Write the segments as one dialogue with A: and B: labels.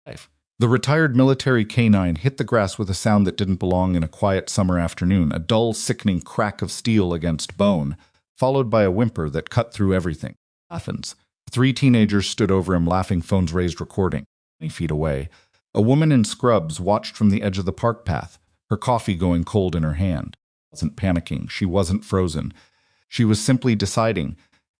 A: The retired military canine hit the grass with a sound that didn't belong in a quiet summer afternoon, a dull, sickening crack of steel against bone, followed by a whimper that cut through everything. Athens. Three teenagers stood over him, laughing, phones raised, recording. 20 feet away, a woman in scrubs watched from the edge of the park path, her coffee going cold in her hand. She wasn't panicking. She wasn't frozen. She was simply deciding,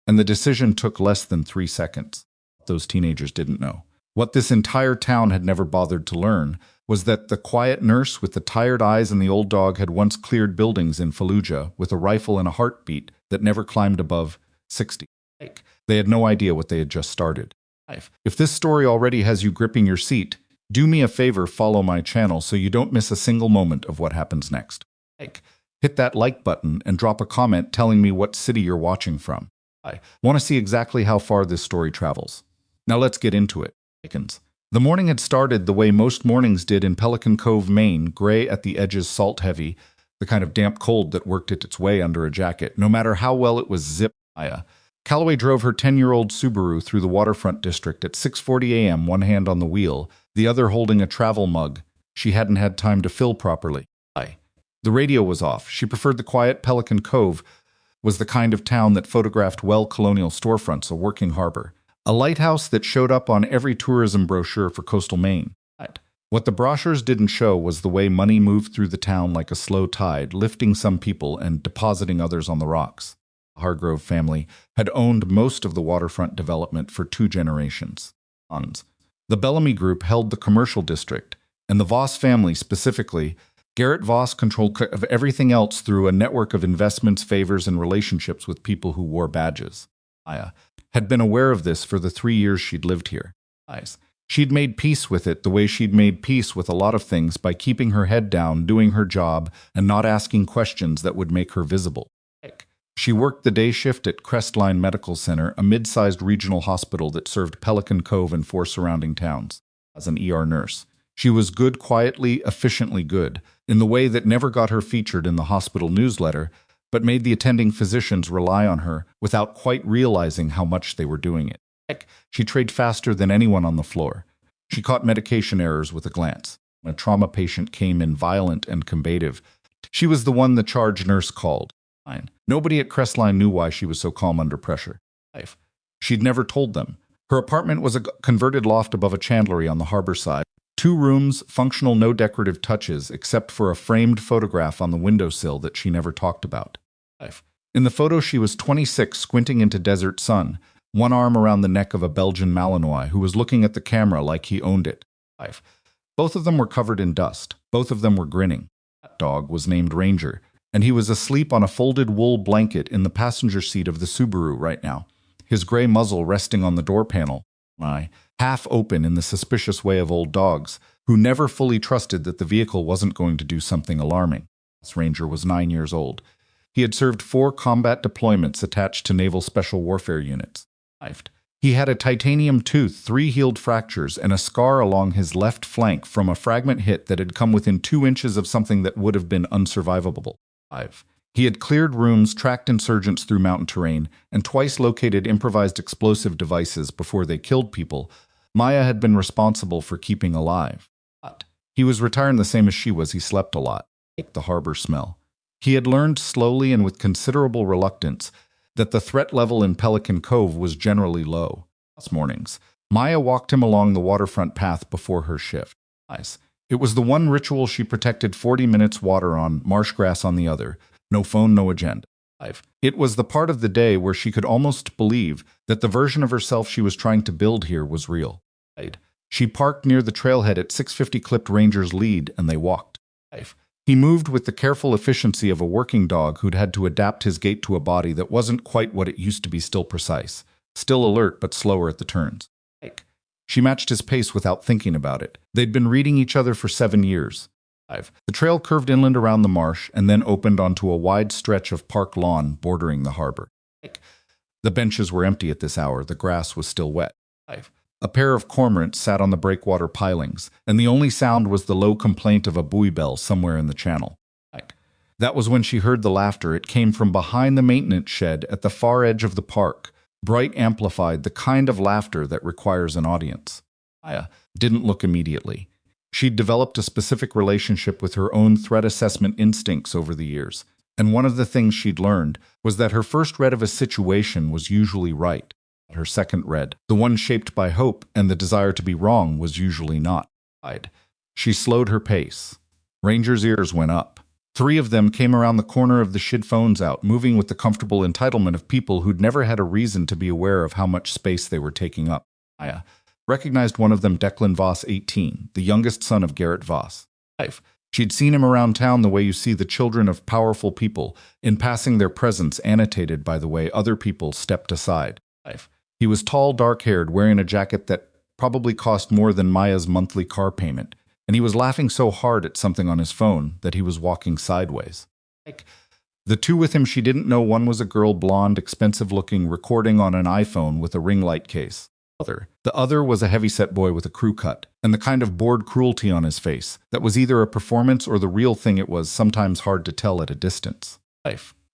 A: and the decision took less than 3 seconds. Those teenagers didn't know. What this entire town had never bothered to learn was that the quiet nurse with the tired eyes and the old dog had once cleared buildings in Fallujah with a rifle and a heartbeat that never climbed above 60. They had no idea what they had just started. If this story already has you gripping your seat, do me a favor, follow my channel so you don't miss a single moment of what happens next. Hit that like button and drop a comment telling me what city you're watching from. I want to see exactly how far this story travels. Now let's get into it. The morning had started the way most mornings did in Pelican Cove, Maine, gray at the edges, salt-heavy, the kind of damp cold that worked its way under a jacket, no matter how well it was zipped. Calloway drove her 10-year-old Subaru through the waterfront district at 6:40 a.m., one hand on the wheel, the other holding a travel mug she hadn't had time to fill properly. The radio was off. She preferred the quiet. Pelican Cove was the kind of town that photographed well colonial storefronts, a working harbor, a lighthouse that showed up on every tourism brochure for coastal Maine. What the brochures didn't show was the way money moved through the town like a slow tide, lifting some people and depositing others on the rocks. The Hargrove family had owned most of the waterfront development for 2 generations. The Bellamy Group held the commercial district, and the Voss family specifically, Garrett Voss, controlled of everything else through a network of investments, favors, and relationships with people who wore badges. Maya had been aware of this for the 3 years she'd lived here. She'd made peace with it the way she'd made peace with a lot of things, by keeping her head down, doing her job, and not asking questions that would make her visible. She worked the day shift at Crestline Medical Center, a mid-sized regional hospital that served Pelican Cove and 4 surrounding towns. As an ER nurse, she was good, quietly, efficiently good, in the way that never got her featured in the hospital newsletter, but made the attending physicians rely on her without quite realizing how much they were doing it. She trained faster than anyone on the floor. She caught medication errors with a glance. When a trauma patient came in violent and combative, she was the one the charge nurse called. Nobody at Crestline knew why she was so calm under pressure. She'd never told them. Her apartment was a converted loft above a chandlery on the harbor side. 2 rooms, functional, no decorative touches, except for a framed photograph on the windowsill that she never talked about. In the photo, she was 26, squinting into desert sun, one arm around the neck of a Belgian Malinois who was looking at the camera like he owned it. Both of them were covered in dust. Both of them were grinning. That dog was named Ranger, and he was asleep on a folded wool blanket in the passenger seat of the Subaru right now, his gray muzzle resting on the door panel, half open in the suspicious way of old dogs, who never fully trusted that the vehicle wasn't going to do something alarming. This Ranger was 9 years old. He had served 4 combat deployments attached to naval special warfare units. He had a titanium tooth, 3 healed fractures, and a scar along his left flank from a fragment hit that had come within 2 inches of something that would have been unsurvivable. He had cleared rooms, tracked insurgents through mountain terrain, and twice located improvised explosive devices before they killed people Maya had been responsible for keeping alive. He was retired the same as she was. He slept a lot. The harbor smell. He had learned slowly and with considerable reluctance that the threat level in Pelican Cove was generally low. Those mornings, Maya walked him along the waterfront path before her shift. It was the one ritual she protected: 40 minutes water on, marsh grass on the other. No phone, no agenda. It was the part of the day where she could almost believe that the version of herself she was trying to build here was real. She parked near the trailhead at 650, clipped Ranger's lead, and they walked. He moved with the careful efficiency of a working dog who'd had to adapt his gait to a body that wasn't quite what it used to be, still precise, still alert but slower at the turns. She matched his pace without thinking about it. They'd been reading each other for 7 years. The trail curved inland around the marsh and then opened onto a wide stretch of park lawn bordering the harbor. The benches were empty at this hour. The grass was still wet. A pair of cormorants sat on the breakwater pilings, and the only sound was the low complaint of a buoy bell somewhere in the channel. That was when she heard the laughter. It came from behind the maintenance shed at the far edge of the park, bright, amplified, the kind of laughter that requires an audience. didn't look immediately. She'd developed a specific relationship with her own threat assessment instincts over the years, and one of the things she'd learned was that her first read of a situation was usually right. Her second read, the one shaped by hope and the desire to be wrong, was usually not. She slowed her pace. Ranger's ears went up. 3 of them came around the corner of the shed, phones out, moving with the comfortable entitlement of people who'd never had a reason to be aware of how much space they were taking up. Maya recognized one of them, Declan Voss, 18, the youngest son of Garrett Voss. She'd seen him around town the way you see the children of powerful people, in passing their presence annotated by the way other people stepped aside. He was tall, dark-haired, wearing a jacket that probably cost more than Maya's monthly car payment, and he was laughing so hard at something on his phone that he was walking sideways. The 2 with him, she didn't know. One was a girl, blonde, expensive-looking, recording on an iPhone with a ring light case. The other was a heavyset boy with a crew cut, and the kind of bored cruelty on his face that was either a performance or the real thing. It was sometimes hard to tell at a distance.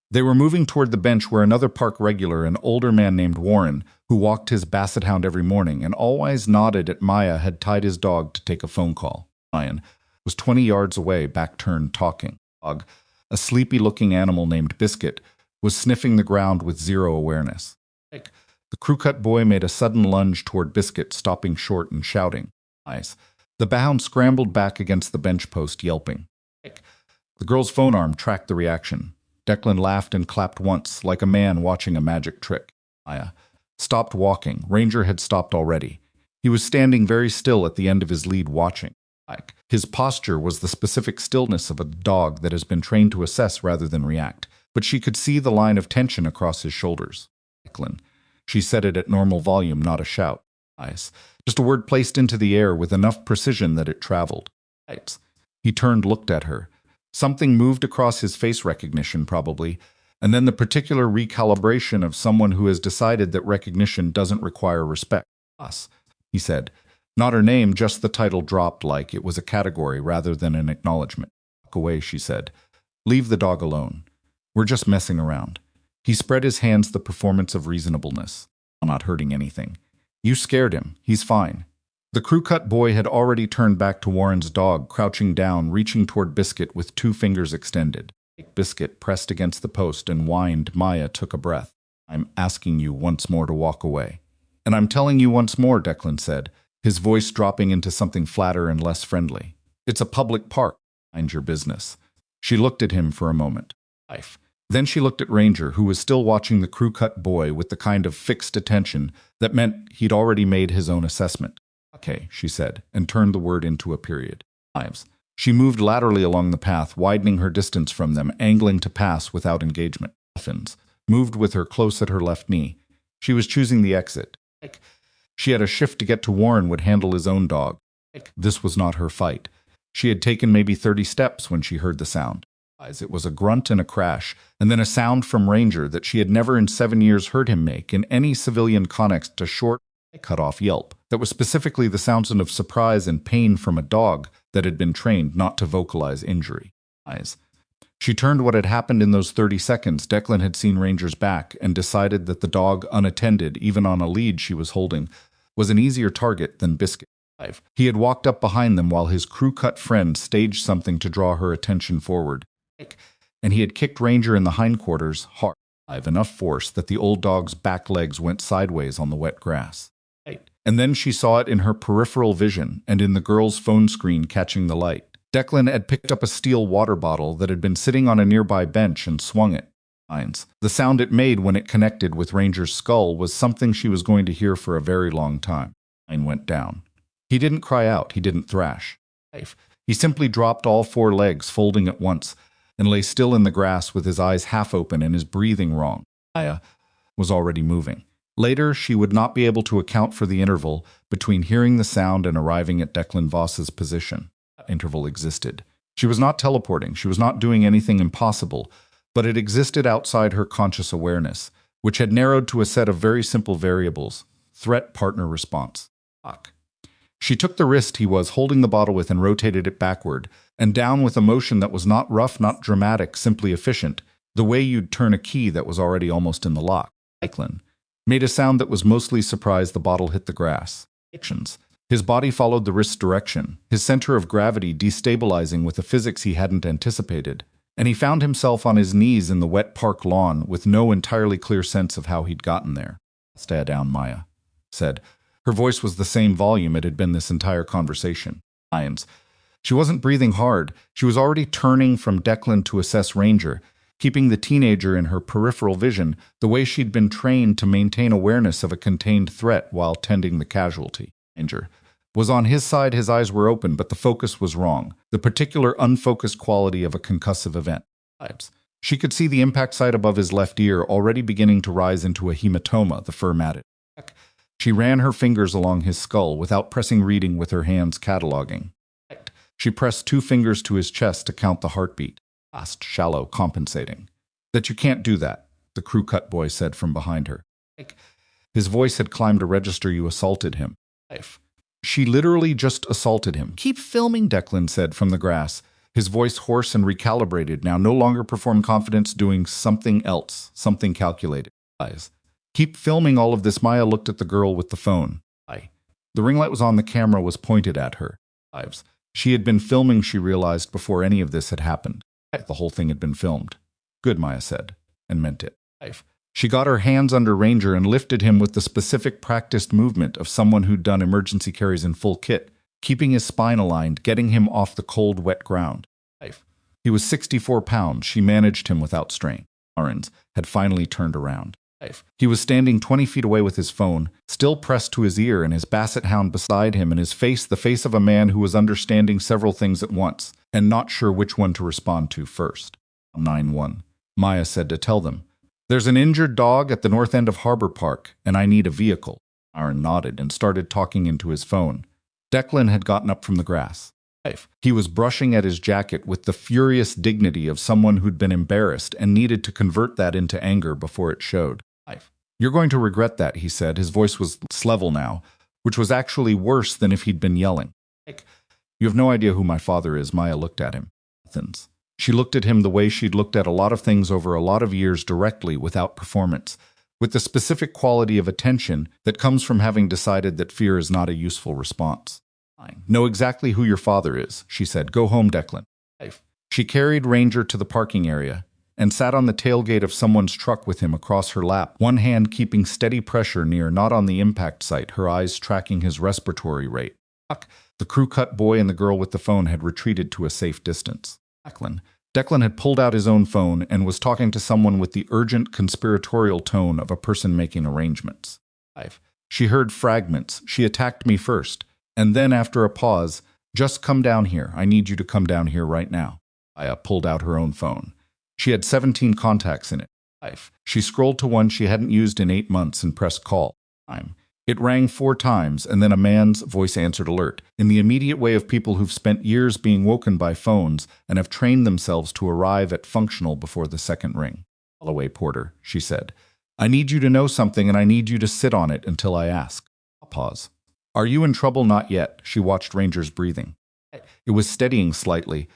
A: They were moving toward the bench where another park regular, an older man named Warren, who walked his basset hound every morning and always nodded at Maya, had tied his dog to take a phone call. Ryan was 20 yards away, back-turned, talking. Dog, a sleepy-looking animal named Biscuit, was sniffing the ground with zero awareness. The crew-cut boy made a sudden lunge toward Biscuit, stopping short and shouting. The hound scrambled back against the bench post, yelping. The girl's phone arm tracked the reaction. Declan laughed and clapped once, like a man watching a magic trick. Maya stopped walking. Ranger had stopped already. He was standing very still at the end of his lead, watching. His posture was the specific stillness of a dog that has been trained to assess rather than react, but she could see the line of tension across his shoulders. Declan. She said it at normal volume, not a shout. Just a word placed into the air with enough precision that it traveled. He turned, looked at her. Something moved across his face, recognition probably, and then the particular recalibration of someone who has decided that recognition doesn't require respect. He said. Not her name, just the title dropped like it was a category rather than an acknowledgement. Walk away, she said. Leave the dog alone. We're just messing around. He spread his hands, the performance of reasonableness. I'm not hurting anything. You scared him. He's fine. The crew-cut boy had already turned back to Warren's dog, crouching down, reaching toward Biscuit with 2 fingers extended. Biscuit pressed against the post and whined. Maya took a breath. I'm asking you once more to walk away. And I'm telling you once more, Declan said, his voice dropping into something flatter and less friendly. It's a public park. Mind your business. She looked at him for a moment. Then she looked at Ranger, who was still watching the crew-cut boy with the kind of fixed attention that meant he'd already made his own assessment. Okay, she said, and turned the word into a period. She moved laterally along the path, widening her distance from them, angling to pass without engagement. Muffins moved with her close at her left knee. She was choosing the exit. She had a shift to get to Warren would handle his own dog. This was not her fight. She had taken maybe 30 steps when she heard the sound. It was a grunt and a crash, and then a sound from Ranger that she had never in 7 years heard him make in any civilian context, a short, cut-off yelp that was specifically the sound of surprise and pain from a dog that had been trained not to vocalize injury. She turned. What had happened in those 30 seconds, Declan had seen Ranger's back and decided that the dog, unattended, even on a lead she was holding, was an easier target than Biscuit. He had walked up behind them while his crew-cut friend staged something to draw her attention forward. And he had kicked Ranger in the hindquarters hard, enough force that the old dog's back legs went sideways on the wet grass. And then she saw it in her peripheral vision and in the girl's phone screen catching the light. Declan had picked up a steel water bottle that had been sitting on a nearby bench and swung it. The sound it made when it connected with Ranger's skull was something she was going to hear for a very long time. Mine went down. He didn't cry out, he didn't thrash. He simply dropped all 4 legs, folding at once, and lay still in the grass with his eyes half open and his breathing wrong. Maya was already moving. Later, she would not be able to account for the interval between hearing the sound and arriving at Declan Voss's position. That interval existed. She was not teleporting, she was not doing anything impossible, but it existed outside her conscious awareness, which had narrowed to a set of very simple variables: threat, partner, response. She took the wrist he was holding the bottle with and rotated it backward and down with a motion that was not rough, not dramatic, simply efficient, the way you'd turn a key that was already almost in the lock. Declan made a sound that was mostly surprise. The bottle hit the grass. His body followed the wrist's direction, his center of gravity destabilizing with a physics he hadn't anticipated, and he found himself on his knees in the wet park lawn with no entirely clear sense of how he'd gotten there. "Stay down, Maya," said. Her voice was the same volume it had been this entire conversation. Lions. She wasn't breathing hard. She was already turning from Declan to assess Ranger, keeping the teenager in her peripheral vision the way she'd been trained to maintain awareness of a contained threat while tending the casualty. Ranger was on his side, his eyes were open, but the focus was wrong, the particular unfocused quality of a concussive event. She could see the impact site above his left ear already beginning to rise into a hematoma, the fur matted. She ran her fingers along his skull without pressing reading with her hands cataloging. She pressed 2 fingers to his chest to count the heartbeat. Fast, shallow, compensating. "That you can't do that," the crew cut boy said from behind her. His voice had climbed a register. "You assaulted him." She literally just assaulted him. "Keep filming," Declan said from the grass, his voice hoarse and recalibrated, now no longer perform confidence, doing something else, something calculated. Eyes. "Keep filming all of this." Maya looked at the girl with the phone. The ring light was on, the camera was pointed at her. She had been filming, she realized, before any of this had happened. The whole thing had been filmed. "Good," Maya said, and meant it. She got her hands under Ranger and lifted him with the specific practiced movement of someone who'd done emergency carries in full kit, keeping his spine aligned, getting him off the cold, wet ground. He was 64 pounds. She managed him without strain. Lawrence had finally turned around. He was standing 20 feet away with his phone, still pressed to his ear, and his basset hound beside him, and his face the face of a man who was understanding several things at once, and not sure which one to respond to first. 9-1, Maya said to tell them. "There's an injured dog at the north end of Harbor Park, and I need a vehicle." Aaron nodded and started talking into his phone. Declan had gotten up from the grass. He was brushing at his jacket with the furious dignity of someone who'd been embarrassed and needed to convert that into anger before it showed. "You're going to regret that," he said. His voice was level now, which was actually worse than if he'd been yelling. "You have no idea who my father is." Maya looked at him. Athens. She looked at him the way she'd looked at a lot of things over a lot of years, directly, without performance, with the specific quality of attention that comes from having decided that fear is not a useful response. "Know exactly who your father is," she said. "Go home, Declan." She carried Ranger to the parking area and sat on the tailgate of someone's truck with him across her lap, one hand keeping steady pressure near, not on the impact site, her eyes tracking his respiratory rate. The crew cut boy and the girl with the phone had retreated to a safe distance. Declan had pulled out his own phone and was talking to someone with the urgent, conspiratorial tone of a person making arrangements. She heard fragments. "She attacked me first. And then, after a pause, 'Just come down here. I need you to come down here right now.'" Aya pulled out her own phone. She had 17 contacts in it. She scrolled to one she hadn't used in 8 months and pressed call. It rang 4 times, and then a man's voice answered alert, in the immediate way of people who've spent years being woken by phones and have trained themselves to arrive at functional before the second ring. "Holloway Porter," she said. "I need you to know something, and I need you to sit on it until I ask." I'll pause. "Are you in trouble?" "Not yet." She watched Ranger's breathing. It was steadying slightly,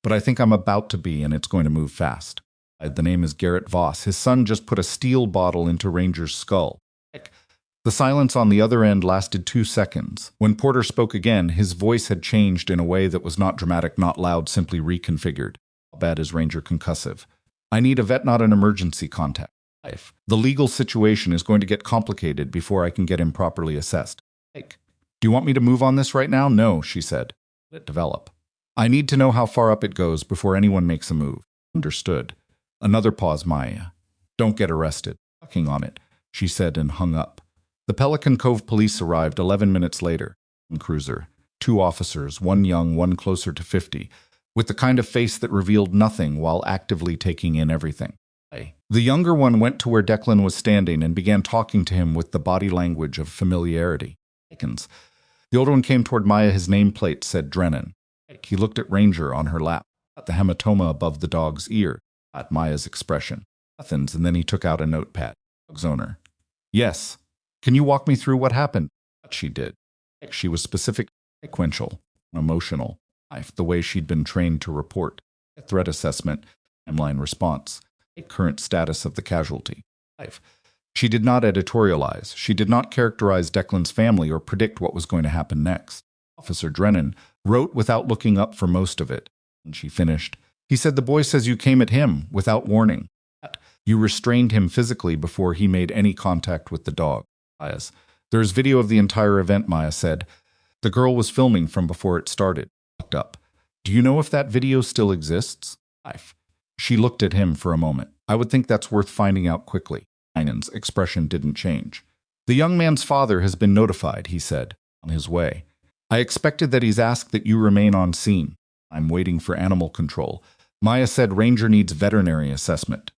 A: but I think I'm about to be, and it's going to move fast. The name is Garrett Voss. His son just put a steel bottle into Ranger's skull. The silence on the other end lasted 2 seconds. When Porter spoke again, his voice had changed in a way that was not dramatic, not loud, simply reconfigured. "How bad is Ranger concussive?" "I need a vet, not an emergency contact. The legal situation is going to get complicated before I can get him properly assessed." "Do you want me to move on this right now?" "No," she said. "Let it develop. I need to know how far up it goes before anyone makes a move." "Understood." Another pause. "Maya, don't get arrested." "Working on it," she said, and hung up. The Pelican Cove police arrived 11 minutes later. Cruiser. 2 officers, one young, one closer to 50, with the kind of face that revealed nothing while actively taking in everything. The younger one went to where Declan was standing and began talking to him with the body language of familiarity. The older one came toward Maya. His nameplate said Drennan. He looked at Ranger on her lap, at the hematoma above the dog's ear, at Maya's expression. Athens, and then he took out a notepad. "Dog's owner." "Yes. Can you walk me through what happened?" She did. She was specific, sequential, emotional, the way she'd been trained to report. Threat assessment, timeline response, current status of the casualty. She did not editorialize. She did not characterize Declan's family or predict what was going to happen next. Officer Drennan wrote without looking up for most of it. When she finished, he said, "The boy says you came at him without warning. You restrained him physically before he made any contact with the dog." "There's video of the entire event," Maya said. "The girl was filming from before it started." Looked up. "Do you know if that video still exists?" She looked at him for a moment. "I would think that's worth finding out quickly." Einen's expression didn't change. "The young man's father has been notified," he said, "on his way. I expected that he's asked that you remain on scene. I'm waiting for animal control." Maya said, "Ranger needs veterinary assessment.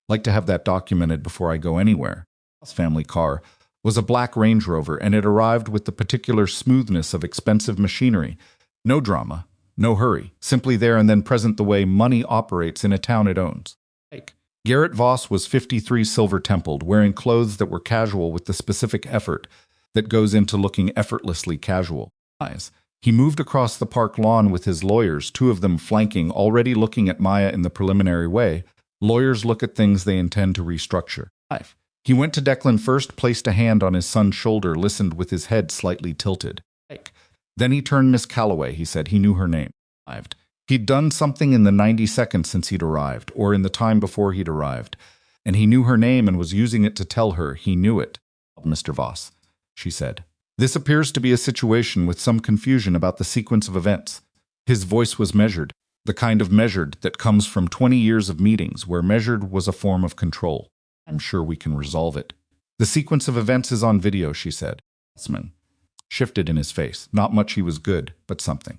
A: Like to have that documented before I go anywhere." His family car was a black Range Rover, and it arrived with the particular smoothness of expensive machinery. No drama, no hurry, simply there and then present the way money operates in a town it owns. Garrett Voss was 53, silver-templed, wearing clothes that were casual with the specific effort that goes into looking effortlessly casual. He moved across the park lawn with his lawyers, two of them flanking, already looking at Maya in the preliminary way. Lawyers look at things they intend to restructure. He went to Declan first, placed a hand on his son's shoulder, listened with his head slightly tilted. Then he turned Miss Calloway, he said. He knew her name. He'd done something in the 90 seconds since he'd arrived, or in the time before he'd arrived, and he knew her name and was using it to tell her he knew it. "Mr. Voss," she said. "This appears to be a situation with some confusion about the sequence of events." His voice was measured, the kind of measured that comes from 20 years of meetings where measured was a form of control. "I'm sure we can resolve it." "The sequence of events is on video," she said. Osman shifted in his face. Not much he was good, but something.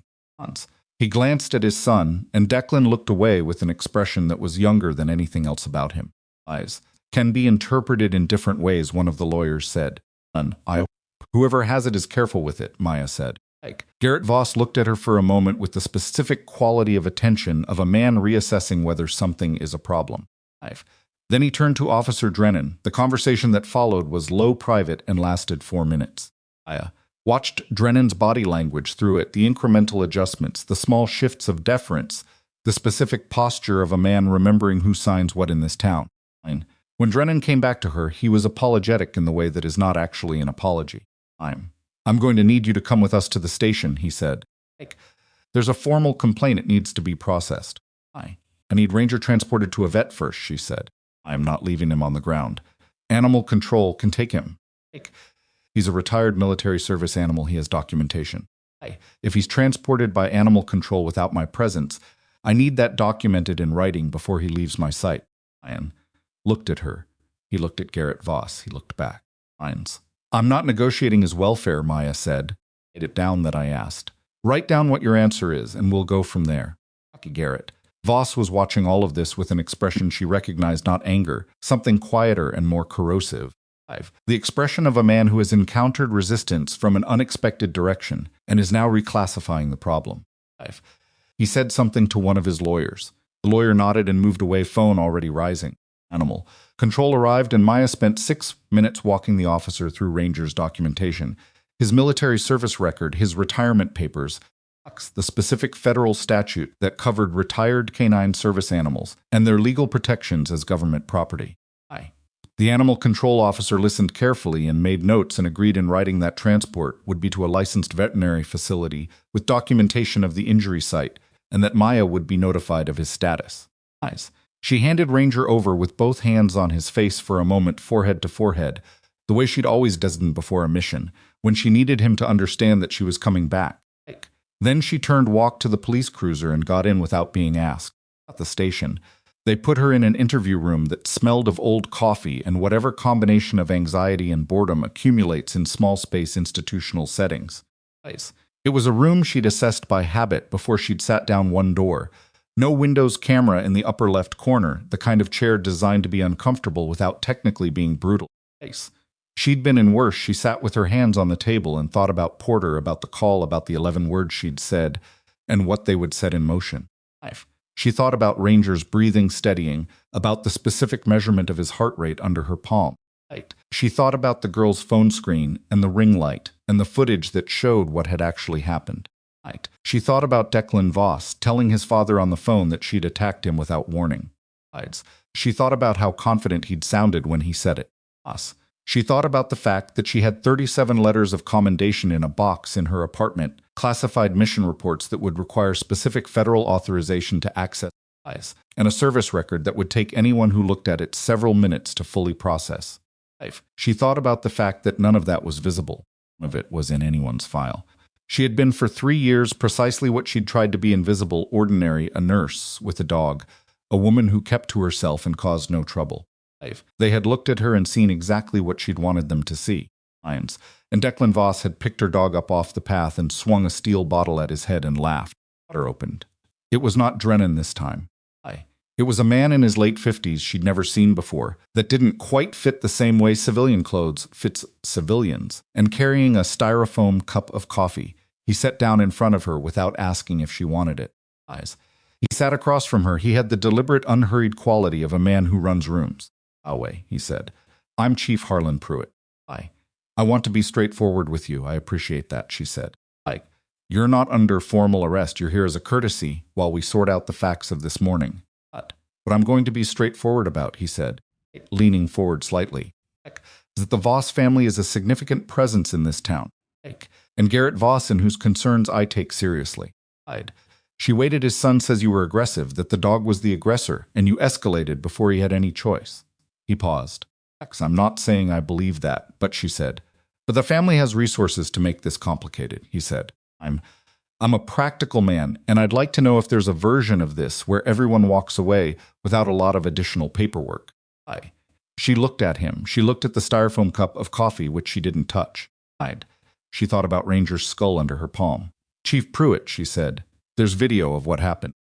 A: He glanced at his son, and Declan looked away with an expression that was younger than anything else about him. "Eyes can be interpreted in different ways," one of the lawyers said. "Whoever has it is careful with it," Maya said. Garrett Voss looked at her for a moment with the specific quality of attention of a man reassessing whether something is a problem. Then he turned to Officer Drennan. The conversation that followed was low, private, and lasted 4 minutes. Maya watched Drennan's body language through it, the incremental adjustments, the small shifts of deference, the specific posture of a man remembering who signs what in this town. When Drennan came back to her, he was apologetic in the way that is not actually an apology. I'm going to need you to come with us to the station," he said. "There's a formal complaint. It needs to be processed." "I need Ranger transported to a vet first," she said. "I am not leaving him on the ground. Animal control can take him. He's a retired military service animal. He has documentation. If he's transported by animal control without my presence, I need that documented in writing before he leaves my sight." Ryan looked at her. He looked at Garrett Voss. He looked back. "I'm not negotiating his welfare," Maya said. "Write it down that I asked. Write down what your answer is, and we'll go from there." Garrett Voss was watching all of this with an expression she recognized, not anger, something quieter and more corrosive. The expression of a man who has encountered resistance from an unexpected direction and is now reclassifying the problem. He said something to one of his lawyers. The lawyer nodded and moved away, phone already rising. Animal control arrived, and Maya spent 6 minutes walking the officer through Ranger's documentation, his military service record, his retirement papers, the specific federal statute that covered retired canine service animals, and their legal protections as government property. The animal control officer listened carefully and made notes and agreed in writing that transport would be to a licensed veterinary facility with documentation of the injury site, and that Maya would be notified of his status. She handed Ranger over with both hands on his face for a moment, forehead to forehead, the way she'd always done before a mission, when she needed him to understand that she was coming back. Then she walked to the police cruiser and got in without being asked. At the station, they put her in an interview room that smelled of old coffee and whatever combination of anxiety and boredom accumulates in small-space institutional settings. It was a room she'd assessed by habit before she'd sat down one door. No Windows camera in the upper left corner, the kind of chair designed to be uncomfortable without technically being brutal. She'd been in worse. She sat with her hands on the table and thought about Porter, about the call, about the 11 words she'd said, and what they would set in motion. She thought about Ranger's breathing steadying, about the specific measurement of his heart rate under her palm. She thought about the girl's phone screen and the ring light and the footage that showed what had actually happened. She thought about Declan Voss telling his father on the phone that she'd attacked him without warning. She thought about how confident he'd sounded when he said it. Us. She thought about the fact that she had 37 letters of commendation in a box in her apartment, classified mission reports that would require specific federal authorization to access files, and a service record that would take anyone who looked at it several minutes to fully process. She thought about the fact that none of that was visible. None of it was in anyone's file. She had been for 3 years precisely what she'd tried to be: invisible, ordinary, a nurse with a dog, a woman who kept to herself and caused no trouble. They had looked at her and seen exactly what she'd wanted them to see. And Declan Voss had picked her dog up off the path and swung a steel bottle at his head and laughed. Water opened. It was not Drennan this time. It was a man in his late 50s she'd never seen before, that didn't quite fit the same way civilian clothes fits civilians, and carrying a styrofoam cup of coffee. He sat down in front of her without asking if she wanted it. He sat across from her. He had the deliberate, unhurried quality of a man who runs rooms. "Away," he said. "I'm Chief Harlan Pruitt. I want to be straightforward with you. I appreciate that," she said. "You're not under formal arrest. You're here as a courtesy while we sort out the facts of this morning. What I'm going to be straightforward about," he said, leaning forward slightly, "is that the Voss family is a significant presence in this town, and Garrett Voss, in whose concerns I take seriously. She waited. His son says you were aggressive, that the dog was the aggressor, and you escalated before he had any choice." He paused. "I'm not saying I believe that," but she said. "But the family has resources to make this complicated," he said. I'm a practical man, and I'd like to know if there's a version of this where everyone walks away without a lot of additional paperwork." She looked at him. She looked at the styrofoam cup of coffee, which she didn't touch. She thought about Ranger's skull under her palm. "Chief Pruitt," she said, "there's video of what happened."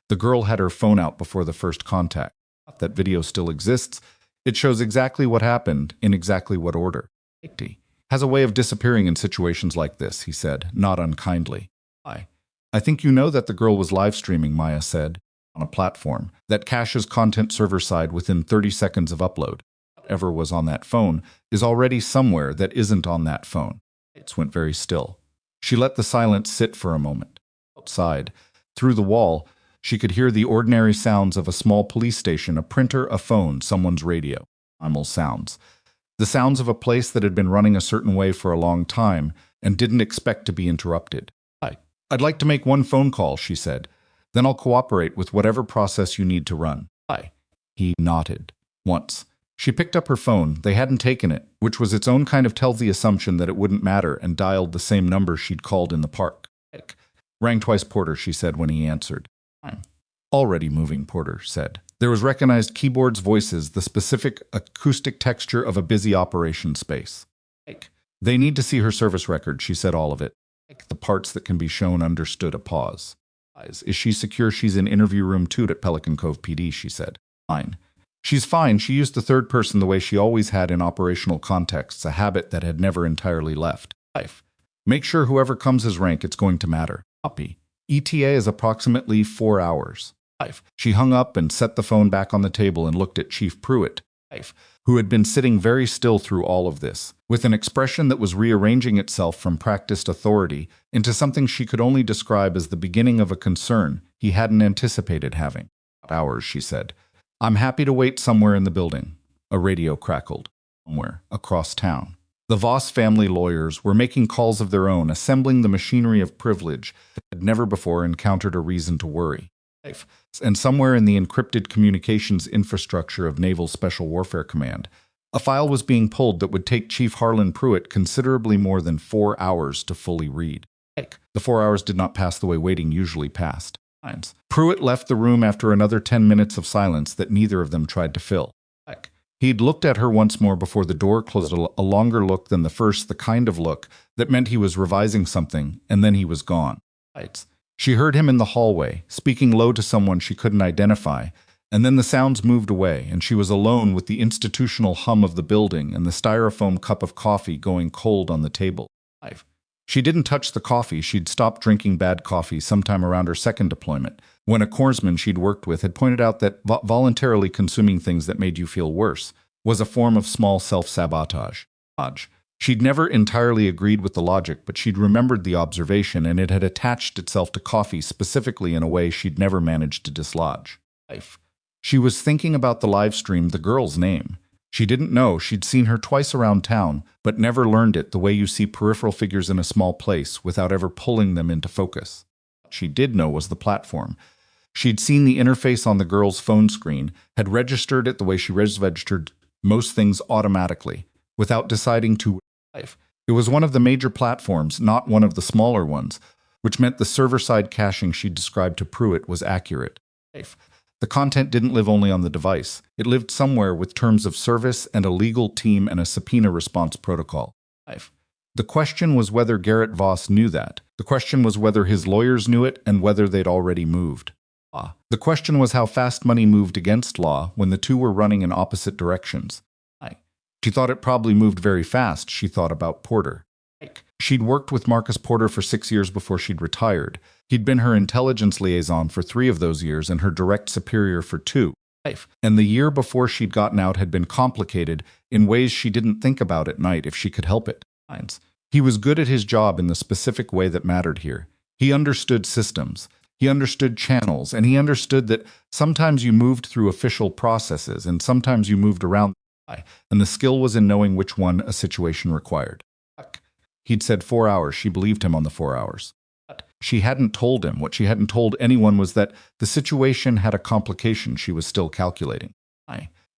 A: The girl had her phone out before the first contact. That video still exists. It shows exactly what happened in exactly what order. Has a way of disappearing in situations like this," he said, not unkindly. I think you know that the girl was live streaming," Maya said, "on a platform that caches content server-side within 30 seconds of upload. Whatever was on that phone is already somewhere that isn't on that phone." It went very still. She let the silence sit for a moment. Outside, through the wall, she could hear the ordinary sounds of a small police station, a printer, a phone, someone's radio. Primal sounds. The sounds of a place that had been running a certain way for a long time and didn't expect to be interrupted. "I'd like to make one phone call," she said. "Then I'll cooperate with whatever process you need to run." He nodded. Once. She picked up her phone. They hadn't taken it, which was its own kind of healthy assumption that it wouldn't matter, and dialed the same number she'd called in the park. "Rang twice, Porter," she said when he answered. "Already moving," Porter said. There was recognized keyboards, voices, the specific acoustic texture of a busy operation space. "They need to see her service record," she said, "all of it. The parts that can be shown." Understood. A pause. "Is she secure? She's in interview room 2 at Pelican Cove PD," she said. "Fine." "She's fine." She used the third person the way she always had in operational contexts, a habit that had never entirely left. "Make sure whoever comes as rank, it's going to matter." Copy. ETA is approximately 4 hours. She hung up and set the phone back on the table and looked at Chief Pruitt, who had been sitting very still through all of this, with an expression that was rearranging itself from practiced authority into something she could only describe as the beginning of a concern he hadn't anticipated having. "Hours," she said. "I'm happy to wait somewhere in the building." A radio crackled. Somewhere across town. The Voss family lawyers were making calls of their own, assembling the machinery of privilege that had never before encountered a reason to worry. And somewhere in the encrypted communications infrastructure of Naval Special Warfare Command, a file was being pulled that would take Chief Harlan Pruitt considerably more than 4 hours to fully read. The 4 hours did not pass the way waiting usually passed. Pruitt left the room after another 10 minutes of silence that neither of them tried to fill. He'd looked at her once more before the door closed, a longer look than the first, the kind of look that meant he was revising something, and then he was gone. She heard him in the hallway, speaking low to someone she couldn't identify, and then the sounds moved away, and she was alone with the institutional hum of the building and the styrofoam cup of coffee going cold on the table. She didn't touch the coffee. She'd stopped drinking bad coffee sometime around her second deployment, when a corpsman she'd worked with had pointed out that voluntarily consuming things that made you feel worse was a form of small self-sabotage. She'd never entirely agreed with the logic, but she'd remembered the observation, and it had attached itself to coffee specifically in a way she'd never managed to dislodge. She was thinking about the live stream, the girl's name. She didn't know she'd seen her twice around town, but never learned it the way you see peripheral figures in a small place without ever pulling them into focus. What she did know was the platform. She'd seen the interface on the girl's phone screen, had registered it the way she registered most things automatically, without deciding to live. It was one of the major platforms, not one of the smaller ones, which meant the server-side caching she described to Pruitt was accurate. The content didn't live only on the device. It lived somewhere with terms of service and a legal team and a subpoena response protocol. The question was whether Garrett Voss knew that. The question was whether his lawyers knew it and whether they'd already moved. The question was how fast money moved against law when the two were running in opposite directions. She thought it probably moved very fast. She thought about Porter. She'd worked with Marcus Porter for 6 years before she'd retired. He'd been her intelligence liaison for 3 of those years and her direct superior for 2. And the year before she'd gotten out had been complicated in ways she didn't think about at night if she could help it. He was good at his job in the specific way that mattered here. He understood systems. He understood channels, and he understood that sometimes you moved through official processes and sometimes you moved around, and the skill was in knowing which one a situation required. He'd said 4 hours. She believed him on the 4 hours. She hadn't told him. What she hadn't told anyone was that the situation had a complication she was still calculating.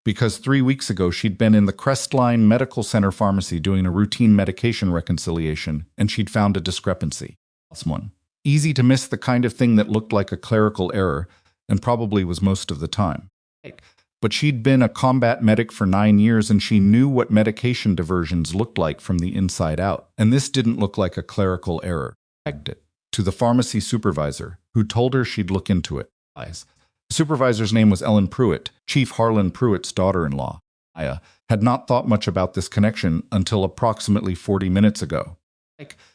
A: Because 3 weeks ago she'd been in the Crestline Medical Center pharmacy doing a routine medication reconciliation, and she'd found a discrepancy. One. Easy to miss the kind of thing that looked like a clerical error, and probably was most of the time. But she'd been a combat medic for 9 years, and she knew what medication diversions looked like from the inside out. And this didn't look like a clerical error. To the pharmacy supervisor, who told her she'd look into it. The supervisor's name was Ellen Pruitt, Chief Harlan Pruitt's daughter-in-law. Aya had not thought much about this connection until approximately 40 minutes ago.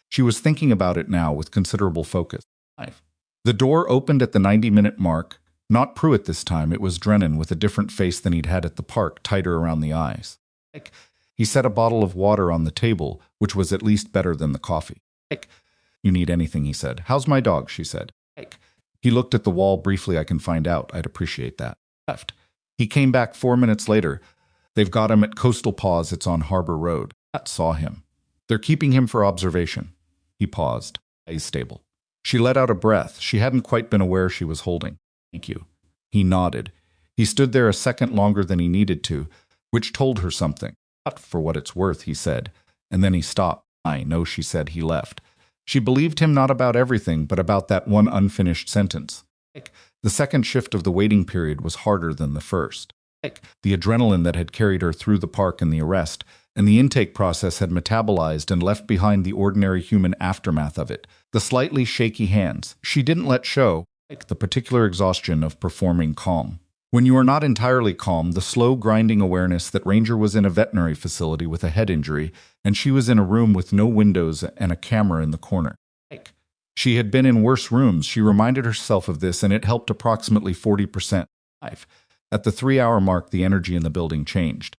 A: She was thinking about it now with considerable focus. The door opened at the 90-minute mark. Not Pruitt this time, it was Drennan with a different face than he'd had at the park, tighter around the eyes. He set a bottle of water on the table, which was at least better than the coffee. You need anything, he said. How's my dog, she said. He looked at the wall briefly. I can find out. I'd appreciate that. He came back 4 minutes later. They've got him at Coastal Paws. It's on Harbor Road. Saw him. They're keeping him for observation. He paused. He's stable. She let out a breath. She hadn't quite been aware she was holding. Thank you. He nodded. He stood there a second longer than he needed to, which told her something. Not for what it's worth, he said. And then he stopped. I know, she said. He left. She believed him not about everything, but about that one unfinished sentence. The second shift of the waiting period was harder than the first. The adrenaline that had carried her through the park and the arrest, and the intake process had metabolized and left behind the ordinary human aftermath of it. The slightly shaky hands. She didn't let show. The particular exhaustion of performing calm. When you are not entirely calm, the slow grinding awareness that Ranger was in a veterinary facility with a head injury, and she was in a room with no windows and a camera in the corner. She had been in worse rooms. She reminded herself of this, and it helped approximately 40%. At the 3-hour mark, the energy in the building changed.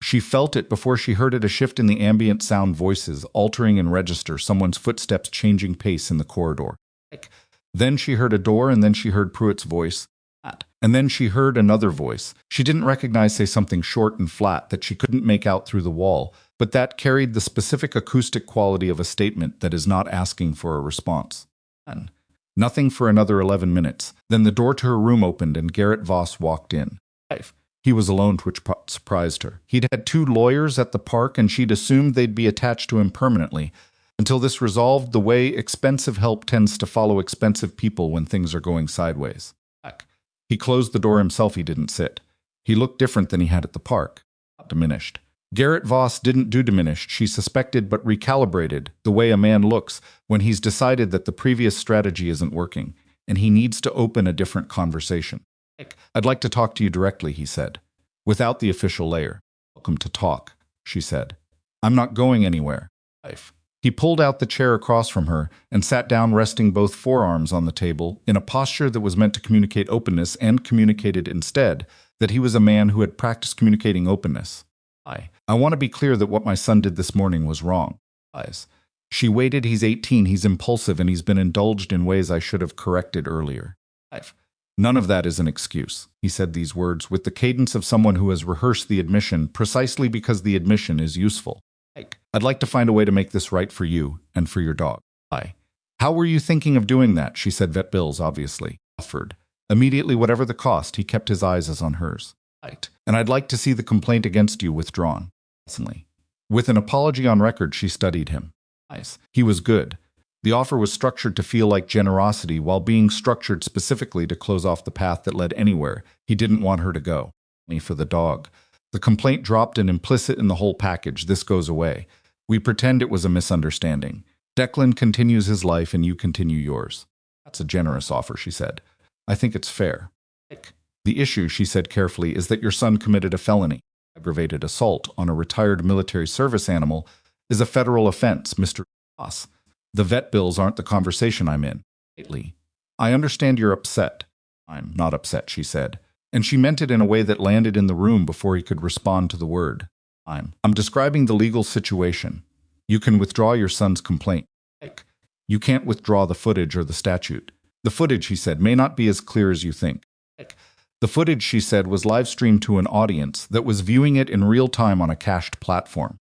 A: She felt it before she heard it, a shift in the ambient sound, voices altering in register, someone's footsteps changing pace in the corridor. Then she heard a door, and then she heard Pruitt's voice. And then she heard another voice. She didn't recognize, say, something short and flat that she couldn't make out through the wall, but that carried the specific acoustic quality of a statement that is not asking for a response. Nothing for another 11 minutes. Then the door to her room opened, and Garrett Voss walked in. He was alone, which surprised her. He'd had 2 lawyers at the park, and she'd assumed they'd be attached to him permanently, until this resolved the way expensive help tends to follow expensive people when things are going sideways. He closed the door himself. He didn't sit. He looked different than he had at the park. Diminished. Garrett Voss didn't do diminished, she suspected, but recalibrated, the way a man looks when he's decided that the previous strategy isn't working, and he needs to open a different conversation. I'd like to talk to you directly, he said, without the official layer. Welcome to talk, she said. I'm not going anywhere. He pulled out the chair across from her and sat down, resting both forearms on the table in a posture that was meant to communicate openness, and communicated instead that he was a man who had practiced communicating openness. I want to be clear that what my son did this morning was wrong. She waited. He's 18, he's impulsive, and he's been indulged in ways I should have corrected earlier. None of that is an excuse. He said these words with the cadence of someone who has rehearsed the admission precisely because the admission is useful. I'd like to find a way to make this right for you and for your dog. How were you thinking of doing that? She said. Vet bills, obviously. Offered. Immediately, whatever the cost, he kept his eyes as on hers. And I'd like to see the complaint against you withdrawn. With an apology on record, she studied him. He was good. The offer was structured to feel like generosity while being structured specifically to close off the path that led anywhere. He didn't want her to go. For the dog. The complaint dropped an implicit in the whole package. This goes away. We pretend it was a misunderstanding. Declan continues his life and you continue yours. That's a generous offer, she said. I think it's fair. The issue, she said carefully, is that your son committed a felony. Aggravated assault on a retired military service animal is a federal offense, Mr. Boss. The vet bills aren't the conversation I'm in. I understand you're upset. I'm not upset, she said. And she meant it in a way that landed in the room before he could respond to the word. I'm describing the legal situation. You can withdraw your son's complaint. You can't withdraw the footage or the statute. The footage, he said, may not be as clear as you think. The footage, she said, was live-streamed to an audience that was viewing it in real time on a cached platform.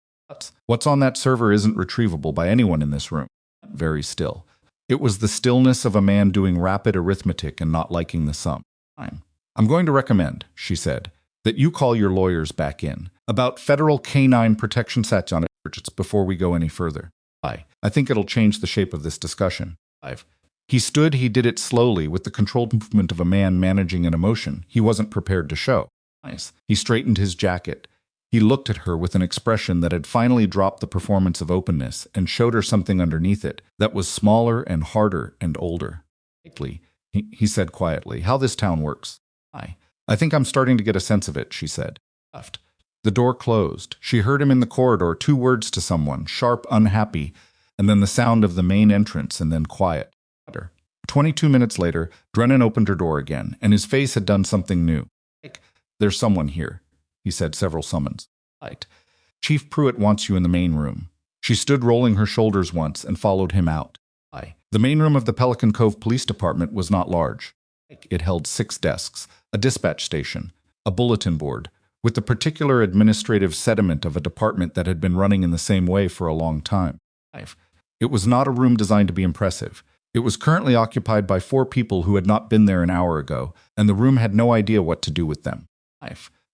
A: What's on that server isn't retrievable by anyone in this room. Very still. It was the stillness of a man doing rapid arithmetic and not liking the sum. I'm going to recommend, she said, that you call your lawyers back in about federal canine protection statutes before we go any further. I think it'll change the shape of this discussion. He stood, he did it slowly with the controlled movement of a man managing an emotion he wasn't prepared to show. He straightened his jacket. He looked at her with an expression that had finally dropped the performance of openness and showed her something underneath it that was smaller and harder and older. He said quietly, how this town works. I think I'm starting to get a sense of it, she said. The door closed. She heard him in the corridor, 2 words to someone, sharp, unhappy, and then the sound of the main entrance, and then quiet. 22 minutes later, Drennan opened her door again, and his face had done something new. There's someone here, he said several summons. Chief Pruitt wants you in the main room. She stood rolling her shoulders once and followed him out. The main room of the Pelican Cove Police Department was not large. It held 6 desks, a dispatch station, a bulletin board, with the particular administrative sediment of a department that had been running in the same way for a long time. It was not a room designed to be impressive. It was currently occupied by 4 people who had not been there an hour ago, and the room had no idea what to do with them.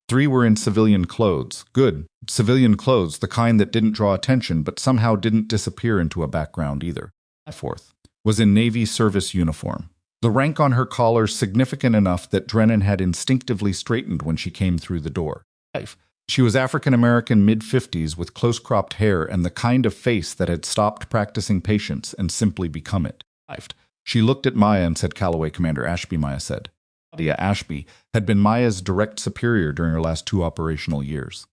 A: 3 were in civilian clothes. Good. Civilian clothes, the kind that didn't draw attention but somehow didn't disappear into a background either. 4th was in Navy service uniform. The rank on her collar significant enough that Drennan had instinctively straightened when she came through the door. She was African-American, mid-50s, with close-cropped hair and the kind of face that had stopped practicing patience and simply become it. She looked at Maya and said, Callaway, Commander Ashby, Maya said. Claudia Ashby had been Maya's direct superior during her last 2 operational years.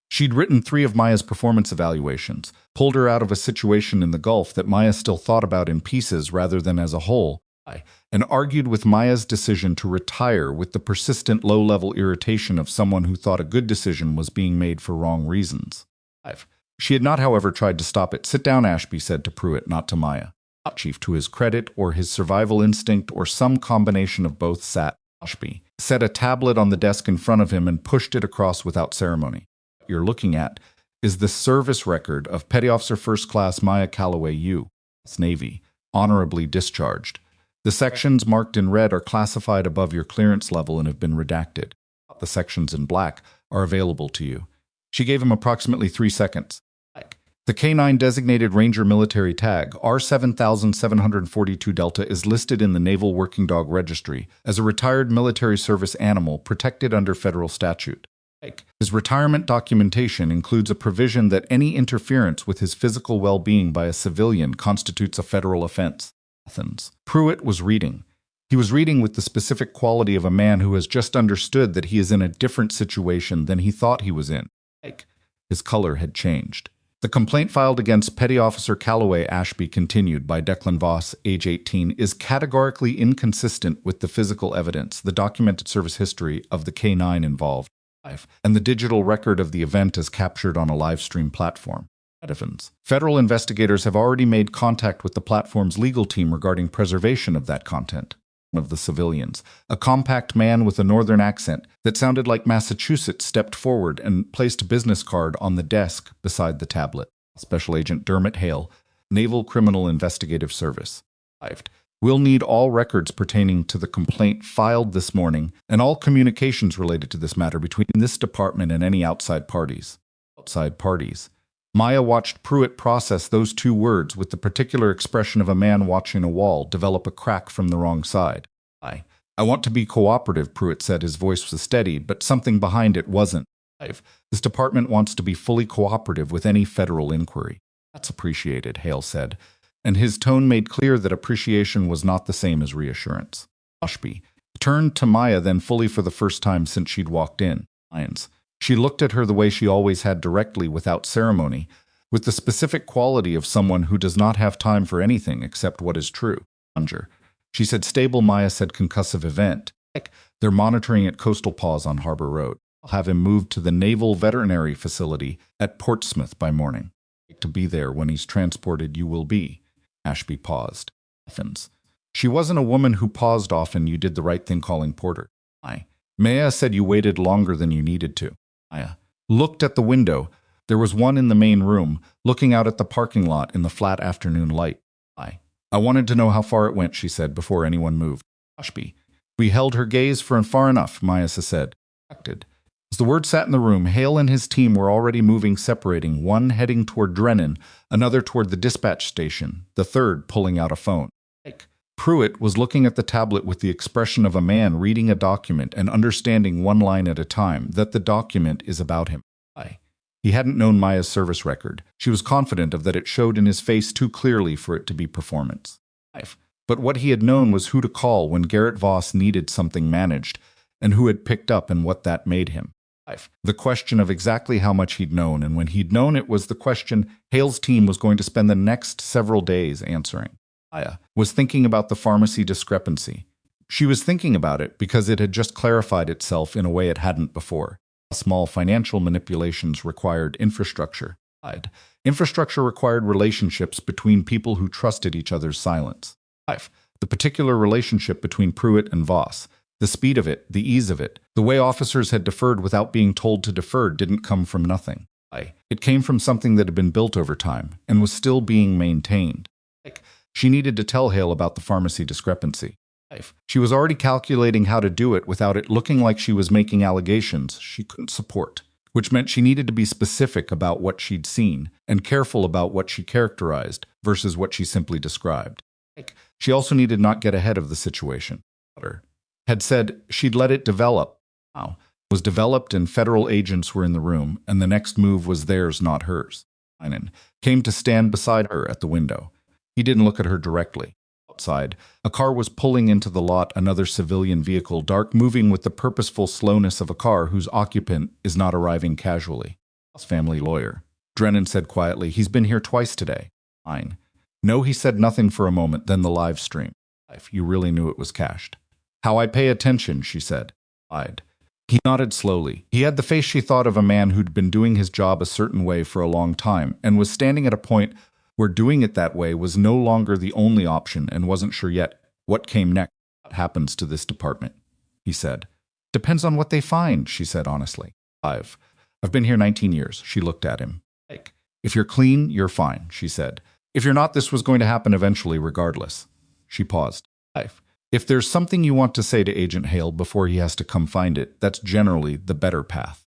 A: She'd written 3 of Maya's performance evaluations, pulled her out of a situation in the Gulf that Maya still thought about in pieces rather than as a whole, and argued with Maya's decision to retire with the persistent low-level irritation of someone who thought a good decision was being made for wrong reasons. She had not, however, tried to stop it. Sit down, Ashby said to Pruitt, not to Maya. Chief, to his credit, or his survival instinct, or some combination of both, sat. Ashby set a tablet on the desk in front of him and pushed it across without ceremony. What you're looking at is the service record of Petty Officer First Class Maya Callaway, U.S. Navy, honorably discharged. The sections marked in red are classified above your clearance level and have been redacted. The sections in black are available to you. She gave him approximately 3 seconds. The K9 designated Ranger military tag, R7742 Delta, is listed in the Naval Working Dog Registry as a retired military service animal protected under federal statute. His retirement documentation includes a provision that any interference with his physical well-being by a civilian constitutes a federal offense. Athens. Pruitt was reading. He was reading with the specific quality of a man who has just understood that he is in a different situation than he thought he was in. His color had changed. The complaint filed against Petty Officer Callaway Ashby, continued by Declan Voss, age 18, is categorically inconsistent with the physical evidence, the documented service history of the K9 involved, and the digital record of the event as captured on a live stream platform. Federal investigators have already made contact with the platform's legal team regarding preservation of that content. of the civilians. A compact man with a northern accent that sounded like Massachusetts stepped forward and placed a business card on the desk beside the tablet. Special Agent Dermot Hale, Naval Criminal Investigative Service. Arrived. We'll need all records pertaining to the complaint filed this morning and all communications related to this matter between this department and any outside parties. Outside parties. Maya watched Pruitt process those two words with the particular expression of a man watching a wall develop a crack from the wrong side. I want to be cooperative, Pruitt said. His voice was steady, but something behind it wasn't. This department wants to be fully cooperative with any federal inquiry. That's appreciated, Hale said, and his tone made clear that appreciation was not the same as reassurance. Oshby turned to Maya then fully for the first time since she'd walked in. She looked at her the way she always had, directly, without ceremony, with the specific quality of someone who does not have time for anything except what is true. She said stable. Maya said concussive event. They're monitoring at Coastal Paws on Harbor Road. I'll have him moved to the Naval Veterinary Facility at Portsmouth by morning. To be there when he's transported, you will be. Ashby paused. Athens. She wasn't a woman who paused often. You did the right thing calling Porter. Maya said you waited longer than you needed to. Maya looked at the window. There was one in the main room, looking out at the parking lot in the flat afternoon light. I wanted to know how far it went, she said, before anyone moved. Ashby. We held her gaze for far enough, Maya said. As the word sat in the room, Hale and his team were already moving, separating, one heading toward Drennan, another toward the dispatch station, the third pulling out a phone. Pruitt was looking at the tablet with the expression of a man reading a document and understanding one line at a time that the document is about him. He hadn't known Maya's service record. She was confident of that it showed in his face too clearly for it to be performance. But what he had known was who to call when Garrett Voss needed something managed, and who had picked up and what that made him. The question of exactly how much he'd known, and when he'd known it, was the question Hale's team was going to spend the next several days answering. Maya was thinking about the pharmacy discrepancy. She was thinking about it because it had just clarified itself in a way it hadn't before. Small financial manipulations required infrastructure. Infrastructure required relationships between people who trusted each other's silence. The particular relationship between Pruitt and Voss, the speed of it, the ease of it, the way officers had deferred without being told to defer, didn't come from nothing. It came from something that had been built over time and was still being maintained. She needed to tell Hale about the pharmacy discrepancy. She was already calculating how to do it without it looking like she was making allegations she couldn't support, which meant she needed to be specific about what she'd seen and careful about what she characterized versus what she simply described. She also needed not get ahead of the situation. Had said she'd let it develop. Was developed and federal agents were in the room, and the next move was theirs, not hers. Heinen came to stand beside her at the window. He didn't look at her directly. Outside, a car was pulling into the lot, another civilian vehicle, dark, moving with the purposeful slowness of a car whose occupant is not arriving casually. Family lawyer. Drennan said quietly, he's been here twice today. Fine. No, he said nothing for a moment, then the live stream. You really knew it was cached. How I pay attention, she said. He nodded slowly. He had the face she thought of a man who'd been doing his job a certain way for a long time and was standing at a point where doing it that way was no longer the only option and wasn't sure yet what came next. What happens to this department? He said. Depends on what they find, she said honestly. I've been here 19 years. She looked at him. If you're clean, you're fine, she said. If you're not, this was going to happen eventually regardless. She paused. If there's something you want to say to Agent Hale before he has to come find it, that's generally the better path.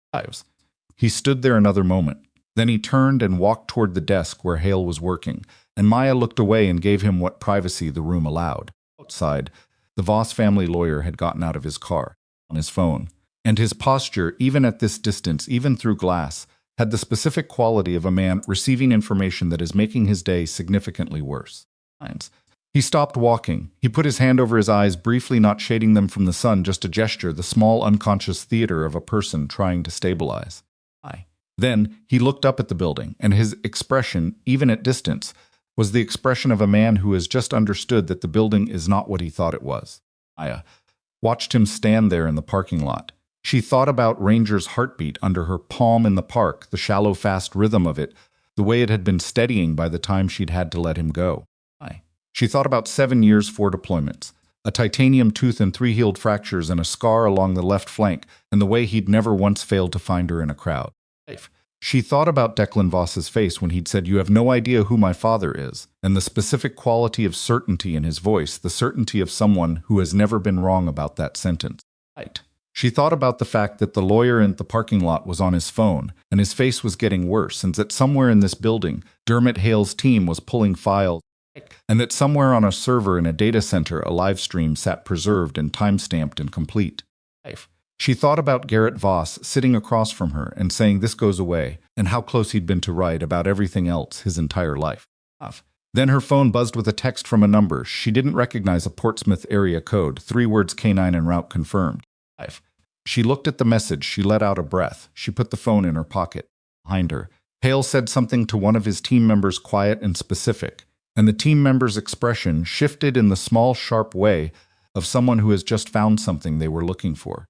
A: He stood there another moment. Then he turned and walked toward the desk where Hale was working, and Maya looked away and gave him what privacy the room allowed. Outside, the Voss family lawyer had gotten out of his car, on his phone, and his posture, even at this distance, even through glass, had the specific quality of a man receiving information that is making his day significantly worse. He stopped walking. He put his hand over his eyes, briefly not shading them from the sun, just a gesture, the small unconscious theater of a person trying to stabilize. Then he looked up at the building, and his expression, even at distance, was the expression of a man who has just understood that the building is not what he thought it was. Maya watched him stand there in the parking lot. She thought about Ranger's heartbeat under her palm in the park, the shallow, fast rhythm of it, the way it had been steadying by the time she'd had to let him go. She thought about 7 years, 4 deployments, a titanium tooth and 3 healed fractures and a scar along the left flank, and the way he'd never once failed to find her in a crowd. She thought about Declan Voss's face when he'd said, "You have no idea who my father is," and the specific quality of certainty in his voice, the certainty of someone who has never been wrong about that sentence. She thought about the fact that the lawyer in the parking lot was on his phone, and his face was getting worse, and that somewhere in this building, Dermot Hale's team was pulling files, and that somewhere on a server in a data center, a live stream sat preserved and time-stamped and complete. She thought about Garrett Voss sitting across from her and saying this goes away, and how close he'd been to right about everything else his entire life. Then her phone buzzed with a text from a number. She didn't recognize a Portsmouth area code, 3 words K9 en route confirmed. She looked at the message. She let out a breath. She put the phone in her pocket. Behind her, Hale said something to one of his team members, quiet and specific, and the team member's expression shifted in the small, sharp way of someone who has just found something they were looking for.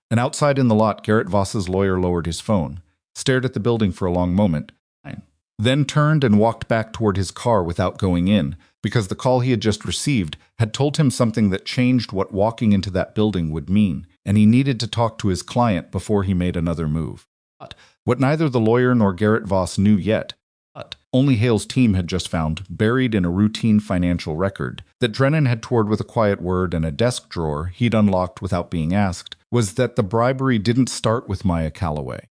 A: And outside in the lot, Garrett Voss's lawyer lowered his phone, stared at the building for a long moment, then turned and walked back toward his car without going in, because the call he had just received had told him something that changed what walking into that building would mean, and he needed to talk to his client before he made another move. What neither the lawyer nor Garrett Voss knew yet, only Hale's team had just found, buried in a routine financial record, that Drennan had toured with a quiet word and a desk drawer he'd unlocked without being asked, was that the bribery didn't start with Maya Calloway.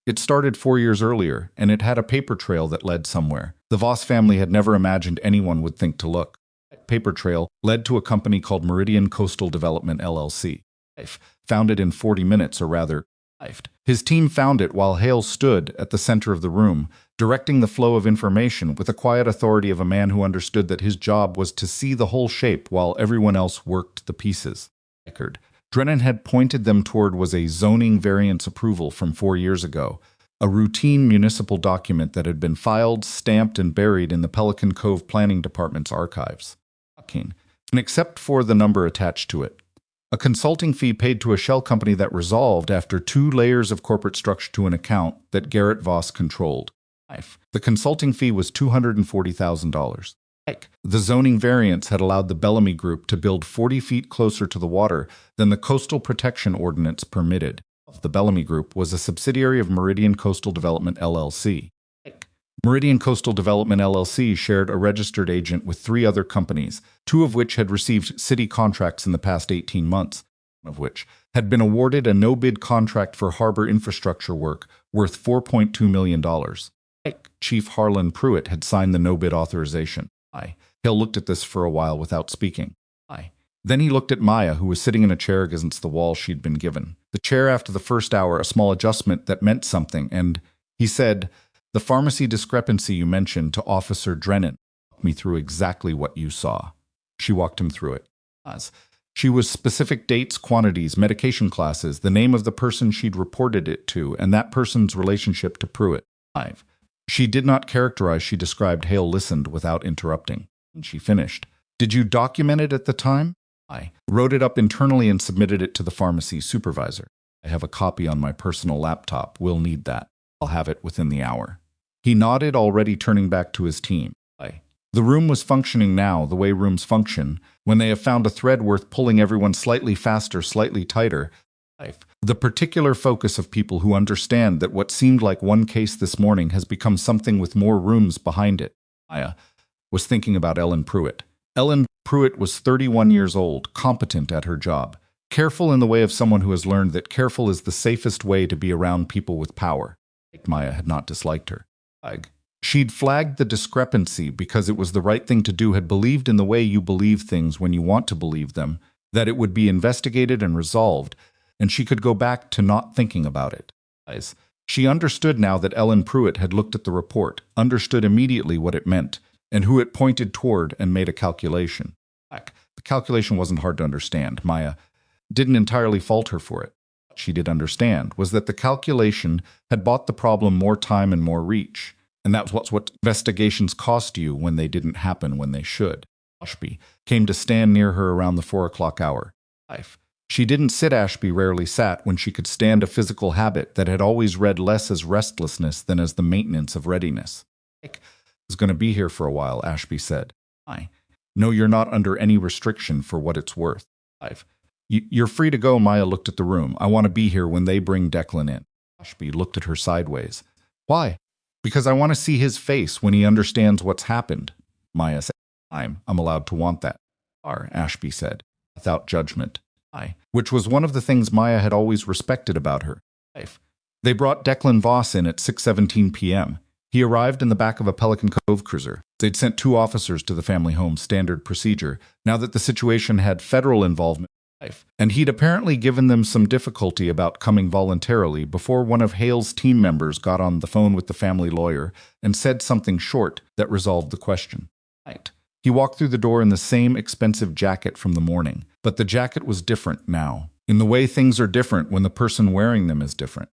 A: It started 4 years earlier, and it had a paper trail that led somewhere. The Voss family had never imagined anyone would think to look. That paper trail led to a company called Meridian Coastal Development LLC. Founded in 40 minutes, or rather, his team found it while Hale stood at the center of the room, directing the flow of information with the quiet authority of a man who understood that his job was to see the whole shape while everyone else worked the pieces. Drennan had pointed them toward was a zoning variance approval from 4 years ago, a routine municipal document that had been filed, stamped, and buried in the Pelican Cove Planning Department's archives. And except for the number attached to it, a consulting fee paid to a shell company that resolved after 2 layers of corporate structure to an account that Garrett Voss controlled. The consulting fee was $240,000. The zoning variance had allowed the Bellamy Group to build 40 feet closer to the water than the Coastal Protection Ordinance permitted. The Bellamy Group was a subsidiary of Meridian Coastal Development LLC. Meridian Coastal Development LLC shared a registered agent with 3 other companies, 2 of which had received city contracts in the past 18 months, one of which had been awarded a no-bid contract for harbor infrastructure work worth $4.2 million. Chief Harlan Pruitt had signed the no-bid authorization. Hale looked at this for a while without speaking. Then he looked at Maya, who was sitting in a chair against the wall she'd been given. The chair after the first hour, a small adjustment that meant something, and he said, "The pharmacy discrepancy you mentioned to Officer Drennan walked me through exactly what you saw." She walked him through it. She was specific dates, quantities, medication classes, the name of the person she'd reported it to, and that person's relationship to Pruitt. She did not characterize, she described. Hale listened without interrupting. And she finished. "Did you document it at the time?" "I wrote it up internally and submitted it to the pharmacy supervisor. I have a copy on my personal laptop. We'll need that. I'll have it within the hour." He nodded, already turning back to his team. The room was functioning now the way rooms function, when they have found a thread worth pulling everyone slightly faster, slightly tighter. The particular focus of people who understand that what seemed like one case this morning has become something with more rooms behind it. Maya was thinking about Ellen Pruitt. Ellen Pruitt was 31 years old, competent at her job, careful in the way of someone who has learned that careful is the safest way to be around people with power. Maya had not disliked her. She'd flagged the discrepancy because it was the right thing to do, had believed in the way you believe things when you want to believe them, that it would be investigated and resolved, and she could go back to not thinking about it. She understood now that Ellen Pruitt had looked at the report, understood immediately what it meant, and who it pointed toward, and made a calculation. The calculation wasn't hard to understand. Maya didn't entirely fault her for it. What she did understand was that the calculation had bought the problem more time and more reach, and that's what investigations cost you when they didn't happen when they should. Ashby came to stand near her around the 4 o'clock hour. She didn't sit. Ashby rarely sat when she could stand a physical habit that had always read less as restlessness than as the maintenance of readiness. "I was going to be here for a while," Ashby said. No, you're not under any restriction for what it's worth. 5. You're free to go. Maya looked at the room. I want to be here when they bring Declan in. Ashby looked at her sideways. Why? Because I want to see his face when he understands what's happened. Maya said, I'm allowed to want that. Ashby said, without judgment. Which was one of the things Maya had always respected about her. 5. They brought Declan Voss in at 6:17 p.m. He arrived in the back of a Pelican Cove cruiser. They'd sent 2 officers to the family home, standard procedure, now that the situation had federal involvement. And he'd apparently given them some difficulty about coming voluntarily before one of Hale's team members got on the phone with the family lawyer and said something short that resolved the question. He walked through the door in the same expensive jacket from the morning, but the jacket was different now, in the way things are different when the person wearing them is different.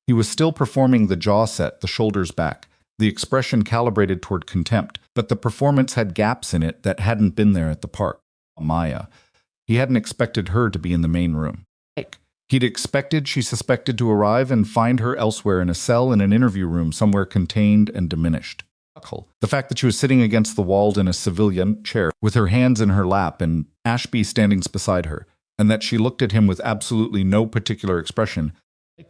A: He was still performing the jaw set, the shoulders back, the expression calibrated toward contempt, but the performance had gaps in it that hadn't been there at the park. Maya. He hadn't expected her to be in the main room. He'd expected, she suspected, to arrive and find her elsewhere in a cell in an interview room somewhere contained and diminished. The fact that she was sitting against the wall in a civilian chair with her hands in her lap and Ashby standing beside her, and that she looked at him with absolutely no particular expression,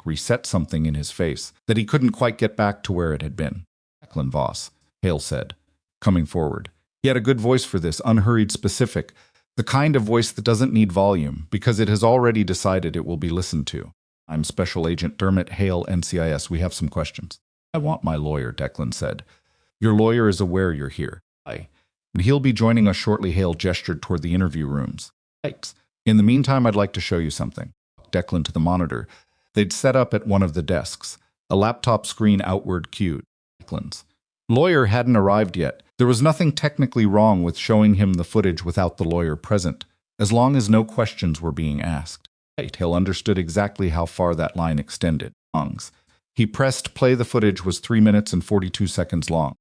A: reset something in his face that he couldn't quite get back to where it had been. Declan Voss, Hale said, coming forward. He had a good voice for this, unhurried, specific, the kind of voice that doesn't need volume because it has already decided it will be listened to. I'm Special Agent Dermot Hale, NCIS. We have some questions. I want my lawyer, Declan said. Your lawyer is aware you're here. And he'll be joining us shortly. Hale gestured toward the interview rooms. In the meantime, I'd like to show you something. Declan to the monitor. They'd set up at one of the desks, a laptop screen outward cued. Declan's lawyer hadn't arrived yet. There was nothing technically wrong with showing him the footage without the lawyer present, as long as no questions were being asked. Hale understood exactly how far that line extended. He pressed play. The footage was 3 minutes and 42 seconds long.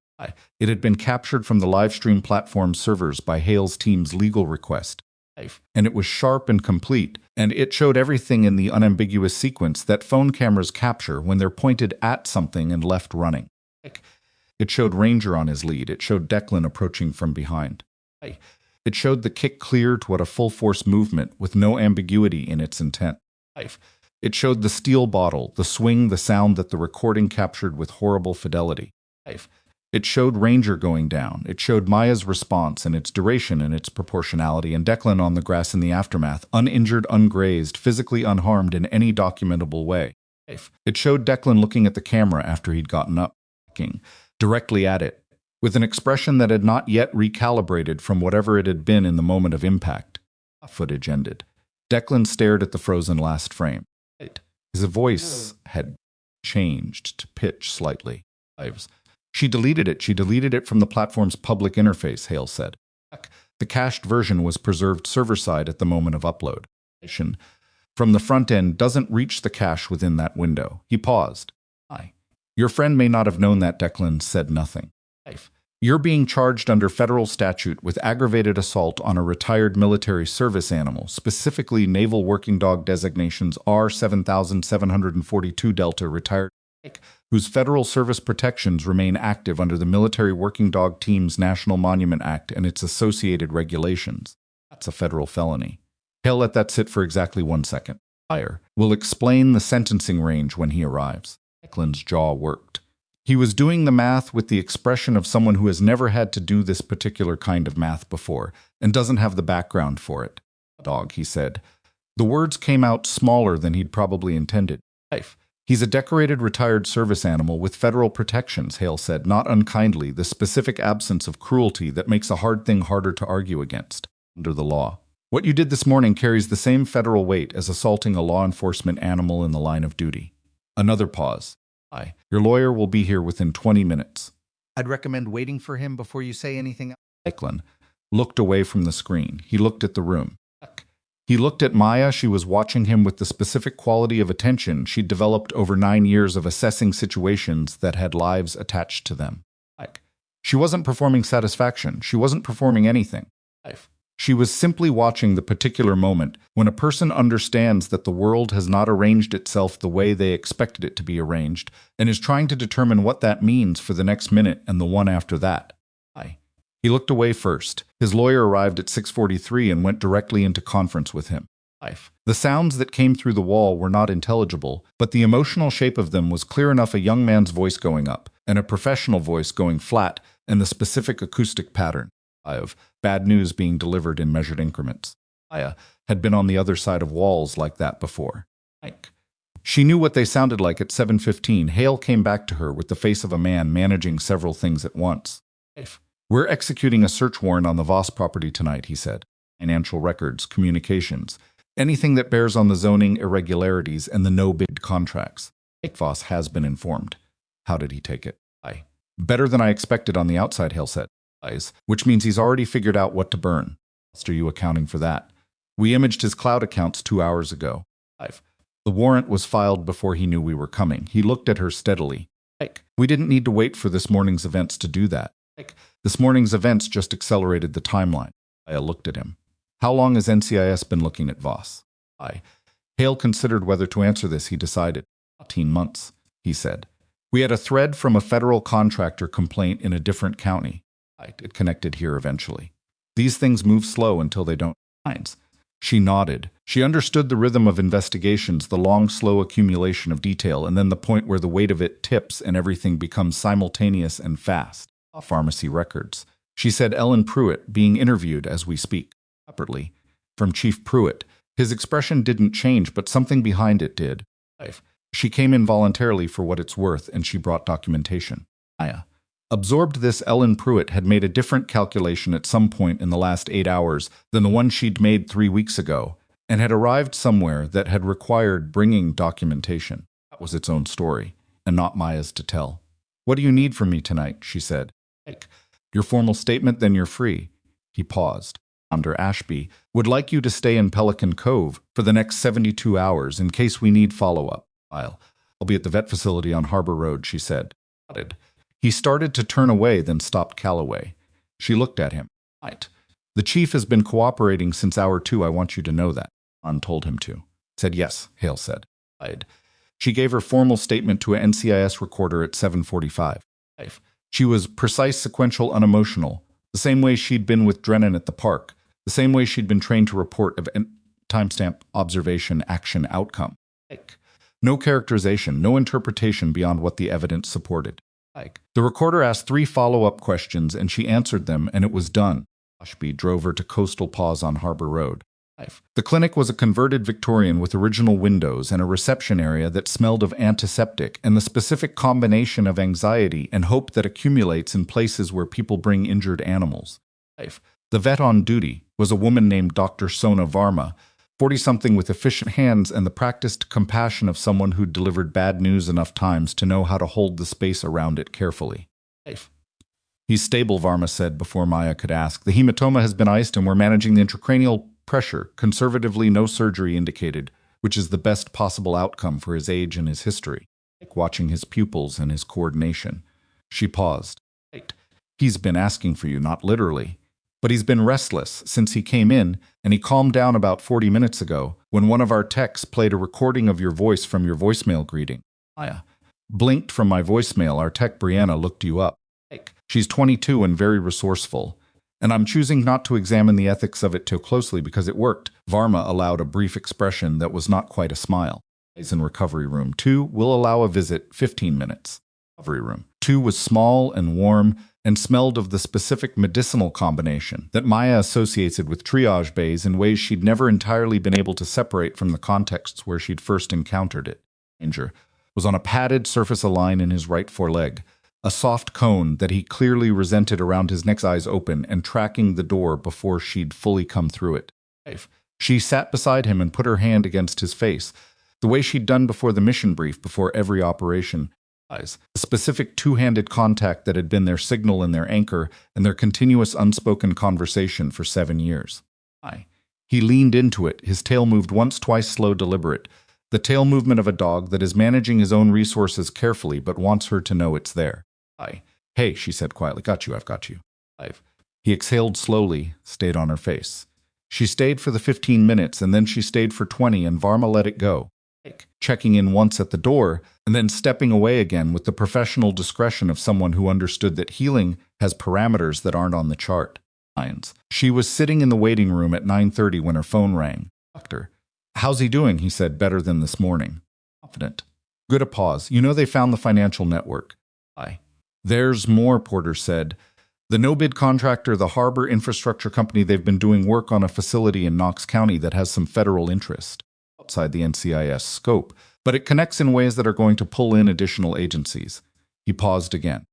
A: It had been captured from the live stream platform servers by Hale's team's legal request. And it was sharp and complete, and it showed everything in the unambiguous sequence that phone cameras capture when they're pointed at something and left running. It showed Ranger on his lead. It showed Declan approaching from behind. It showed the kick clear toward a full-force movement with no ambiguity in its intent. It showed the steel bottle, the swing, the sound that the recording captured with horrible fidelity. It showed Ranger going down. It showed Maya's response and its duration and its proportionality, and Declan on the grass in the aftermath, uninjured, ungrazed, physically unharmed in any documentable way. It showed Declan looking at the camera after he'd gotten up, directly at it, with an expression that had not yet recalibrated from whatever it had been in the moment of impact. Footage ended. Declan stared at the frozen last frame. His voice had changed to pitch slightly. She deleted it. She deleted it from the platform's public interface, Hale said. The cached version was preserved server-side at the moment of upload. From the front end doesn't reach the cache within that window. He paused. Your friend may not have known that. Declan said nothing. You're being charged under federal statute with aggravated assault on a retired military service animal, specifically Naval Working Dog designations R7742 Delta retired, whose federal service protections remain active under the Military Working Dog Team's National Monument Act and its associated regulations. That's a federal felony. Hale let that sit for exactly 1 second. We'll explain the sentencing range when he arrives. Declan's jaw worked. He was doing the math with the expression of someone who has never had to do this particular kind of math before and doesn't have the background for it. Dog, he said. The words came out smaller than he'd probably intended. He's a decorated retired service animal with federal protections, Hale said, not unkindly, the specific absence of cruelty that makes a hard thing harder to argue against, under the law. What you did this morning carries the same federal weight as assaulting a law enforcement animal in the line of duty. Another pause. Your lawyer will be here within 20 minutes. I'd recommend waiting for him before you say anything else. Declan looked away from the screen. He looked at the room. He looked at Maya. She was watching him with the specific quality of attention she'd developed over 9 years of assessing situations that had lives attached to them. She wasn't performing satisfaction. She wasn't performing anything. She was simply watching the particular moment when a person understands that the world has not arranged itself the way they expected it to be arranged and is trying to determine what that means for the next minute and the one after that. He looked away first. His lawyer arrived at 6:43 and went directly into conference with him. The sounds that came through the wall were not intelligible, but the emotional shape of them was clear enough: a young man's voice going up, and a professional voice going flat, and the specific acoustic pattern of bad news being delivered in measured increments. Aya had been on the other side of walls like that before. She knew what they sounded like. At 7:15, Hale came back to her with the face of a man managing several things at once. "We're executing a search warrant on the Voss property tonight," he said. "Financial records, communications, anything that bears on the zoning irregularities and the no-bid contracts." Voss has been informed. How did he take it? Better than I expected on the outside, Hale said. Which means he's already figured out what to burn. Are you accounting for that? We imaged his cloud accounts 2 hours ago. The warrant was filed before he knew we were coming. He looked at her steadily. We didn't need to wait for this morning's events to do that. This morning's events just accelerated the timeline. I looked at him. How long has NCIS been looking at Voss? Hale considered whether to answer this. He decided. 18 months, he said. We had a thread from a federal contractor complaint in a different county. It connected here eventually. These things move slow until they don't. She nodded. She understood the rhythm of investigations, the long, slow accumulation of detail, and then the point where the weight of it tips and everything becomes simultaneous and fast. Pharmacy records. She said Ellen Pruitt being interviewed as we speak. Separately. From Chief Pruitt. His expression didn't change, but something behind it did. She came in voluntarily for what it's worth, and she brought documentation. Absorbed this, Ellen Pruitt had made a different calculation at some point in the last 8 hours than the one she'd made 3 weeks ago, and had arrived somewhere that had required bringing documentation. That was its own story, and not Maya's to tell. What do you need from me tonight? She said. Your formal statement, then you're free. He paused. Under Ashby would like you to stay in Pelican Cove for the next 72 hours in case we need follow-up. I'll be at the vet facility on Harbor Road, she said. He started to turn away, then stopped Calloway. She looked at him. The chief has been cooperating since hour 2. I want you to know that. An told him to. Said yes, Hale said. She gave her formal statement to a NCIS recorder at 7:45. She was precise, sequential, unemotional, the same way she'd been with Drennan at the park, the same way she'd been trained to report of timestamp, observation, action, outcome. No characterization, no interpretation beyond what the evidence supported. The recorder asked 3 follow-up questions, and she answered them, and it was done. Ashby drove her to Coastal Paws on Harbor Road. The clinic was a converted Victorian with original windows and a reception area that smelled of antiseptic and the specific combination of anxiety and hope that accumulates in places where people bring injured animals. The vet on duty was a woman named Dr. Sona Varma, 40-something with efficient hands and the practiced compassion of someone who'd delivered bad news enough times to know how to hold the space around it carefully. He's stable, Varma said before Maya could ask. The hematoma has been iced and we're managing the intracranial pressure. Conservatively, no surgery indicated, which is the best possible outcome for his age and his history. Watching his pupils and his coordination. She paused. He's been asking for you, not literally. But he's been restless since he came in, and he calmed down about 40 minutes ago when one of our techs played a recording of your voice from your voicemail greeting. Maya blinked from my voicemail. Our tech Brianna looked you up. She's 22 and very resourceful, and I'm choosing not to examine the ethics of it too closely because it worked. Varma allowed a brief expression that was not quite a smile. He's in recovery room 2. Will allow a visit 15 minutes. Recovery room 2 was small and warm and smelled of the specific medicinal combination that Maya associated with triage bays in ways she'd never entirely been able to separate from the contexts where she'd first encountered it. Danger was on a padded surface, a line in his right foreleg, a soft cone that he clearly resented around his neck, eyes open and tracking the door before she'd fully come through it. She sat beside him and put her hand against his face, the way she'd done before the mission brief, before every operation. The specific two-handed contact that had been their signal and their anchor and their continuous unspoken conversation for 7 years. He leaned into it, his tail moved once, twice, slow, deliberate, the tail movement of a dog that is managing his own resources carefully but wants her to know it's there. Hey, she said quietly. Got you, I've got you. He exhaled slowly, stayed on her face. She stayed for the 15 minutes, and then she stayed for 20, and Varma let it go. checking in once at the door, and then stepping away again with the professional discretion of someone who understood that healing has parameters that aren't on the chart. She was sitting in the waiting room at 9:30 when her phone rang. Doctor, how's he doing? He said, better than this morning. Confident. Good. A pause. You know they found the financial network. There's more, Porter said. The no-bid contractor, the harbor infrastructure company, they've been doing work on a facility in Knox County that has some federal interest outside the NCIS scope, but it connects in ways that are going to pull in additional agencies. He paused again.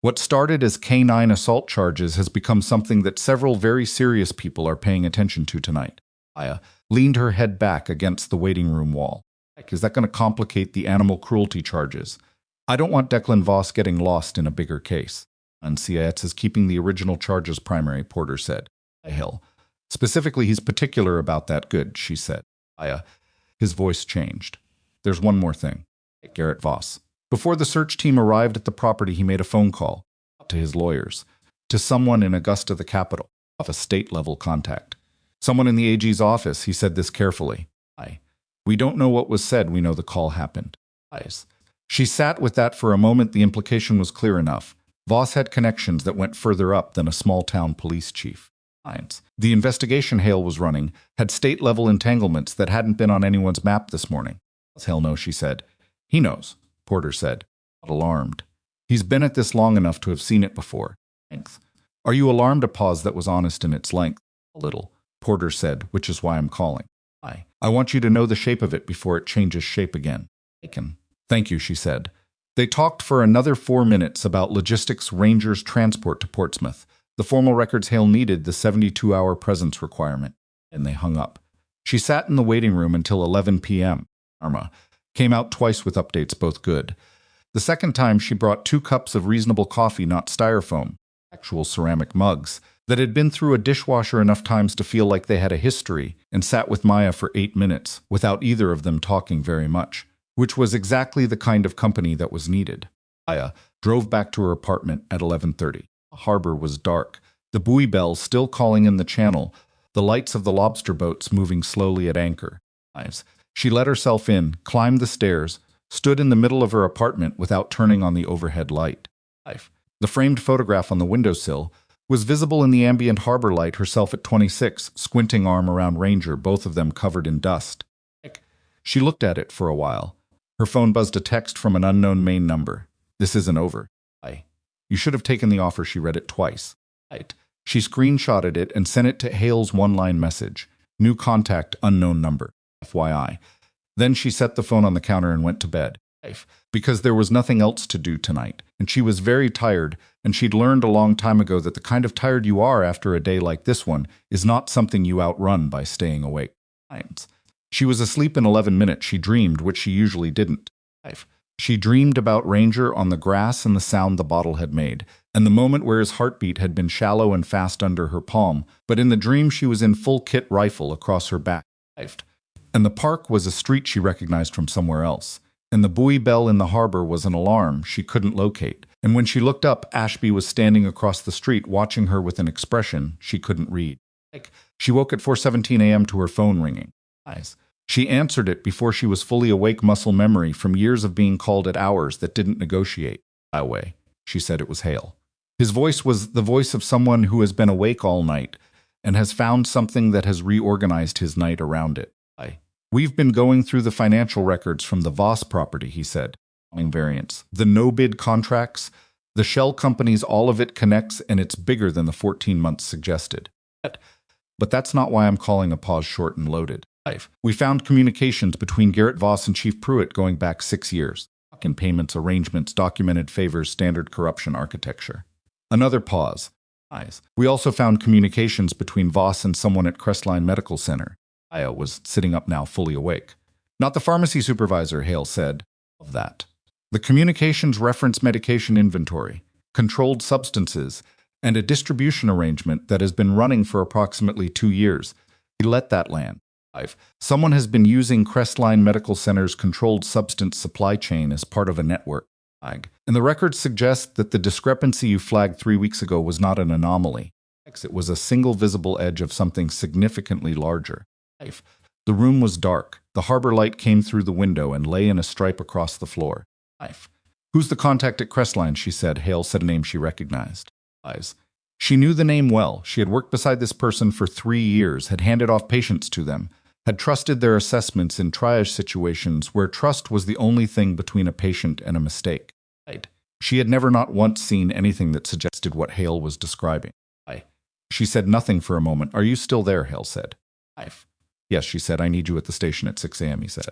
A: What started as K-9 assault charges has become something that several very serious people are paying attention to tonight. Aya leaned her head back against the waiting room wall. Is that going to complicate the animal cruelty charges? I don't want Declan Voss getting lost in a bigger case. NCIS is keeping the original charges primary, Porter said. Hill. Specifically, he's particular about that. Good, she said. Aya. His voice changed. There's one more thing. Garrett Voss. Before the search team arrived at the property, he made a phone call to his lawyers, to someone in Augusta, the capital, of a state-level contact. Someone in the AG's office. He said this carefully. We don't know what was said. We know the call happened. She sat with that for a moment. The implication was clear enough. Voss had connections that went further up than a small-town police chief. The investigation Hale was running had state-level entanglements that hadn't been on anyone's map this morning. Hale knows, she said. He knows, Porter said, not alarmed. He's been at this long enough to have seen it before. Are you alarmed? A pause that was honest in its length. A little, Porter said, which is why I'm calling. I want you to know the shape of it before it changes shape again. Thank you, she said. They talked for another 4 minutes about logistics, Rangers transport to Portsmouth, the formal records Hale needed, the 72-hour presence requirement, and they hung up. She sat in the waiting room until 11 p.m. Arma came out twice with updates, both good. The second time she brought 2 cups of reasonable coffee, not styrofoam, actual ceramic mugs, that had been through a dishwasher enough times to feel like they had a history, and sat with Maya for 8 minutes, without either of them talking very much, which was exactly the kind of company that was needed. Maya drove back to her apartment at 11:30. The harbor was dark, the buoy bells still calling in the channel, the lights of the lobster boats moving slowly at anchor. She let herself in, climbed the stairs, stood in the middle of her apartment without turning on the overhead light. The framed photograph on the windowsill was visible in the ambient harbor light, herself at 26, squinting arm around Ranger, both of them covered in dust. She looked at it for a while. Her phone buzzed a text from an unknown Maine number. This isn't over. You should have taken the offer. She read it twice. She screenshotted it and sent it to Hale's one-line message. New contact, unknown number. FYI. Then she set the phone on the counter and went to bed. Because there was nothing else to do tonight, and she was very tired, and she'd learned a long time ago that the kind of tired you are after a day like this one is not something you outrun by staying awake. She was asleep in 11 minutes. She dreamed, which she usually didn't. She dreamed about Ranger on the grass and the sound the bottle had made, and the moment where his heartbeat had been shallow and fast under her palm, but in the dream she was in full kit, rifle across her back. And the park was a street she recognized from somewhere else. And the buoy bell in the harbor was an alarm she couldn't locate. And when she looked up, Ashby was standing across the street watching her with an expression she couldn't read. She woke at 4:17 a.m. to her phone ringing. She answered it before she was fully awake, muscle memory from years of being called at hours that didn't negotiate. Away. She said it was Hale. His voice was the voice of someone who has been awake all night and has found something that has reorganized his night around it. We've been going through the financial records from the Voss property, he said. Variants. The no-bid contracts, the shell companies, all of it connects, and it's bigger than the 14 months suggested. But that's not why I'm calling. A pause, short and loaded. We found communications between Garrett Voss and Chief Pruitt going back 6 years. In payments, arrangements, documented favors, standard corruption architecture. Another pause. We also found communications between Voss and someone at Crestline Medical Center. Aya was sitting up now, fully awake. Not the pharmacy supervisor, Hale said. Of that. The communications reference medication inventory, controlled substances, and a distribution arrangement that has been running for approximately 2 years. He let that land. Someone has been using Crestline Medical Center's controlled substance supply chain as part of a network. And the records suggest that the discrepancy you flagged 3 weeks ago was not an anomaly. It was a single visible edge of something significantly larger. The room was dark. The harbor light came through the window and lay in a stripe across the floor. Knife. Who's the contact at Crestline, she said. Hale said a name she recognized. Eyes. She knew the name well. She had worked beside this person for 3 years, had handed off patients to them, had trusted their assessments in triage situations where trust was the only thing between a patient and a mistake. She had never not once seen anything that suggested what Hale was describing. She said nothing for a moment. Are you still there? Hale said. Yes, she said. I need you at the station at 6 a.m., he said.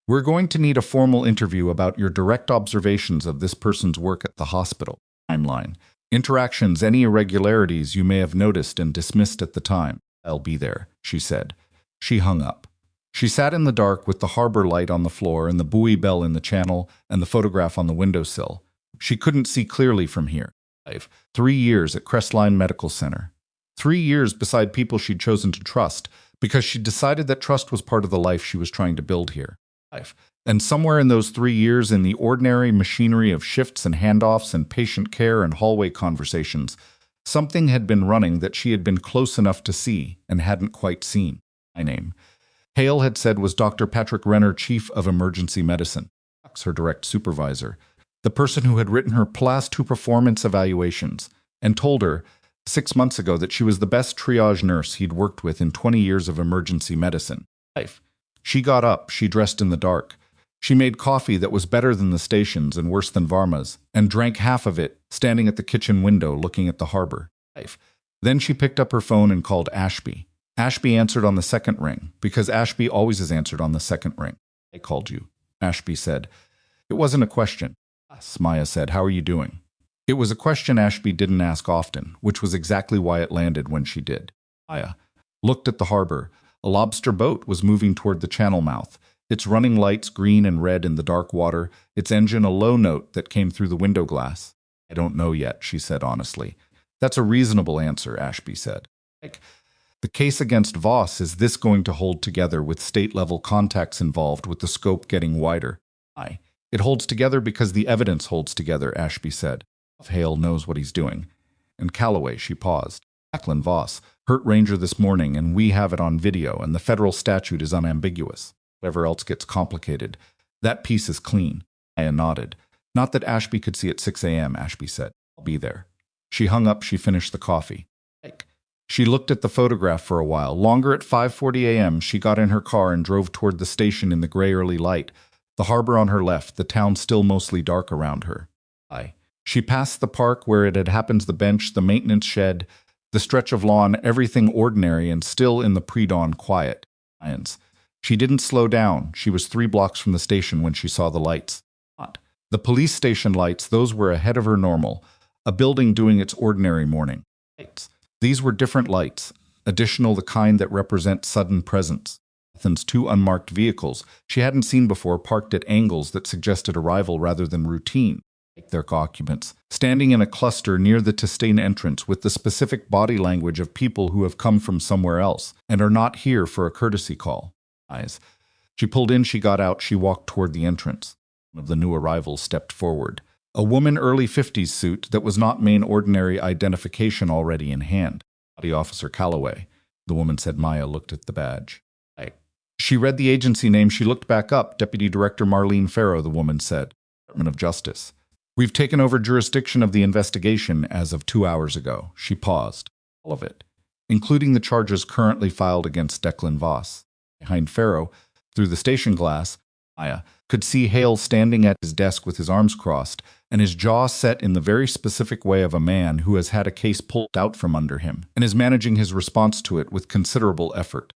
A: We're going to need a formal interview about your direct observations of this person's work at the hospital. Timeline. Interactions, any irregularities you may have noticed and dismissed at the time. I'll be there, she said. She hung up. She sat in the dark with the harbor light on the floor and the buoy bell in the channel and the photograph on the windowsill. She couldn't see clearly from here. 3 years at Crestline Medical Center. 3 years beside people she'd chosen to trust because she decided that trust was part of the life she was trying to build here. And somewhere in those 3 years, in the ordinary machinery of shifts and handoffs and patient care and hallway conversations, something had been running that she had been close enough to see and hadn't quite seen. My name, Hale had said, was Dr. Patrick Renner, Chief of Emergency Medicine, her direct supervisor, the person who had written her last 2 performance evaluations and told her 6 months ago that she was the best triage nurse he'd worked with in 20 years of emergency medicine. She got up, she dressed in the dark. She made coffee that was better than the station's and worse than Varma's, and drank half of it, standing at the kitchen window looking at the harbor. Then she picked up her phone and called Ashby. Ashby answered on the second ring, because Ashby always is answered on the second ring. I called you, Ashby said. It wasn't a question. Maya said, how are you doing? It was a question Ashby didn't ask often, which was exactly why it landed when she did. Maya looked at the harbor. A lobster boat was moving toward the channel mouth, its running lights green and red in the dark water, its engine a low note that came through the window glass. I don't know yet, she said honestly. That's a reasonable answer, Ashby said. The case against Voss, is this going to hold together with state-level contacts involved, with the scope getting wider? It holds together because the evidence holds together, Ashby said. Hale knows what he's doing. And Calloway, she paused. Jacqueline Voss, hurt Ranger this morning, and we have it on video, and the federal statute is unambiguous. Whatever else gets complicated. That piece is clean. Aya nodded. Not that Ashby could see at 6 a.m., Ashby said. I'll be there. She hung up, she finished the coffee. She looked at the photograph for a while. Longer at 5:40 a.m., she got in her car and drove toward the station in the gray early light. The harbor on her left, the town still mostly dark around her. She passed the park where it had happened, the bench, the maintenance shed, the stretch of lawn, everything ordinary and still in the pre-dawn quiet. She didn't slow down. She was 3 blocks from the station when she saw the lights. The police station lights, those were ahead of her normal, a building doing its ordinary morning. These were different lights, additional, the kind that represent sudden presence. Athens' 2 unmarked vehicles she hadn't seen before, parked at angles that suggested arrival rather than routine. Their occupants, standing in a cluster near the Testane entrance with the specific body language of people who have come from somewhere else and are not here for a courtesy call. She pulled in, she got out, she walked toward the entrance. One of the new arrivals stepped forward. A woman, early 50s suit that was not Maine ordinary identification already in hand. Body Officer Calloway, the woman said. Maya looked at the badge. She read the agency name, she looked back up. Deputy Director Marlene Farrow, the woman said. Department of Justice. We've taken over jurisdiction of the investigation as of 2 hours ago. She paused. All of it, including the charges currently filed against Declan Voss. Behind Farrow, through the station glass, Maya could see Hale standing at his desk with his arms crossed and his jaw set in the very specific way of a man who has had a case pulled out from under him and is managing his response to it with considerable effort.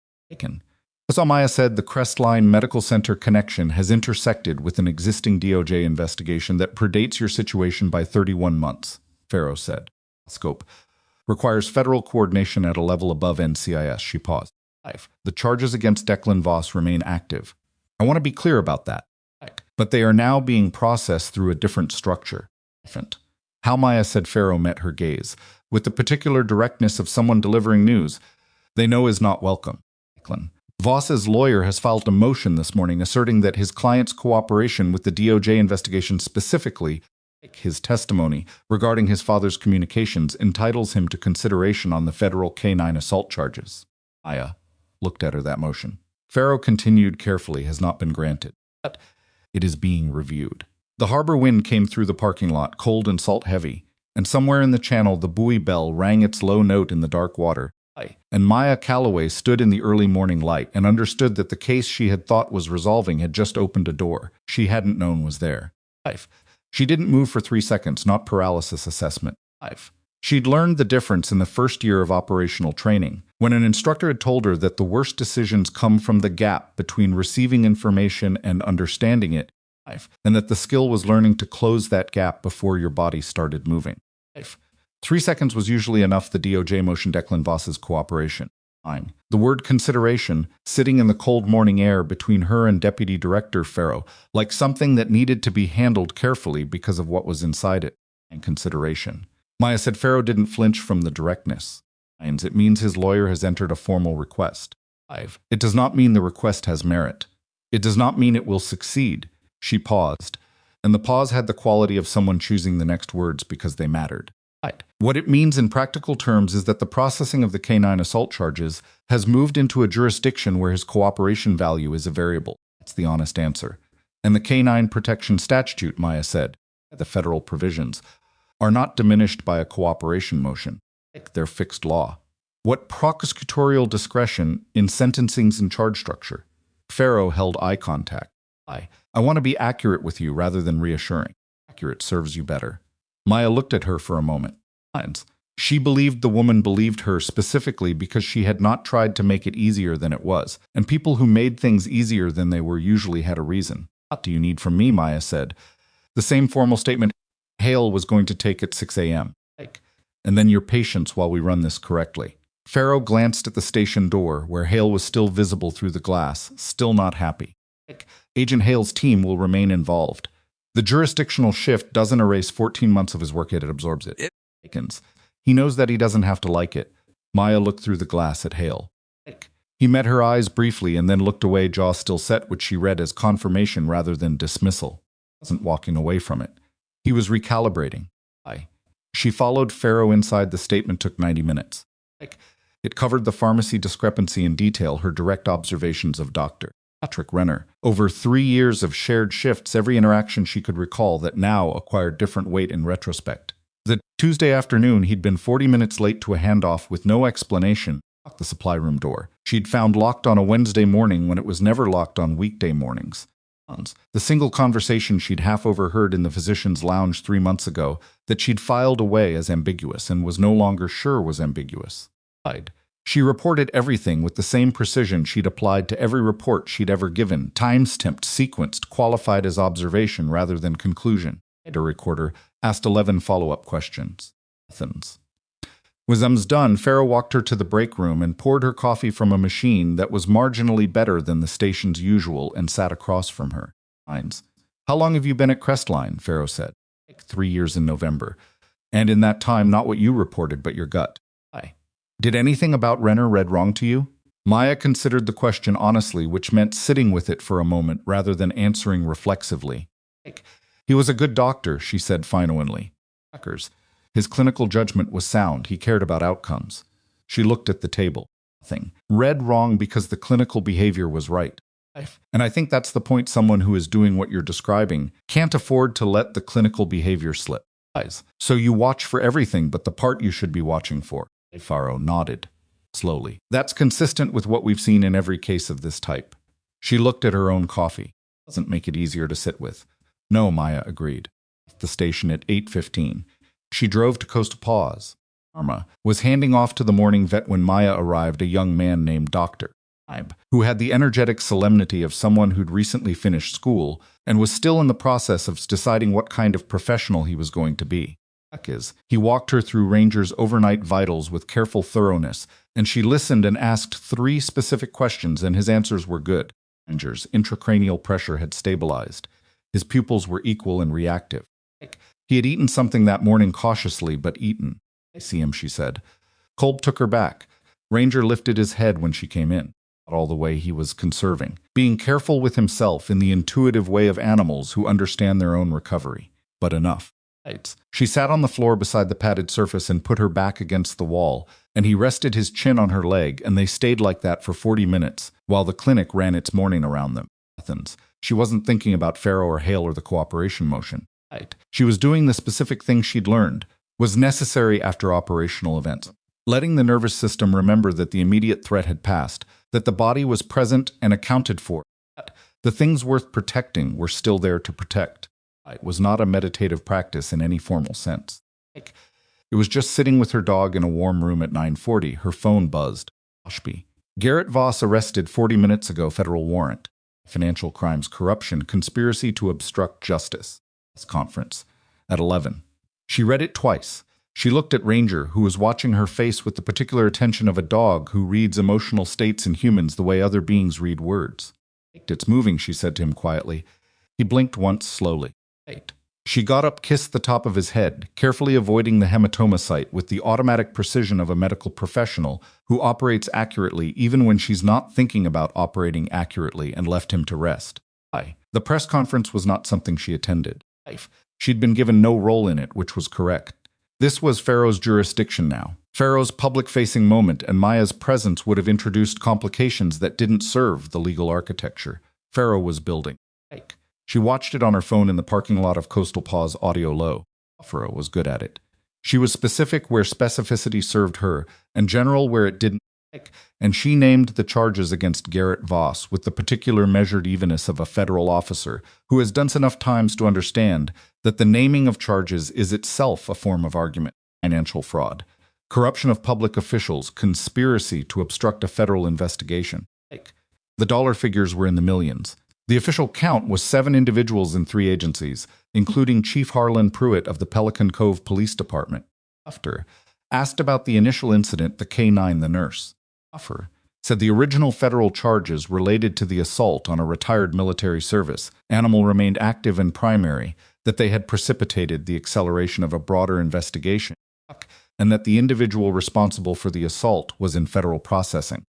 A: As Maya said, the Crestline Medical Center connection has intersected with an existing DOJ investigation that predates your situation by 31 months, Farrow said. Scope requires federal coordination at a level above NCIS. She paused. The charges against Declan Voss remain active. I want to be clear about that. But they are now being processed through a different structure. How, Maya said. Farrow met her gaze, with the particular directness of someone delivering news they know is not welcome. Voss's lawyer has filed a motion this morning asserting that his client's cooperation with the DOJ investigation, specifically his testimony regarding his father's communications, entitles him to consideration on the federal K-9 assault charges. Maya looked at her. That motion. Pharaoh continued carefully, has not been granted. But it is being reviewed. The harbor wind came through the parking lot, cold and salt-heavy, and somewhere in the channel the buoy bell rang its low note in the dark water. And Maya Calloway stood in the early morning light and understood that the case she had thought was resolving had just opened a door she hadn't known was there. She didn't move for 3 seconds, not paralysis assessment. She'd learned the difference in the first year of operational training, when an instructor had told her that the worst decisions come from the gap between receiving information and understanding it, and that the skill was learning to close that gap before your body started moving. 3 seconds was usually enough, the DOJ motioned Declan Voss's cooperation. The word consideration, sitting in the cold morning air between her and Deputy Director Pharaoh, like something that needed to be handled carefully because of what was inside it. And consideration. Maya said Pharaoh didn't flinch from the directness. It means his lawyer has entered a formal request. It does not mean the request has merit. It does not mean it will succeed. She paused, and the pause had the quality of someone choosing the next words because they mattered. What it means in practical terms is that the processing of the canine assault charges has moved into a jurisdiction where his cooperation value is a variable. That's the honest answer. And the Canine Protection Statute, Maya said, the federal provisions, are not diminished by a cooperation motion. They're fixed law. What prosecutorial discretion in sentencing's and charge structure? Pharaoh held eye contact. I want to be accurate with you rather than reassuring. Accurate serves you better. Maya looked at her for a moment. She believed the woman believed her specifically because she had not tried to make it easier than it was, and people who made things easier than they were usually had a reason. What do you need from me, Maya said. The same formal statement Hale was going to take at 6 a.m. And then your patience while we run this correctly. Pharaoh glanced at the station door, where Hale was still visible through the glass, still not happy. Agent Hale's team will remain involved. The jurisdictional shift doesn't erase 14 months of his work, it absorbs it. He knows that he doesn't have to like it. Maya looked through the glass at Hale. He met her eyes briefly and then looked away, jaw still set, which she read as confirmation rather than dismissal. He wasn't walking away from it. He was recalibrating. She followed Pharaoh inside. The statement took 90 minutes. It covered the pharmacy discrepancy in detail, her direct observations of Dr. Patrick Renner. Over 3 years of shared shifts, every interaction she could recall that now acquired different weight in retrospect. The Tuesday afternoon, he'd been 40 minutes late to a handoff with no explanation. Locked the supply room door. She'd found locked on a Wednesday morning when it was never locked on weekday mornings. The single conversation she'd half overheard in the physician's lounge 3 months ago that she'd filed away as ambiguous and was no longer sure was ambiguous. She reported everything with the same precision she'd applied to every report she'd ever given, time-stamped, sequenced, qualified as observation rather than conclusion. The recorder asked 11 follow-up questions. When done, Pharaoh walked her to the break room and poured her coffee from a machine that was marginally better than the station's usual and sat across from her. How long have you been at Crestline? Pharaoh said. 3 years in November. And in that time, not what you reported, but your gut. Did anything about Renner read wrong to you? Maya considered the question honestly, which meant sitting with it for a moment rather than answering reflexively. He was a good doctor, she said finally. His clinical judgment was sound. He cared about outcomes. She looked at the table. Nothing. Read wrong because the clinical behavior was right. And I think that's the point. Someone who is doing what you're describing can't afford to let the clinical behavior slip. So you watch for everything but the part you should be watching for. Pharaoh nodded slowly. That's consistent with what we've seen in every case of this type. She looked at her own coffee. Doesn't make it easier to sit with. No, Maya agreed. At the station at 8:15. She drove to Coast Paws. Arma was handing off to the morning vet when Maya arrived, a young man named Dr. Who had the energetic solemnity of someone who'd recently finished school and was still in the process of deciding what kind of professional he was going to be. He walked her through Ranger's overnight vitals with careful thoroughness, and she listened and asked 3 specific questions, and his answers were good. Ranger's intracranial pressure had stabilized. His pupils were equal and reactive. He had eaten something that morning cautiously, but eaten. I see him, she said. Kolb took her back. Ranger lifted his head when she came in. Not all the way he was conserving, being careful with himself in the intuitive way of animals who understand their own recovery, but enough. She sat on the floor beside the padded surface and put her back against the wall, and he rested his chin on her leg, and they stayed like that for 40 minutes, while the clinic ran its morning around them. Athens. She wasn't thinking about Pharaoh or Hale or the cooperation motion. She was doing the specific thing she'd learned, was necessary after operational events. Letting the nervous system remember that the immediate threat had passed, that the body was present and accounted for. The things worth protecting were still there to protect. It was not a meditative practice in any formal sense. It was just sitting with her dog in a warm room at 9:40. Her phone buzzed. Oshby. Garrett Voss arrested 40 minutes ago. Federal warrant. Financial crimes, corruption, conspiracy to obstruct justice. Conference. At 11. She read it twice. She looked at Ranger, who was watching her face with the particular attention of a dog who reads emotional states in humans the way other beings read words. It's moving, she said to him quietly. He blinked once slowly. She got up, kissed the top of his head, carefully avoiding the hematoma site with the automatic precision of a medical professional who operates accurately even when she's not thinking about operating accurately, and left him to rest. The press conference was not something she attended. She'd been given no role in it, which was correct. This was Pharaoh's jurisdiction now. Pharaoh's public-facing moment, and Maya's presence would have introduced complications that didn't serve the legal architecture Pharaoh was building. She watched it on her phone in the parking lot of Coastal Pause, audio low. Pharaoh was good at it. She was specific where specificity served her, and general where it didn't. And she named the charges against Garrett Voss with the particular measured evenness of a federal officer who has done enough times to understand that the naming of charges is itself a form of argument. Financial fraud, corruption of public officials, conspiracy to obstruct a federal investigation. The dollar figures were in the millions. The official count was 7 individuals in 3 agencies, including Chief Harlan Pruitt of the Pelican Cove Police Department. After asked about the initial incident, the K-9, the nurse, said the original federal charges related to the assault on a retired military service. Animal remained active and primary, that they had precipitated the acceleration of a broader investigation, and that the individual responsible for the assault was in federal processing.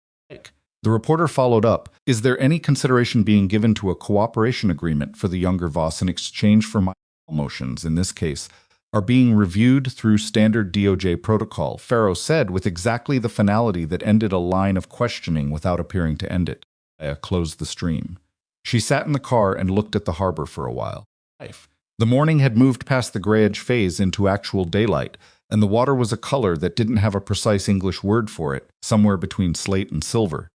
A: The reporter followed up, is there any consideration being given to a cooperation agreement for the younger Voss in exchange for my motions, in this case, are being reviewed through standard DOJ protocol, Pharaoh said with exactly the finality that ended a line of questioning without appearing to end it. Aya closed the stream. She sat in the car and looked at the harbor for a while. The morning had moved past the grayish phase into actual daylight, and the water was a color that didn't have a precise English word for it, somewhere between slate and silver.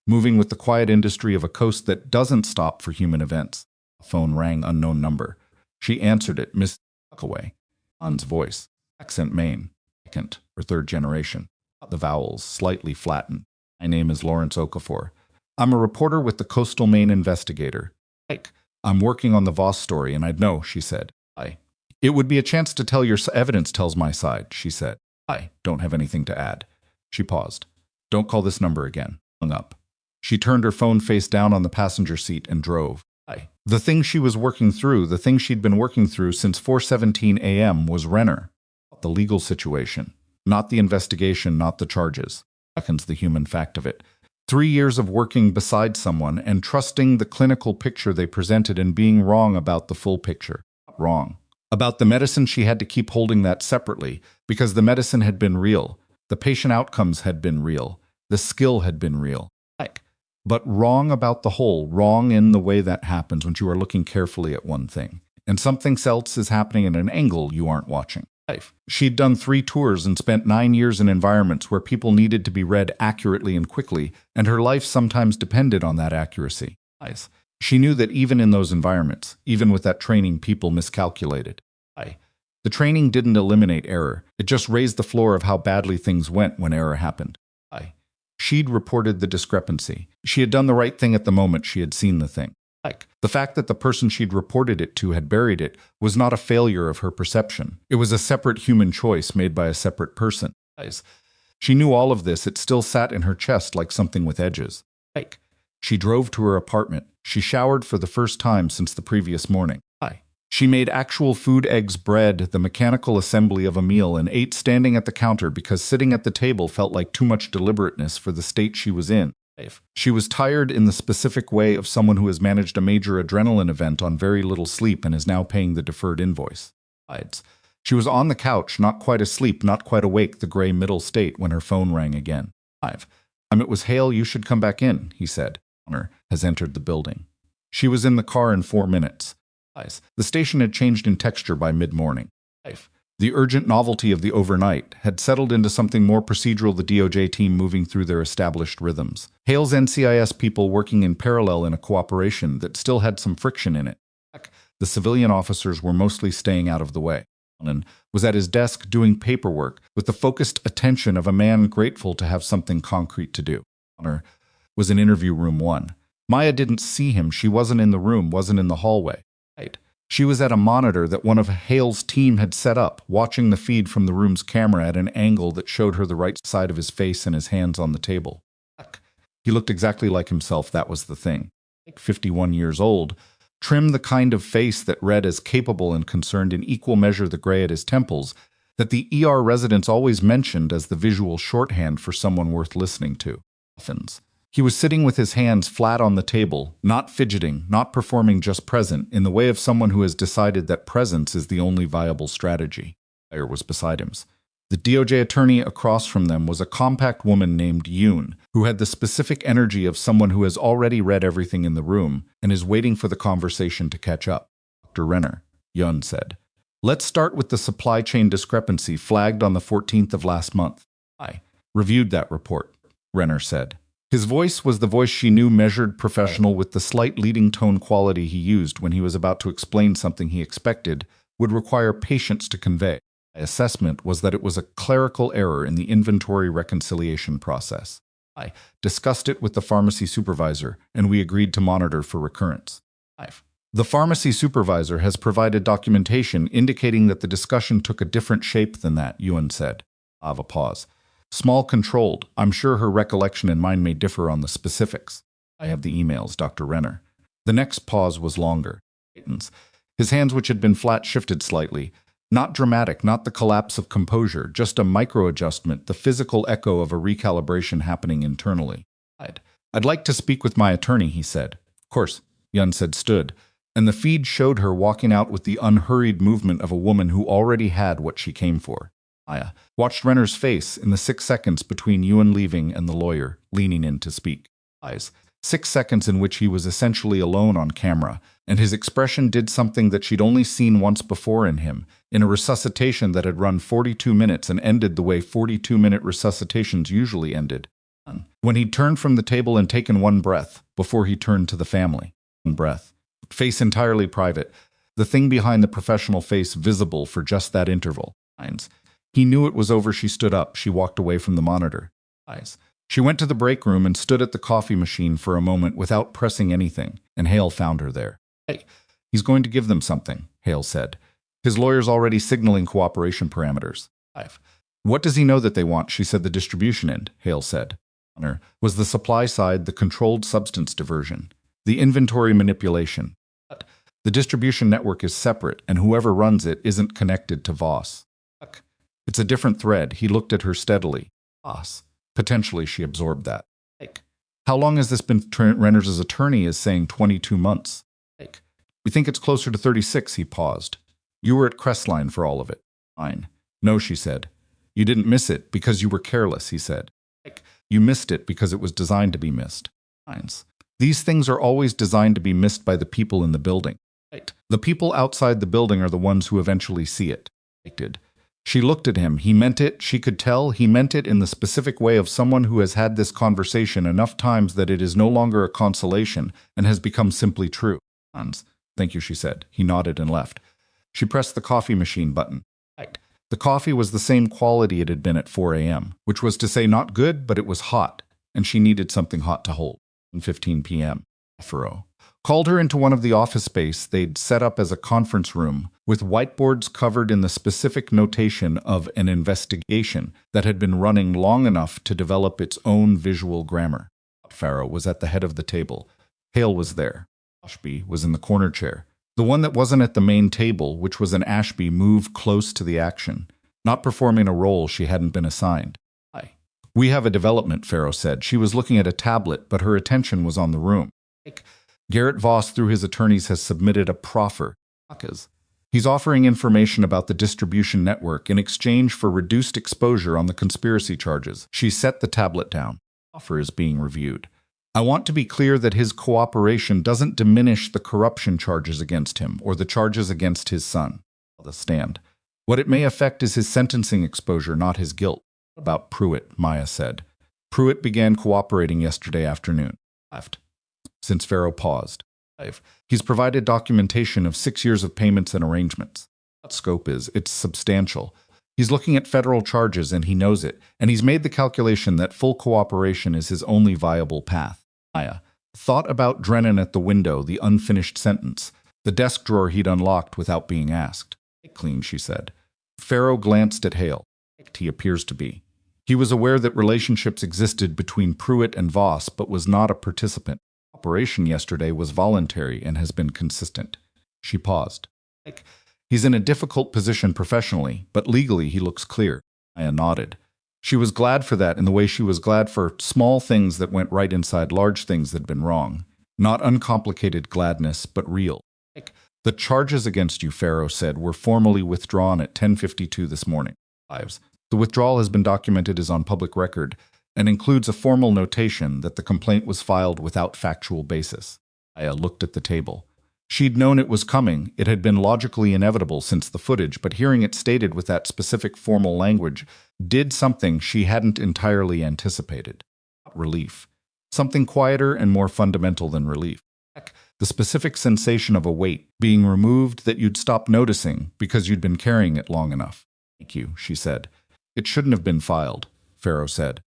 A: Moving with the quiet industry of a coast that doesn't stop for human events. A phone rang, unknown number. She answered it, Miss Tuckaway. An's voice. Accent Maine. Second or third generation. The vowels slightly flattened. My name is Lawrence Okafor. I'm a reporter with the Coastal Maine Investigator. I'm working on the Voss story, and I'd know, she said. It would be a chance to tell your evidence tells my side, she said. I don't have anything to add. She paused. Don't call this number again. Hung up. She turned her phone face down on the passenger seat and drove. The thing she was working through, the thing she'd been working through since 4:17 a.m. was Renner. The legal situation. Not the investigation, not the charges. Reckons the human fact of it. 3 years of working beside someone and trusting the clinical picture they presented and being wrong about the full picture. Wrong. About the medicine, she had to keep holding that separately because the medicine had been real. The patient outcomes had been real. The skill had been real. But wrong about the whole, wrong in the way that happens when you are looking carefully at one thing, and something else is happening at an angle you aren't watching. She'd done 3 tours and spent 9 years in environments where people needed to be read accurately and quickly, and her life sometimes depended on that accuracy. She knew that even in those environments, even with that training, people miscalculated. The training didn't eliminate error, it just raised the floor of how badly things went when error happened. She'd reported the discrepancy. She had done the right thing at the moment she had seen the thing. The fact that the person she'd reported it to had buried it was not a failure of her perception. It was a separate human choice made by a separate person. She knew all of this. It still sat in her chest like something with edges. She drove to her apartment. She showered for the first time since the previous morning. She made actual food, eggs, bread, the mechanical assembly of a meal, and ate standing at the counter because sitting at the table felt like too much deliberateness for the state she was in. She was tired in the specific way of someone who has managed a major adrenaline event on very little sleep and is now paying the deferred invoice. She was on the couch, not quite asleep, not quite awake, the gray middle state, when her phone rang again. It was Hale. You should come back in, he said. Connor has entered the building. She was in the car in 4 minutes. The station had changed in texture by mid-morning. The urgent novelty of the overnight had settled into something more procedural, the DOJ team moving through their established rhythms. Hale's NCIS people working in parallel in a cooperation that still had some friction in it. The civilian officers were mostly staying out of the way. Conan was at his desk doing paperwork with the focused attention of a man grateful to have something concrete to do. Connor was in interview room 1. Maya didn't see him. She wasn't in the room, wasn't in the hallway. She was at a monitor that one of Hale's team had set up, watching the feed from the room's camera at an angle that showed her the right side of his face and his hands on the table. He looked exactly like himself, that was the thing. 51 years old, trim, the kind of face that read as capable and concerned in equal measure the gray at his temples that the ER residents always mentioned as the visual shorthand for someone worth listening to. He was sitting with his hands flat on the table, not fidgeting, not performing, just present, in the way of someone who has decided that presence is the only viable strategy. Fire was beside him. The DOJ attorney across from them was a compact woman named Yoon, who had the specific energy of someone who has already read everything in the room and is waiting for the conversation to catch up. Dr. Renner, Yoon said. Let's start with the supply chain discrepancy flagged on the 14th of last month. I reviewed that report, Renner said. His voice was the voice she knew, measured, professional, with the slight leading tone quality he used when he was about to explain something he expected would require patience to convey. My assessment was that it was a clerical error in the inventory reconciliation process. I discussed it with the pharmacy supervisor, and we agreed to monitor for recurrence. The pharmacy supervisor has provided documentation indicating that the discussion took a different shape than that, Ewan said. A pause. Small, controlled. I'm sure her recollection and mine may differ on the specifics. I have the emails, Dr. Renner. The next pause was longer. His hands, which had been flat, shifted slightly. Not dramatic, not the collapse of composure, just a micro-adjustment, the physical echo of a recalibration happening internally. I'd like to speak with my attorney, he said. Of course, Yun said, stood, and the feed showed her walking out with the unhurried movement of a woman who already had what she came for. Aya watched Renner's face in the 6 seconds between Ewan leaving and the lawyer leaning in to speak. 6 seconds in which he was essentially alone on camera, and his expression did something that she'd only seen once before in him, in a resuscitation that had run 42 minutes and ended the way 42-minute resuscitations usually ended. When he'd turned from the table and taken one breath before he turned to the family. One breath. Face entirely private, the thing behind the professional face visible for just that interval. He knew it was over. She stood up. She walked away from the monitor. She went to the break room and stood at the coffee machine for a moment without pressing anything, and Hale found her there. Hey, he's going to give them something, Hale said. His lawyer's already signaling cooperation parameters. What does he know that they want? She said. The distribution end, Hale said. Was the supply side, the controlled substance diversion, the inventory manipulation. The distribution network is separate, and whoever runs it isn't connected to Voss. It's a different thread. He looked at her steadily. Voss. Potentially, she absorbed that. How long has this been? Renner's attorney is saying 22 months. We think it's closer to 36, he paused. You were at Crestline for all of it. Fine. No, she said. You didn't miss it because you were careless, he said. You missed it because it was designed to be missed. These things are always designed to be missed by the people in the building. The people outside the building are the ones who eventually see it. She looked at him. He meant it. She could tell he meant it in the specific way of someone who has had this conversation enough times that it is no longer a consolation and has become simply true. Thank you, she said. He nodded and left. She pressed the coffee machine button. The coffee was the same quality it had been at 4 a.m., which was to say not good, but it was hot, and she needed something hot to hold. 15 p.m. Furrow called her into one of the office space they'd set up as a conference room, with whiteboards covered in the specific notation of an investigation that had been running long enough to develop its own visual grammar. Farrow was at the head of the table. Hale was there. Ashby was in the corner chair. The one that wasn't at the main table, which was an Ashby move close to the action, not performing a role she hadn't been assigned. We have a development, Farrow said. She was looking at a tablet, but her attention was on the room. Garrett Voss, through his attorneys, has submitted a proffer. He's offering information about the distribution network in exchange for reduced exposure on the conspiracy charges. She set the tablet down. The offer is being reviewed. I want to be clear that his cooperation doesn't diminish the corruption charges against him or the charges against his son. The stand. What it may affect is his sentencing exposure, not his guilt. What about Pruitt? Maya said. Pruitt began cooperating yesterday afternoon. Left. Since Farrow paused. He's provided documentation of 6 years of payments and arrangements. What scope is? It's substantial. He's looking at federal charges and he knows it, and he's made the calculation that full cooperation is his only viable path. Maya thought about Drennan at the window, the unfinished sentence, the desk drawer he'd unlocked without being asked. Clean, she said. Farrow glanced at Hale. He appears to be. He was aware that relationships existed between Pruitt and Voss, but was not a participant. Operation yesterday was voluntary and has been consistent. She paused. He's in a difficult position professionally, but legally he looks clear. Maya nodded. She was glad for that in the way she was glad for small things that went right inside large things that'd been wrong. Not uncomplicated gladness, but real. The charges against you, Farrow said, were formally withdrawn at 10:52 this morning. The withdrawal has been documented as on public record and includes a formal notation that the complaint was filed without factual basis. Maya looked at the table. She'd known it was coming. It had been logically inevitable since the footage, but hearing it stated with that specific formal language did something she hadn't entirely anticipated. Relief. Something quieter and more fundamental than relief. The specific sensation of a weight being removed that you'd stopped noticing because you'd been carrying it long enough. Thank you, she said. It shouldn't have been filed, Farrow said.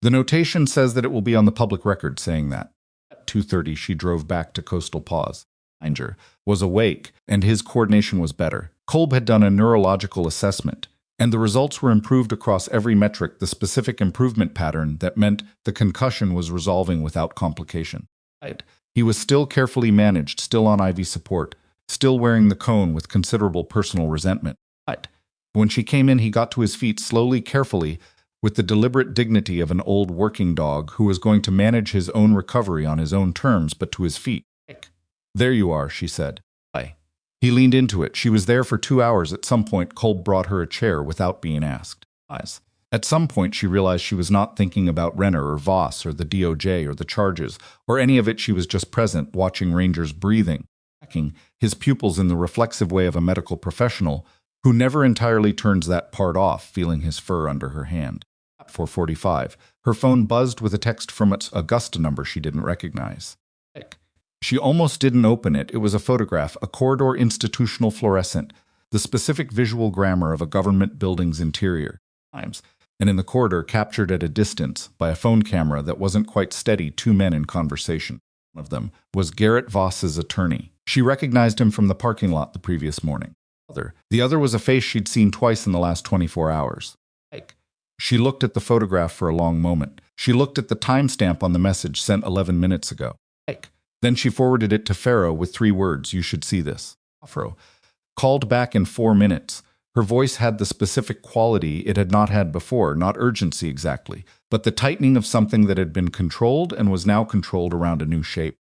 A: The notation says that it will be on the public record saying that. At 2:30, she drove back to Coastal Paws. Einger was awake, and his coordination was better. Kolb had done a neurological assessment, and the results were improved across every metric, the specific improvement pattern that meant the concussion was resolving without complication. He was still carefully managed, still on IV support, still wearing the cone with considerable personal resentment. When she came in, he got to his feet slowly, carefully, with the deliberate dignity of an old working dog who was going to manage his own recovery on his own terms, but to his feet. There you are, she said. Hi. He leaned into it. She was there for 2 hours. At some point, Kolb brought her a chair without being asked. At some point, she realized she was not thinking about Renner or Voss or the DOJ or the charges or any of it. She was just present, watching Ranger's breathing, tracking his pupils in the reflexive way of a medical professional who never entirely turns that part off, feeling his fur under her hand. At 4:45, her phone buzzed with a text from its Augusta number she didn't recognize. She almost didn't open it. It was a photograph, a corridor institutional fluorescent, the specific visual grammar of a government building's interior. And in the corridor, captured at a distance by a phone camera that wasn't quite steady, 2 men in conversation. One of them was Garrett Voss's attorney. She recognized him from the parking lot the previous morning. The other was a face she'd seen twice in the last 24 hours. She looked at the photograph for a long moment. She looked at the timestamp on the message sent 11 minutes ago. Then she forwarded it to Farrow with 3 words, "You should see this." Farrow called back in 4 minutes. Her voice had the specific quality it had not had before, not urgency exactly, but the tightening of something that had been controlled and was now controlled around a new shape.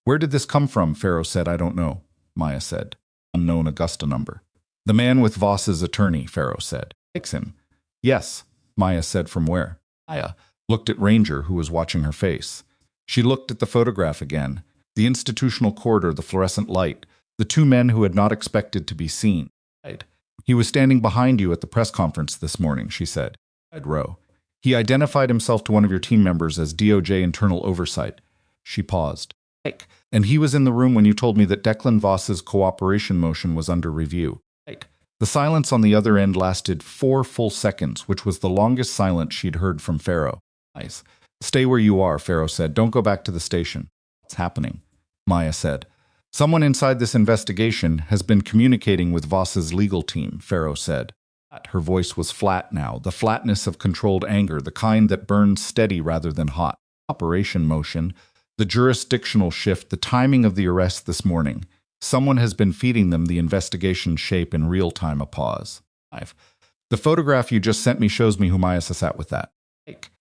A: Where did this come from? Farrow said. I don't know, Maya said. Unknown Augusta number. The man with Voss's attorney, Farrow said. Fix him. Yes, Maya said. From where? Maya looked at Ranger, who was watching her face. She looked at the photograph again, the institutional corridor, the fluorescent light, the 2 men who had not expected to be seen. He was standing behind you at the press conference this morning, she said. Row. He identified himself to one of your team members as DOJ Internal Oversight. She paused. And he was in the room when you told me that Declan Voss's cooperation motion was under review. The silence on the other end lasted 4 full seconds, which was the longest silence she'd heard from Farrow. Nice. Stay where you are, Farrow said. Don't go back to the station. What's happening? Maya said. Someone inside this investigation has been communicating with Voss's legal team, Farrow said. Her voice was flat now, the flatness of controlled anger, the kind that burns steady rather than hot. Operation motion, the jurisdictional shift, the timing of the arrest this morning. Someone has been feeding them the investigation shape in real time. A pause. The photograph you just sent me shows me who Maya sat with that.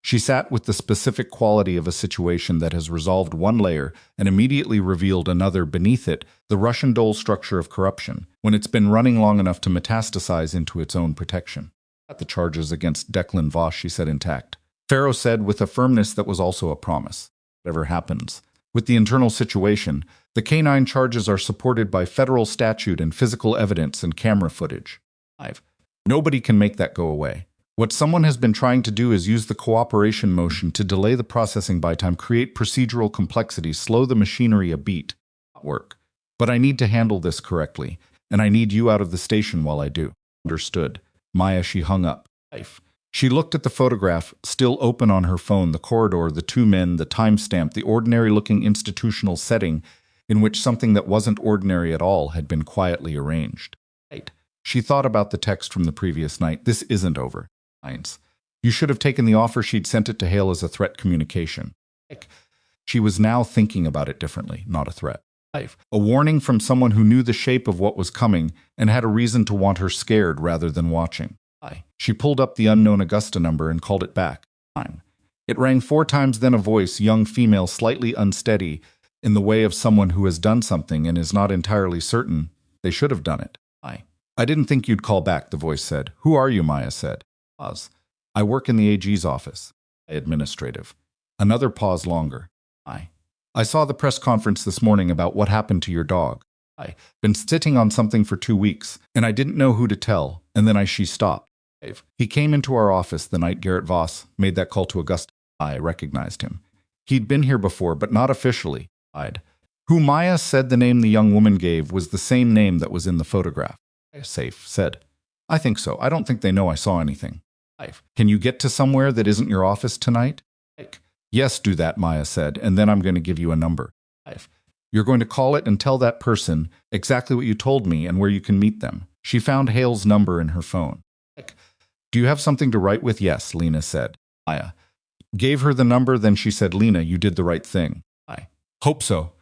A: She sat with the specific quality of a situation that has resolved one layer and immediately revealed another beneath it, the Russian doll structure of corruption, when it's been running long enough to metastasize into its own protection. The charges against Declan Voss, she said, intact. Pharaoh said with a firmness that was also a promise. Whatever happens. With the internal situation, the K9 charges are supported by federal statute and physical evidence and camera footage. 5. Nobody can make that go away. What someone has been trying to do is use the cooperation motion to delay the processing by time, create procedural complexity, slow the machinery a beat. Work. But I need to handle this correctly, and I need you out of the station while I do. Understood. Maya, she hung up. She looked at the photograph, still open on her phone, the corridor, the two men, the timestamp, the ordinary-looking institutional setting in which something that wasn't ordinary at all had been quietly arranged. She thought about the text from the previous night. This isn't over. You should have taken the offer. She'd sent it to Hale as a threat communication. She was now thinking about it differently, not a threat. A warning from someone who knew the shape of what was coming and had a reason to want her scared rather than watching. She pulled up the unknown Augusta number and called it back. It rang 4 times, then a voice, young female, slightly unsteady, in the way of someone who has done something and is not entirely certain they should have done it. I didn't think you'd call back, the voice said. Who are you, Maya said. Pause. I work in the AG's office. Administrative. Another pause longer. I saw the press conference this morning about what happened to your dog. I've been sitting on something for 2 weeks, and I didn't know who to tell, and then she stopped. He came into our office the night Garrett Voss made that call to Augusta. I recognized him. He'd been here before, but not officially. Who Maya said the name the young woman gave was the same name that was in the photograph. Safe, said. I think so. I don't think they know I saw anything. Can you get to somewhere that isn't your office tonight? Yes, do that, Maya said, and then I'm going to give you a number. You're going to call it and tell that person exactly what you told me and where you can meet them. She found Hale's number in her phone. Do you have something to write with? Yes, Lena said. Maya gave her the number, then she said, Lena, you did the right thing. I hope so.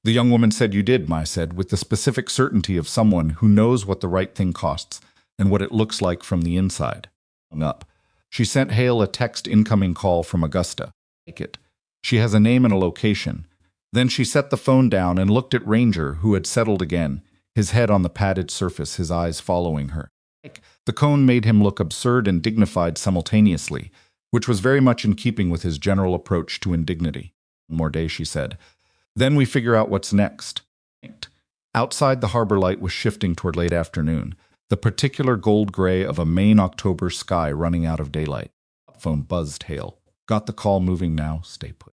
A: The young woman said you did, Maya said, with the specific certainty of someone who knows what the right thing costs and what it looks like from the inside. Hung up. She sent Hale a text incoming call from Augusta. Take it. She has a name and a location. Then she set the phone down and looked at Ranger, who had settled again, his head on the padded surface, his eyes following her. The cone made him look absurd and dignified simultaneously, which was very much in keeping with his general approach to indignity. One more day, she said. Then we figure out what's next. Outside, the harbor light was shifting toward late afternoon, the particular gold gray of a Maine October sky running out of daylight. Phone buzzed. Hale. Got the call moving now. Stay put.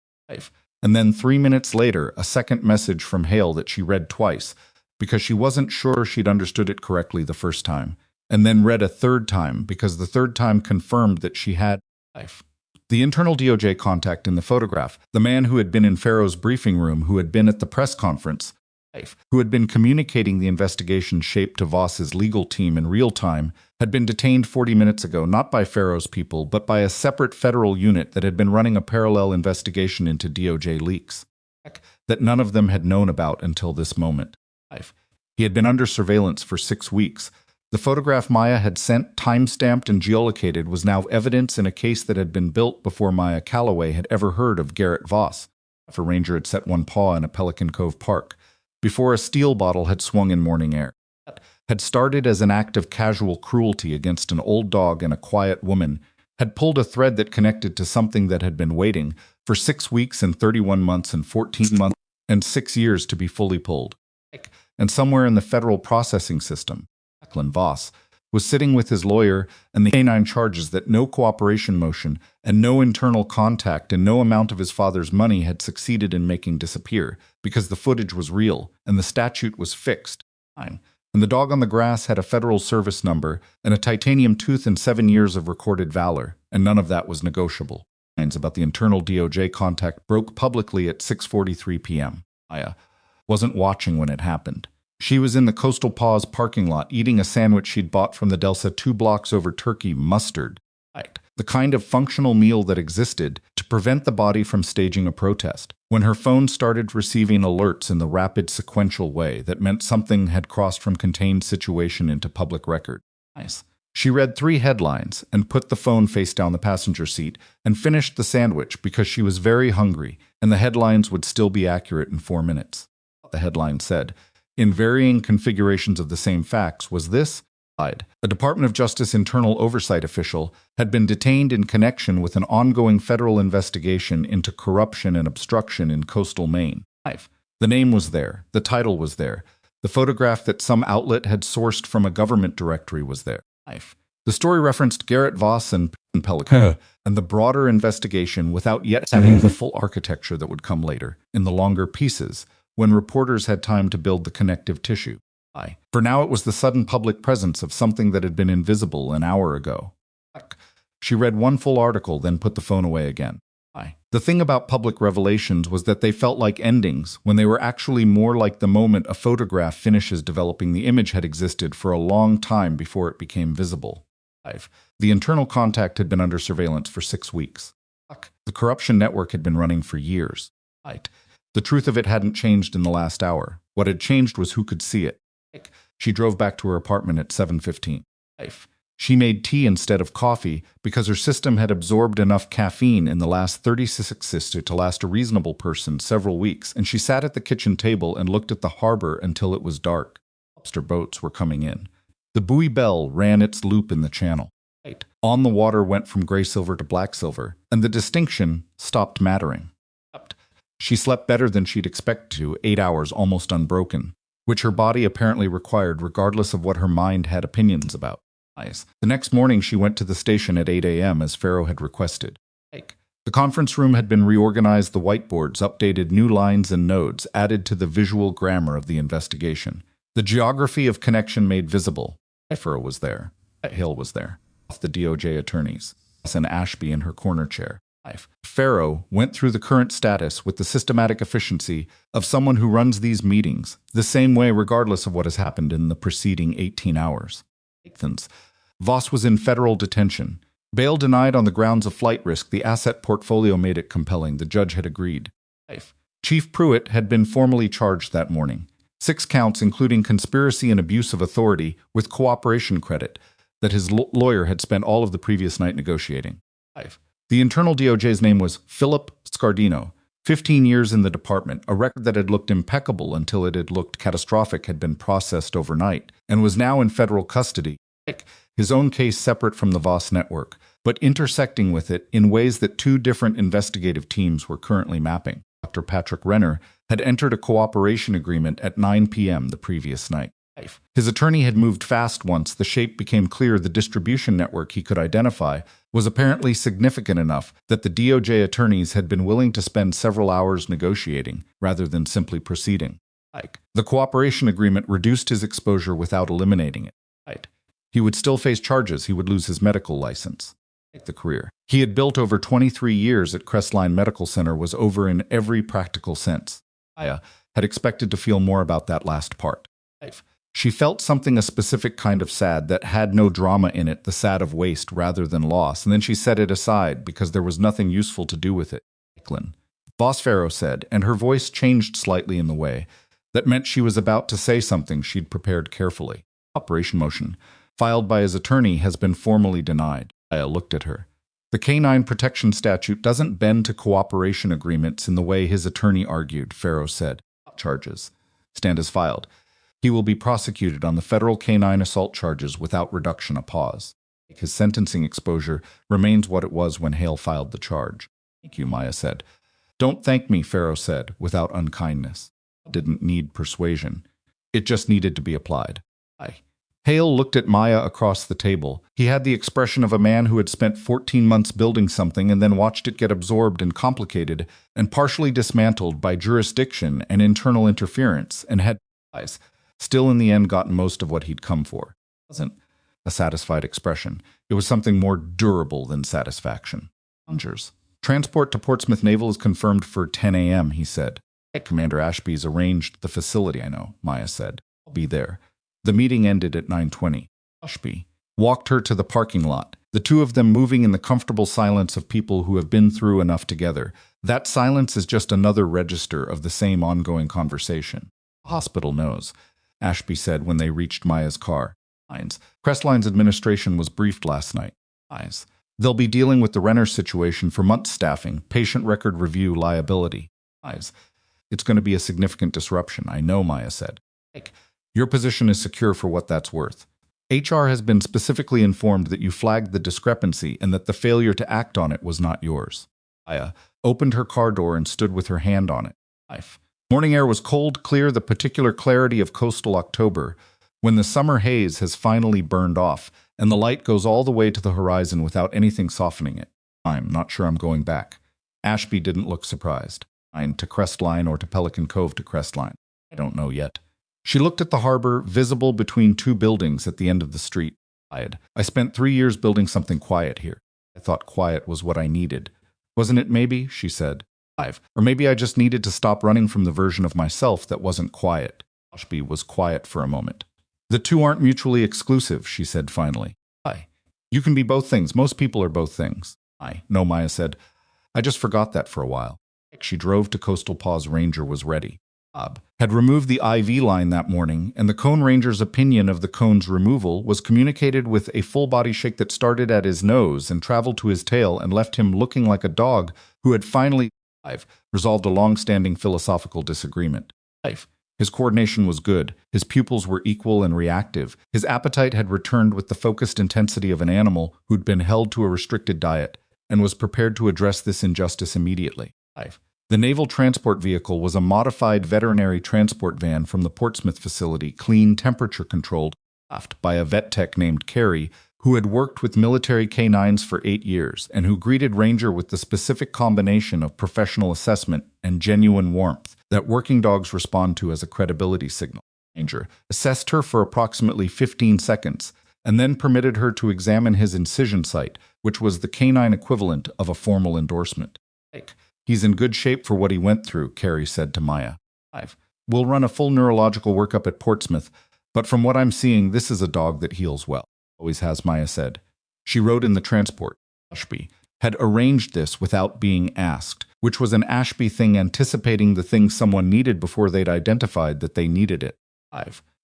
A: And then 3 minutes later, a second message from Hale that she read twice, because she wasn't sure she'd understood it correctly the first time, and then read a third time, because the third time confirmed that she had life. The internal DOJ contact in the photograph, the man who had been in Pharaoh's briefing room, who had been at the press conference, who had been communicating the investigation shape to Voss's legal team in real time, had been detained 40 minutes ago, not by Pharaoh's people, but by a separate federal unit that had been running a parallel investigation into DOJ leaks that none of them had known about until this moment. He had been under surveillance for 6 weeks. The photograph Maya had sent, time-stamped and geolocated, was now evidence in a case that had been built before Maya Calloway had ever heard of Garrett Voss. A ranger had set one paw in a Pelican Cove park, before a steel bottle had swung in morning air. Had started as an act of casual cruelty against an old dog and a quiet woman, had pulled a thread that connected to something that had been waiting for 6 weeks and 31 months and 14 months and 6 years to be fully pulled. And somewhere in the federal processing system, Declan Voss was sitting with his lawyer and the K9 charges that no cooperation motion and no internal contact and no amount of his father's money had succeeded in making disappear, because the footage was real and the statute was fixed. And the dog on the grass had a federal service number and a titanium tooth and 7 years of recorded valor, and none of that was negotiable. Lines about the internal DOJ contact broke publicly at 6:43 p.m. Maya wasn't watching when it happened. She was in the Coastal Paws parking lot eating a sandwich she'd bought from the Delsa 2 blocks over Turkey mustard. The kind of functional meal that existed to prevent the body from staging a protest, when her phone started receiving alerts in the rapid sequential way that meant something had crossed from contained situation into public record. She read 3 headlines and put the phone face down the passenger seat and finished the sandwich because she was very hungry and the headlines would still be accurate in 4 minutes. The headline said, in varying configurations of the same facts, was this: a Department of Justice internal oversight official had been detained in connection with an ongoing federal investigation into corruption and obstruction in coastal Maine. The name was there. The title was there. The photograph that some outlet had sourced from a government directory was there. The story referenced Garrett Voss and Pelican and the broader investigation without yet having the full architecture that would come later, in the longer pieces, when reporters had time to build the connective tissue. For now it was the sudden public presence of something that had been invisible an hour ago. She read one full article, then put the phone away again. The thing about public revelations was that they felt like endings, when they were actually more like the moment a photograph finishes developing. The image had existed for a long time before it became visible. The internal contact had been under surveillance for 6 weeks. The corruption network had been running for years. The truth of it hadn't changed in the last hour. What had changed was who could see it. She drove back to her apartment at 7:15. She made tea instead of coffee because her system had absorbed enough caffeine in the last 36 to last a reasonable person several weeks, and she sat at the kitchen table and looked at the harbor until it was dark. Lobster boats were coming in. The buoy bell ran its loop in the channel. On the water went from gray silver to black silver, and the distinction stopped mattering. She slept better than she'd expected to, 8 hours almost unbroken, which her body apparently required regardless of what her mind had opinions about. The next morning she went to the station at 8 a.m. as Farrow had requested. The conference room had been reorganized, the whiteboards updated, new lines and nodes added to the visual grammar of the investigation. The geography of connection made visible. Farrow was there. Hale was there. The DOJ attorneys. And Ashby in her corner chair. Farrow went through the current status with the systematic efficiency of someone who runs these meetings the same way regardless of what has happened in the preceding 18 hours. Voss was in federal detention. Bail denied on the grounds of flight risk. The asset portfolio made it compelling. The judge had agreed. Chief Pruitt had been formally charged that morning. 6 counts, including conspiracy and abuse of authority, with cooperation credit that his lawyer had spent all of the previous night negotiating. The internal DOJ's name was Philip Scardino. 15 years in the department, a record that had looked impeccable until it had looked catastrophic, had been processed overnight and was now in federal custody. His own case separate from the Voss network, but intersecting with it in ways that 2 different investigative teams were currently mapping. Dr. Patrick Renner had entered a cooperation agreement at 9 p.m. the previous night. His attorney had moved fast once the shape became clear. The distribution network he could identify was apparently significant enough that the DOJ attorneys had been willing to spend several hours negotiating rather than simply proceeding. The cooperation agreement reduced his exposure without eliminating it. He would still face charges. He would lose his medical license. The career he had built over 23 years at Crestline Medical Center was over in every practical sense. Aya had expected to feel more about that last part. She felt something, a specific kind of sad that had no drama in it, the sad of waste rather than loss, and then she set it aside because there was nothing useful to do with it. Boss Farrow said, and her voice changed slightly in the way that meant she was about to say something she'd prepared carefully. Operation motion, filed by his attorney, has been formally denied. Aya looked at her. The Canine Protection Statute doesn't bend to cooperation agreements in the way his attorney argued, Farrow said. Charges stand as filed. He will be prosecuted on the federal canine assault charges without reduction. A pause. His sentencing exposure remains what it was when Hale filed the charge. Thank you, Maya said. Don't thank me, Farrow said, without unkindness. Didn't need persuasion. It just needed to be applied. Hale looked at Maya across the table. He had the expression of a man who had spent 14 months building something and then watched it get absorbed and complicated and partially dismantled by jurisdiction and internal interference, and had still in the end gotten most of what he'd come for. It wasn't a satisfied expression. It was something more durable than satisfaction. Transport to Portsmouth Naval is confirmed for 10 a.m., he said. Commander Ashby's arranged the facility, I know, Maya said. I'll be there. The meeting ended at 9:20. Ashby walked her to the parking lot, the 2 of them moving in the comfortable silence of people who have been through enough together. That silence is just another register of the same ongoing conversation. The hospital knows, Ashby said when they reached Maya's car. Crestline's administration was briefed last night. They'll be dealing with the Renner situation for months staffing, patient record review, liability. It's going to be a significant disruption, I know, Maya said. Your position is secure for what that's worth. HR has been specifically informed that you flagged the discrepancy and that the failure to act on it was not yours. Maya opened her car door and stood with her hand on it. Morning air was cold, clear, the particular clarity of coastal October, when the summer haze has finally burned off and the light goes all the way to the horizon without anything softening it. I'm not sure I'm going back. Ashby didn't look surprised. To Crestline or to Pelican Cove to Crestline. I don't know yet. She looked at the harbor, visible between two buildings at the end of the street. I spent 3 years building something quiet here. I thought quiet was what I needed. Wasn't it maybe? She said. Or maybe I just needed to stop running from the version of myself that wasn't quiet. Ashby was quiet for a moment. The two aren't mutually exclusive, she said finally. You can be both things. Most people are both things. No, Maya said. I just forgot that for a while. She drove to Coastal Paw's ranger was ready. Bob had removed the IV line that morning, and the cone ranger's opinion of the cone's removal was communicated with a full-body shake that started at his nose and traveled to his tail and left him looking like a dog who had finally resolved a long-standing philosophical disagreement. His coordination was good, his pupils were equal and reactive, his appetite had returned with the focused intensity of an animal who'd been held to a restricted diet and was prepared to address this injustice immediately. The naval transport vehicle was a modified veterinary transport van from the Portsmouth facility, clean, temperature-controlled, by a vet tech named Carrie, who had worked with military canines for 8 years and who greeted Ranger with the specific combination of professional assessment and genuine warmth that working dogs respond to as a credibility signal. Ranger assessed her for approximately 15 seconds and then permitted her to examine his incision site, which was the canine equivalent of a formal endorsement. He's in good shape for what he went through, Carrie said to Maya. We'll run a full neurological workup at Portsmouth, but from what I'm seeing, this is a dog that heals well. Always has, Maya said. She rode in the transport. Ashby had arranged this without being asked, which was an Ashby thing, anticipating the thing someone needed before they'd identified that they needed it.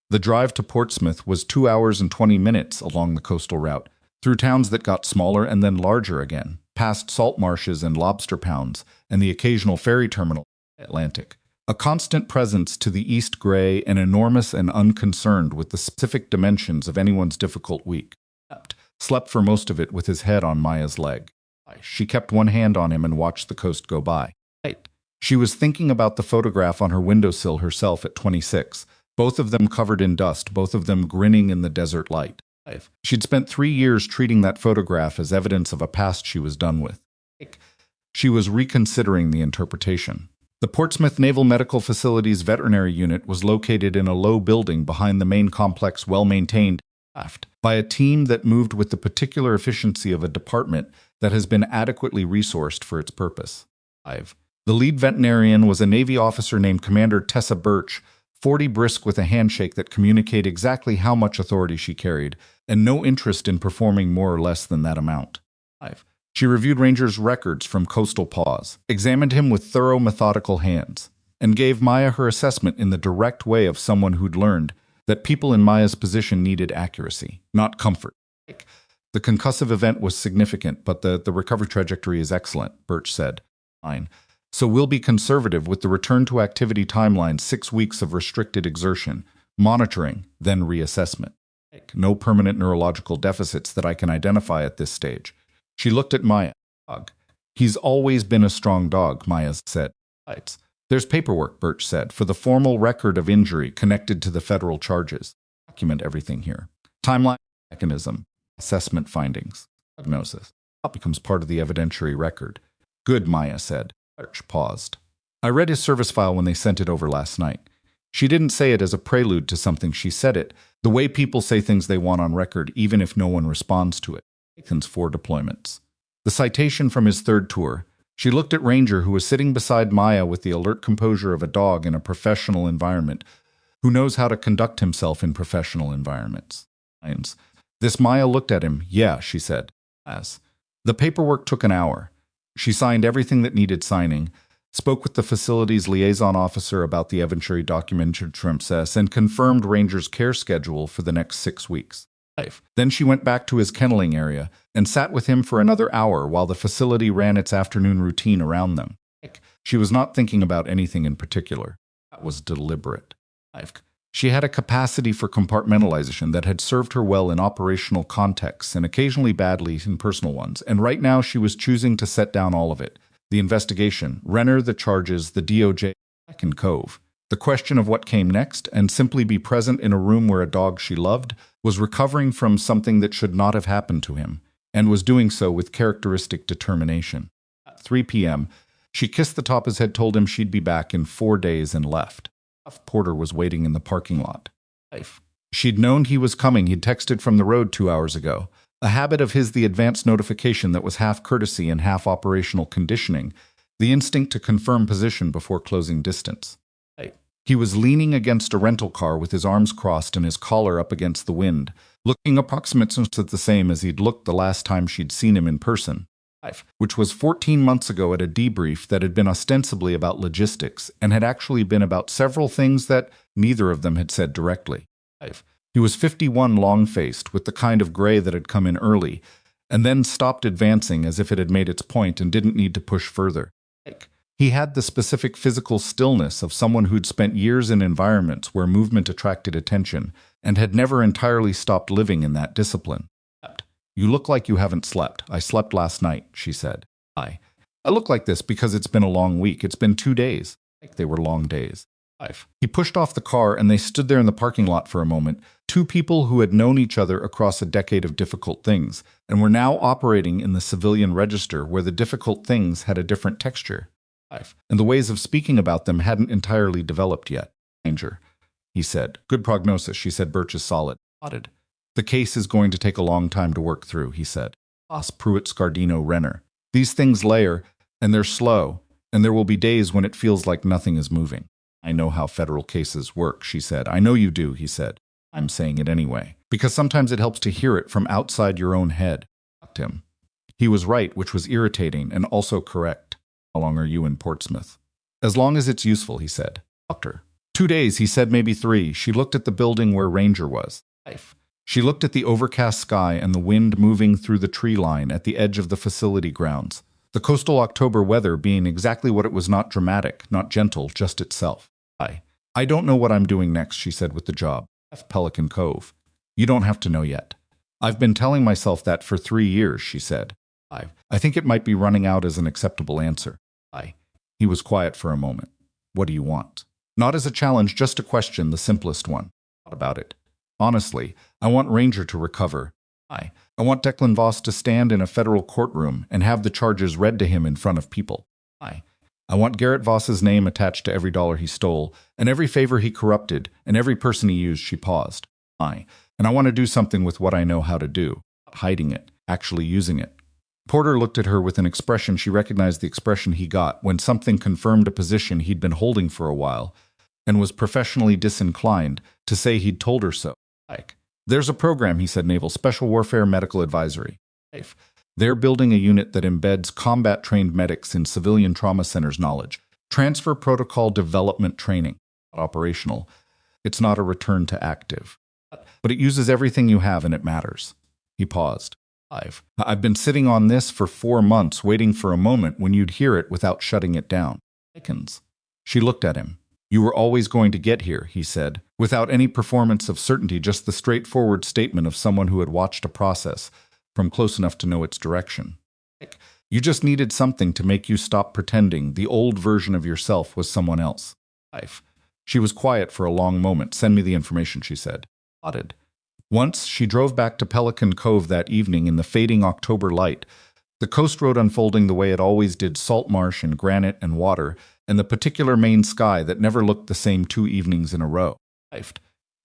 A: The drive to Portsmouth was 2 hours and 20 minutes along the coastal route, through towns that got smaller and then larger again, past salt marshes and lobster pounds, and the occasional ferry terminal, Atlantic. A constant presence to the east, gray and enormous and unconcerned with the specific dimensions of anyone's difficult week. Slept for most of it with his head on Maya's leg. She kept one hand on him and watched the coast go by. She was thinking about the photograph on her windowsill herself at 26, both of them covered in dust, both of them grinning in the desert light. She'd spent 3 years treating that photograph as evidence of a past she was done with. She was reconsidering the interpretation. The Portsmouth Naval Medical Facility's veterinary unit was located in a low building behind the main complex, well-maintained, by a team that moved with the particular efficiency of a department that has been adequately resourced for its purpose. The lead veterinarian was a Navy officer named Commander Tessa Birch, 40 brisk with a handshake that communicated exactly how much authority she carried, and no interest in performing more or less than that amount. She reviewed Ranger's records from Coastal Paws, examined him with thorough, methodical hands, and gave Maya her assessment in the direct way of someone who'd learned that people in Maya's position needed accuracy, not comfort. The concussive event was significant, but the recovery trajectory is excellent, Birch said. Fine. So we'll be conservative with the return to activity timeline, 6 weeks of restricted exertion, monitoring, then reassessment. No permanent neurological deficits that I can identify at this stage. She looked at Maya. He's always been a strong dog, Maya said. There's paperwork, Birch said, for the formal record of injury connected to the federal charges. Document everything here. Timeline, mechanism, assessment findings, prognosis. That becomes part of the evidentiary record. Good, Maya said. Birch paused. I read his service file when they sent it over last night. She didn't say it as a prelude to something. She said it the way people say things they want on record, even if no one responds to it. 4 deployments. The citation from his 3rd tour. She looked at Ranger, who was sitting beside Maya with the alert composure of a dog in a professional environment, who knows how to conduct himself in professional environments. This Maya looked at him. Yeah, she said. The paperwork took an hour. She signed everything that needed signing, spoke with the facility's liaison officer about the evidentiary documentation process, and confirmed Ranger's care schedule for the next 6 weeks. Then she went back to his kenneling area and sat with him for another hour while the facility ran its afternoon routine around them. She was not thinking about anything in particular. That was deliberate. She had a capacity for compartmentalization that had served her well in operational contexts and occasionally badly in personal ones, and right now she was choosing to set down all of it. The investigation, Renner, the charges, the DOJ, and Cove. The question of what came next, and simply be present in a room where a dog she loved was recovering from something that should not have happened to him, and was doing so with characteristic determination. At 3 p.m., she kissed the top his head, told him she'd be back in 4 days, and left. Porter was waiting in the parking lot. She'd known he was coming. He'd texted from the road 2 hours ago. A habit of his, the advance notification that was half courtesy and half operational conditioning, the instinct to confirm position before closing distance. He was leaning against a rental car with his arms crossed and his collar up against the wind, looking approximately the same as he'd looked the last time she'd seen him in person, which was 14 months ago at a debrief that had been ostensibly about logistics and had actually been about several things that neither of them had said directly. He was 51, long-faced, with the kind of gray that had come in early, and then stopped advancing as if it had made its point and didn't need to push further. He had the specific physical stillness of someone who'd spent years in environments where movement attracted attention and had never entirely stopped living in that discipline. "You look like you haven't slept. I slept last night," she said. I look like this because it's been a long week. It's been 2 days. They were long days. He pushed off the car and they stood there in the parking lot for a moment, two people who had known each other across a decade of difficult things and were now operating in the civilian register where the difficult things had a different texture. And the ways of speaking about them hadn't entirely developed yet. "Danger," he said. "Good prognosis," she said. "Birch is solid." Nodded. "The case is going to take a long time to work through," he said. Boss Pruitt Scardino Renner. "These things layer, and they're slow, and there will be days when it feels like nothing is moving." "I know how federal cases work," she said. "I know you do," he said. "I'm saying it anyway, because sometimes it helps to hear it from outside your own head." Him. He was right, which was irritating and also correct. "How long are you in Portsmouth?" "As long as it's useful," he said. "Doctor." 2 days, he said, maybe 3. She looked at the building where Ranger was. She looked at the overcast sky and the wind moving through the tree line at the edge of the facility grounds. The coastal October weather being exactly what it was, not dramatic, not gentle, just itself. I don't know what I'm doing next," she said, with the job. Pelican Cove. "You don't have to know yet." "I've been telling myself that for 3 years," she said. I think it might be running out as an acceptable answer." He was quiet for a moment. "What do you want?" Not as a challenge, just a question, the simplest one. "What about it?" "Honestly, I want Ranger to recover. I want Declan Voss to stand in a federal courtroom and have the charges read to him in front of people. I want Garrett Voss's name attached to every dollar he stole, and every favor he corrupted, and every person he used." She paused. And I want to do something with what I know how to do. Not hiding it, actually using it." Porter looked at her with an expression she recognized, the expression he got when something confirmed a position he'd been holding for a while, and was professionally disinclined to say he'd told her so. "There's a program," he said, "Naval Special Warfare Medical Advisory. They're building a unit that embeds combat-trained medics in civilian trauma centers knowledge. Transfer protocol development training. Not operational. It's not a return to active. But it uses everything you have and it matters." He paused. I've been sitting on this for 4 months, waiting for a moment when you'd hear it without shutting it down." She looked at him. "You were always going to get here," he said, without any performance of certainty, just the straightforward statement of someone who had watched a process from close enough to know its direction. "You just needed something to make you stop pretending the old version of yourself was someone else." She was quiet for a long moment. "Send me the information," she said. Nodded. Once she drove back to Pelican Cove that evening in the fading October light, the coast road unfolding the way it always did, salt marsh and granite and water, and the particular Maine sky that never looked the same 2 evenings in a row.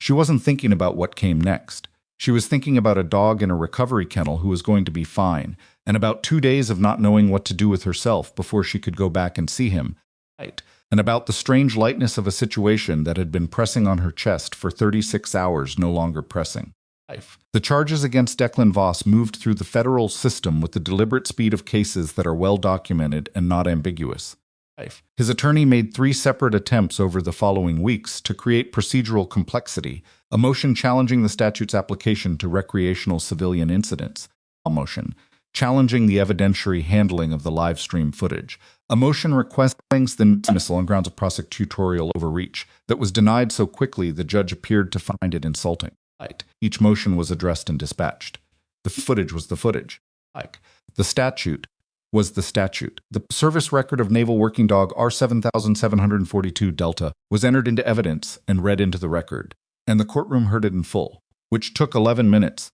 A: She wasn't thinking about what came next. She was thinking about a dog in a recovery kennel who was going to be fine, and about 2 days of not knowing what to do with herself before she could go back and see him, and about the strange lightness of a situation that had been pressing on her chest for 36 hours, no longer pressing. The charges against Declan Voss moved through the federal system with the deliberate speed of cases that are well documented and not ambiguous. His attorney made 3 separate attempts over the following weeks to create procedural complexity: a motion challenging the statute's application to recreational civilian incidents, a motion challenging the evidentiary handling of the live stream footage, a motion requesting the dismissal on grounds of prosecutorial overreach that was denied so quickly the judge appeared to find it insulting. Each motion was addressed and dispatched. The footage was the footage. The statute was the statute. The service record of Naval Working Dog R7742 Delta was entered into evidence and read into the record, and the courtroom heard it in full, which took 11 minutes.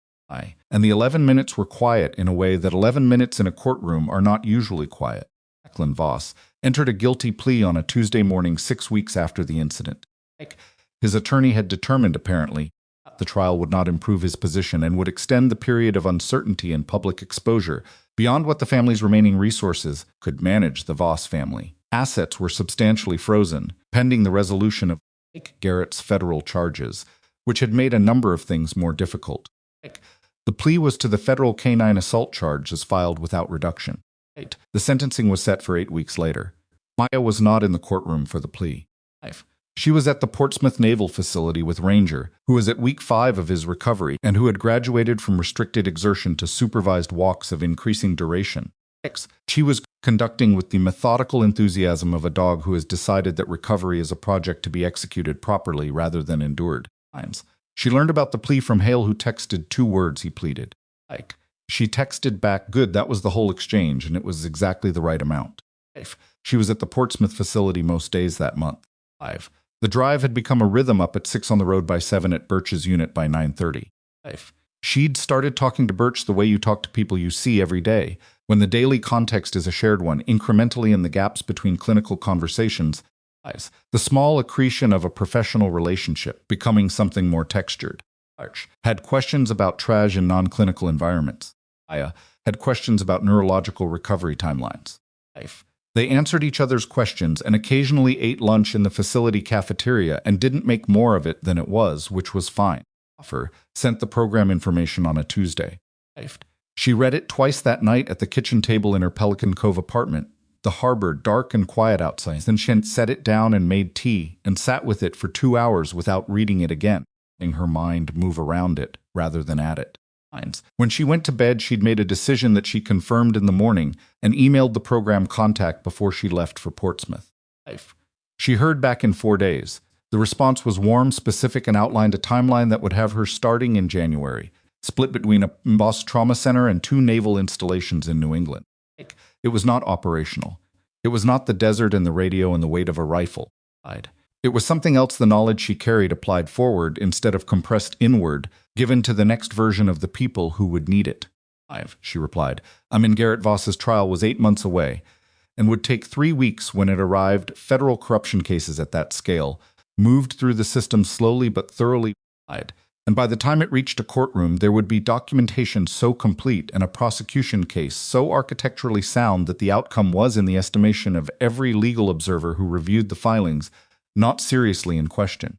A: And the 11 minutes were quiet in a way that 11 minutes in a courtroom are not usually quiet. Jacqueline Voss entered a guilty plea on a Tuesday morning 6 weeks after the incident. His attorney had determined, apparently, that the trial would not improve his position and would extend the period of uncertainty and public exposure beyond what the family's remaining resources could manage. The Voss family assets were substantially frozen, pending the resolution of Garrett's federal charges, which had made a number of things more difficult. The plea was to the federal canine assault charge as filed without reduction. The sentencing was set for 8 weeks later. Maya was not in the courtroom for the plea. She was at the Portsmouth Naval Facility with Ranger, who was at week 5 of his recovery and who had graduated from restricted exertion to supervised walks of increasing duration. She was conducting with the methodical enthusiasm of a dog who has decided that recovery is a project to be executed properly rather than endured. She learned about the plea from Hale, who texted 2 words he pleaded. She texted back, "Good, that was the whole exchange, and it was exactly the right amount." She was at the Portsmouth facility most days that month. The drive had become a rhythm: up at 6 on the road by 7 at Birch's unit by 9:30. She'd started talking to Birch the way you talk to people you see every day, when the daily context is a shared one, incrementally in the gaps between clinical conversations, the small accretion of a professional relationship becoming something more textured. Birch had questions about trash in non-clinical environments. Aya had questions about neurological recovery timelines. They answered each other's questions and occasionally ate lunch in the facility cafeteria and didn't make more of it than it was, which was fine. Offer sent the program information on a Tuesday. She read it twice that night at the kitchen table in her Pelican Cove apartment, the harbor dark and quiet outside. Then she set it down and made tea and sat with it for 2 hours without reading it again, letting her mind move around it rather than at it. When she went to bed, she'd made a decision that she confirmed in the morning and emailed the program contact before she left for Portsmouth. She heard back in 4 days. The response was warm, specific, and outlined a timeline that would have her starting in January, split between a Boss Trauma Center and 2 naval installations in New England. It was not operational. It was not the desert and the radio and the weight of a rifle. It was something else: the knowledge she carried applied forward instead of compressed inward, given to the next version of the people who would need it. She replied. In Garrett Voss's trial was 8 months away and would take 3 weeks when it arrived. Federal corruption cases at that scale moved through the system slowly but thoroughly. And by the time it reached a courtroom, there would be documentation so complete and a prosecution case so architecturally sound that the outcome was, in the estimation of every legal observer who reviewed the filings, not seriously in question.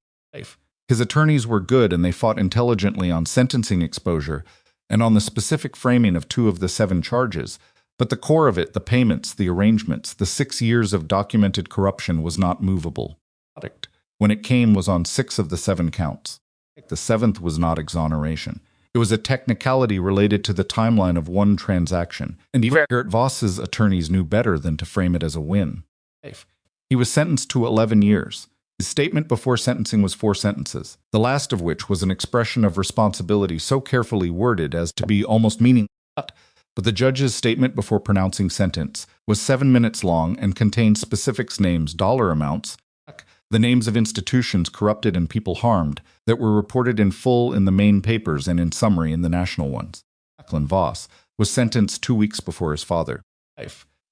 A: His attorneys were good, and they fought intelligently on sentencing exposure and on the specific framing of 2 of the 7 charges, but the core of it, the payments, the arrangements, the 6 years of documented corruption, was not movable. When it came, was on 6 of the 7 counts. The 7th was not exoneration. It was a technicality related to the timeline of 1 transaction, and even Garrett Voss's attorneys knew better than to frame it as a win. He was sentenced to 11 years. His statement before sentencing was 4 sentences, the last of which was an expression of responsibility so carefully worded as to be almost meaningless. But the judge's statement before pronouncing sentence was 7 minutes long and contained specifics, names, dollar amounts, the names of institutions corrupted and people harmed, that were reported in full in the Maine papers and in summary in the national ones. Jacqueline Voss was sentenced 2 weeks before his father.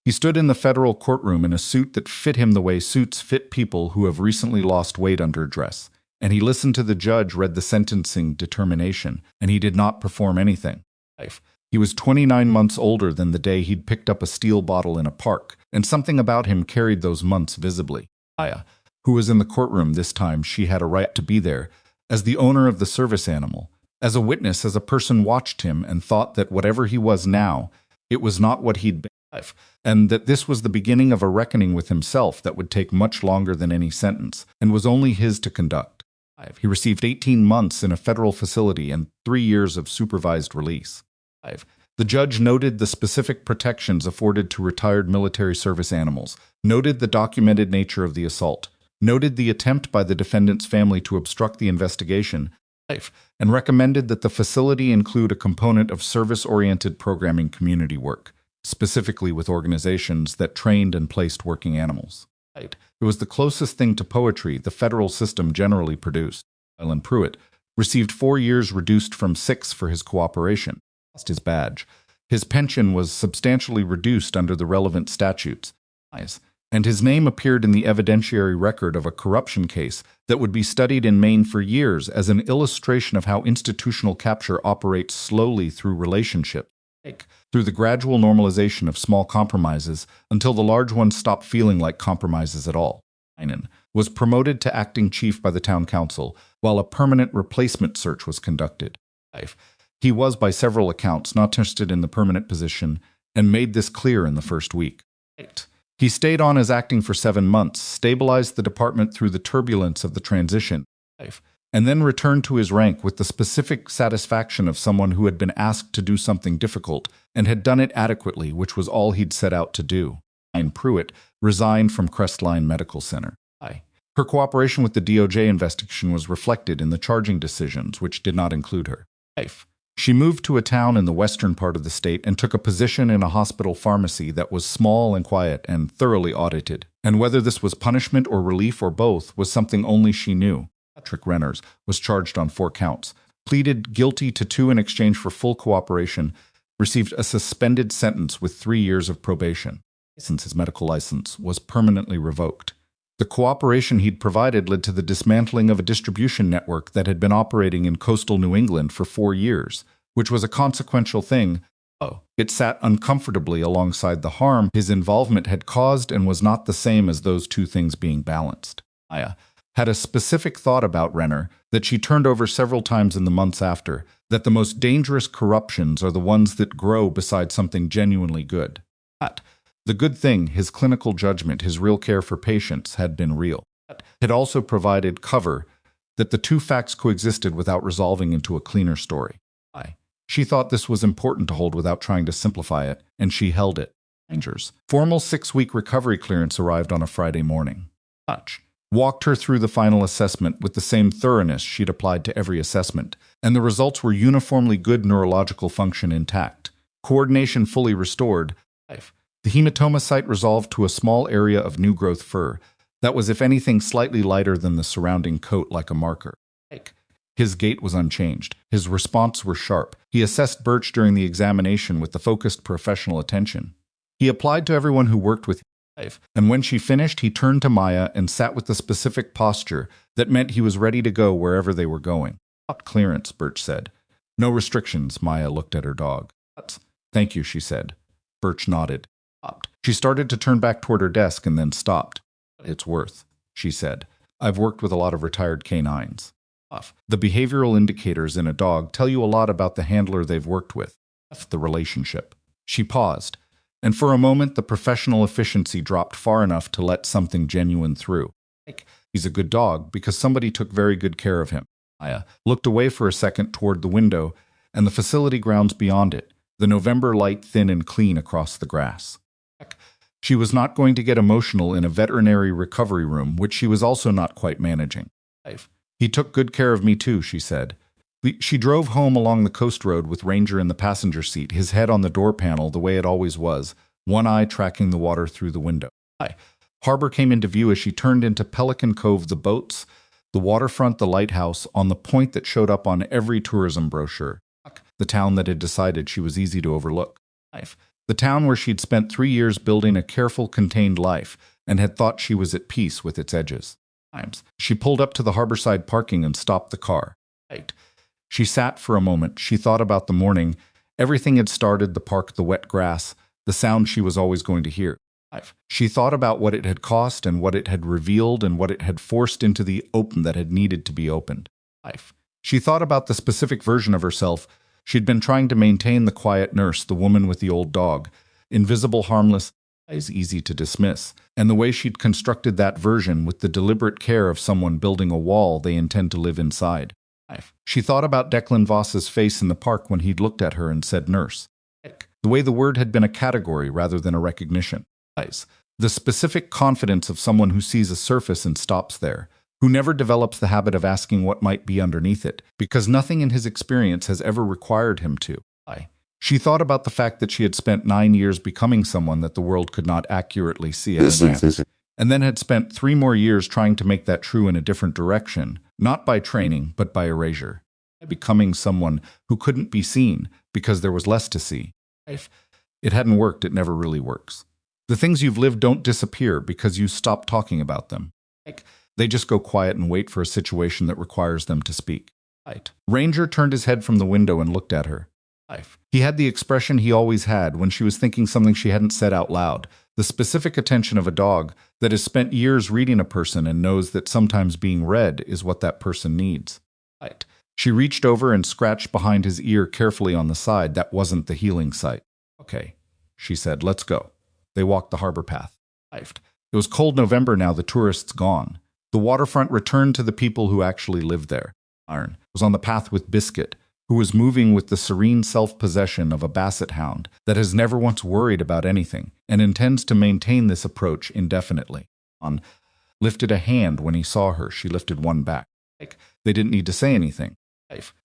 A: He stood in the federal courtroom in a suit that fit him the way suits fit people who have recently lost weight under dress, and he listened to the judge read the sentencing determination, and he did not perform anything. He was 29 months older than the day he'd picked up a steel bottle in a park, and something about him carried those months visibly. Aya, who was in the courtroom this time, she had a right to be there, as the owner of the service animal, as a witness, as a person watched him and thought that whatever he was now, it was not what he'd been. and that this was the beginning of a reckoning with himself that would take much longer than any sentence, and was only his to conduct. He received 18 months in a federal facility and 3 years of supervised release. The judge noted the specific protections afforded to retired military service animals, noted the documented nature of the assault, noted the attempt by the defendant's family to obstruct the investigation, and recommended that the facility include a component of service-oriented programming community work, specifically with organizations that trained and placed working animals. It was the closest thing to poetry the federal system generally produced. Alan Pruitt received 4 years reduced from 6 for his cooperation. Lost his badge. His pension was substantially reduced under the relevant statutes, and his name appeared in the evidentiary record of a corruption case that would be studied in Maine for years as an illustration of how institutional capture operates slowly through relationships, through the gradual normalization of small compromises until the large ones stop feeling like compromises at all. Heinen was promoted to acting chief by the town council, while a permanent replacement search was conducted. He was, by several accounts, not interested in the permanent position, and made this clear in the first week. He stayed on as acting for 7 months, stabilized the department through the turbulence of the transition, and then returned to his rank with the specific satisfaction of someone who had been asked to do something difficult and had done it adequately, which was all he'd set out to do. Pruitt resigned from Crestline Medical Center. Her cooperation with the DOJ investigation was reflected in the charging decisions, which did not include her. She moved to a town in the western part of the state and took a position in a hospital pharmacy that was small and quiet and thoroughly audited. And whether this was punishment or relief or both was something only she knew. Patrick Renners was charged on 4 counts, pleaded guilty to 2 in exchange for full cooperation, received a suspended sentence with 3 years of probation, since his medical license was permanently revoked. The cooperation he'd provided led to the dismantling of a distribution network that had been operating in coastal New England for 4 years, which was a consequential thing. It sat uncomfortably alongside the harm his involvement had caused and was not the same as those 2 things being balanced. Maya had a specific thought about Renner that she turned over several times in the months after, that the most dangerous corruptions are the ones that grow beside something genuinely good. The good thing, his clinical judgment, his real care for patients, had been real. Had also provided cover that the 2 facts coexisted without resolving into a cleaner story. She thought this was important to hold without trying to simplify it, and she held it. Formal 6-week recovery clearance arrived on a Friday morning. Walked her through the final assessment with the same thoroughness she'd applied to every assessment, and the results were uniformly good neurological function intact, coordination fully restored. The hematoma site resolved to a small area of new-growth fur that was, if anything, slightly lighter than the surrounding coat, like a marker. His gait was unchanged. His responses were sharp. He assessed Birch during the examination with the focused professional attention. He applied to everyone who worked with him, and when she finished, he turned to Maya and sat with the specific posture that meant he was ready to go wherever they were going. Clearance, Birch said. No restrictions, Maya looked at her dog. Thank you, she said. Birch nodded. She started to turn back toward her desk and then stopped. It's worth, she said. I've worked with a lot of retired canines. The behavioral indicators in a dog tell you a lot about the handler they've worked with, the relationship. She paused, and for a moment the professional efficiency dropped far enough to let something genuine through. He's a good dog because somebody took very good care of him. Maya looked away for a second toward the window and the facility grounds beyond it, the November light thin and clean across the grass. She was not going to get emotional in a veterinary recovery room, which she was also not quite managing. He took good care of me too, she said. She drove home along the coast road with Ranger in the passenger seat, his head on the door panel the way it always was, one eye tracking the water through the window. Harbor came into view as she turned into Pelican Cove, the boats, the waterfront, the lighthouse, on the point that showed up on every tourism brochure. The town that had decided she was easy to overlook. The town where she'd spent 3 years building a careful, contained life and had thought she was at peace with its edges. She pulled up to the harborside parking and stopped the car. She sat for a moment. She thought about the morning. Everything had started, the park, the wet grass, the sound she was always going to hear. She thought about what it had cost and what it had revealed and what it had forced into the open that had needed to be opened. She thought about the specific version of herself. She'd been trying to maintain the quiet nurse, the woman with the old dog, invisible, harmless, is easy to dismiss. And the way she'd constructed that version with the deliberate care of someone building a wall they intend to live inside. She thought about Declan Voss's face in the park when he'd looked at her and said nurse. The way the word had been a category rather than a recognition. The specific confidence of someone who sees a surface and stops there, who never develops the habit of asking what might be underneath it, because nothing in his experience has ever required him to. She thought about the fact that she had spent 9 years becoming someone that the world could not accurately see at a glance, and then had spent 3 more years trying to make that true in a different direction, not by training, but by erasure. Becoming someone who couldn't be seen because there was less to see. If it hadn't worked, it never really works. The things you've lived don't disappear because you stop talking about them. They just go quiet and wait for a situation that requires them to speak. Ranger turned his head from the window and looked at her. He had the expression he always had when she was thinking something she hadn't said out loud, the specific attention of a dog that has spent years reading a person and knows that sometimes being read is what that person needs. She reached over and scratched behind his ear carefully on the side. That wasn't the healing site. Okay, she said, let's go. They walked the harbor path. It was cold November now, the tourists gone. The waterfront returned to the people who actually lived there. Iron was on the path with Biscuit, who was moving with the serene self-possession of a basset hound that has never once worried about anything and intends to maintain this approach indefinitely. On lifted a hand when he saw her. She lifted one back. They didn't need to say anything.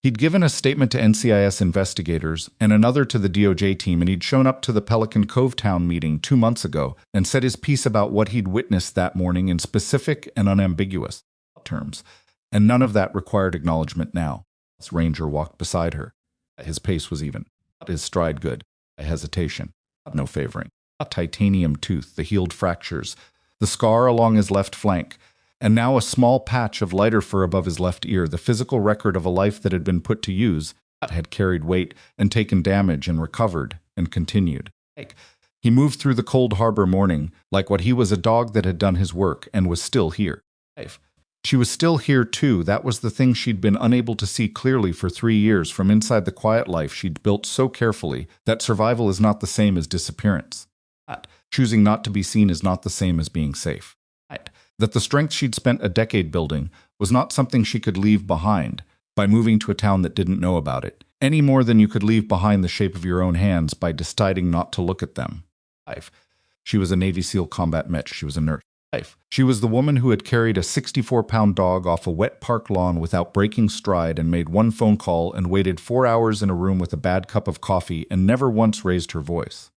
A: He'd given a statement to NCIS investigators and another to the DOJ team, and he'd shown up to the Pelican Cove Town meeting 2 months ago and said his piece about what he'd witnessed that morning in specific and unambiguous terms. And none of that required acknowledgement now. Ranger walked beside her. His pace was even, his stride good, a hesitation, no favoring. A titanium tooth, the healed fractures, the scar along his left flank, and now a small patch of lighter fur above his left ear, the physical record of a life that had been put to use, had carried weight and taken damage and recovered and continued. He moved through the cold harbor morning like what he was, a dog that had done his work and was still here. She was still here too. That was the thing she'd been unable to see clearly for 3 years from inside the quiet life she'd built so carefully that survival is not the same as disappearance. Choosing not to be seen is not the same as being safe. That the strength she'd spent a decade building was not something she could leave behind by moving to a town that didn't know about it, any more than you could leave behind the shape of your own hands by deciding not to look at them. She was a Navy SEAL combat met. She was a nurse. She was the woman who had carried a 64-pound dog off a wet park lawn without breaking stride and made one phone call and waited 4 hours in a room with a bad cup of coffee and never once raised her voice.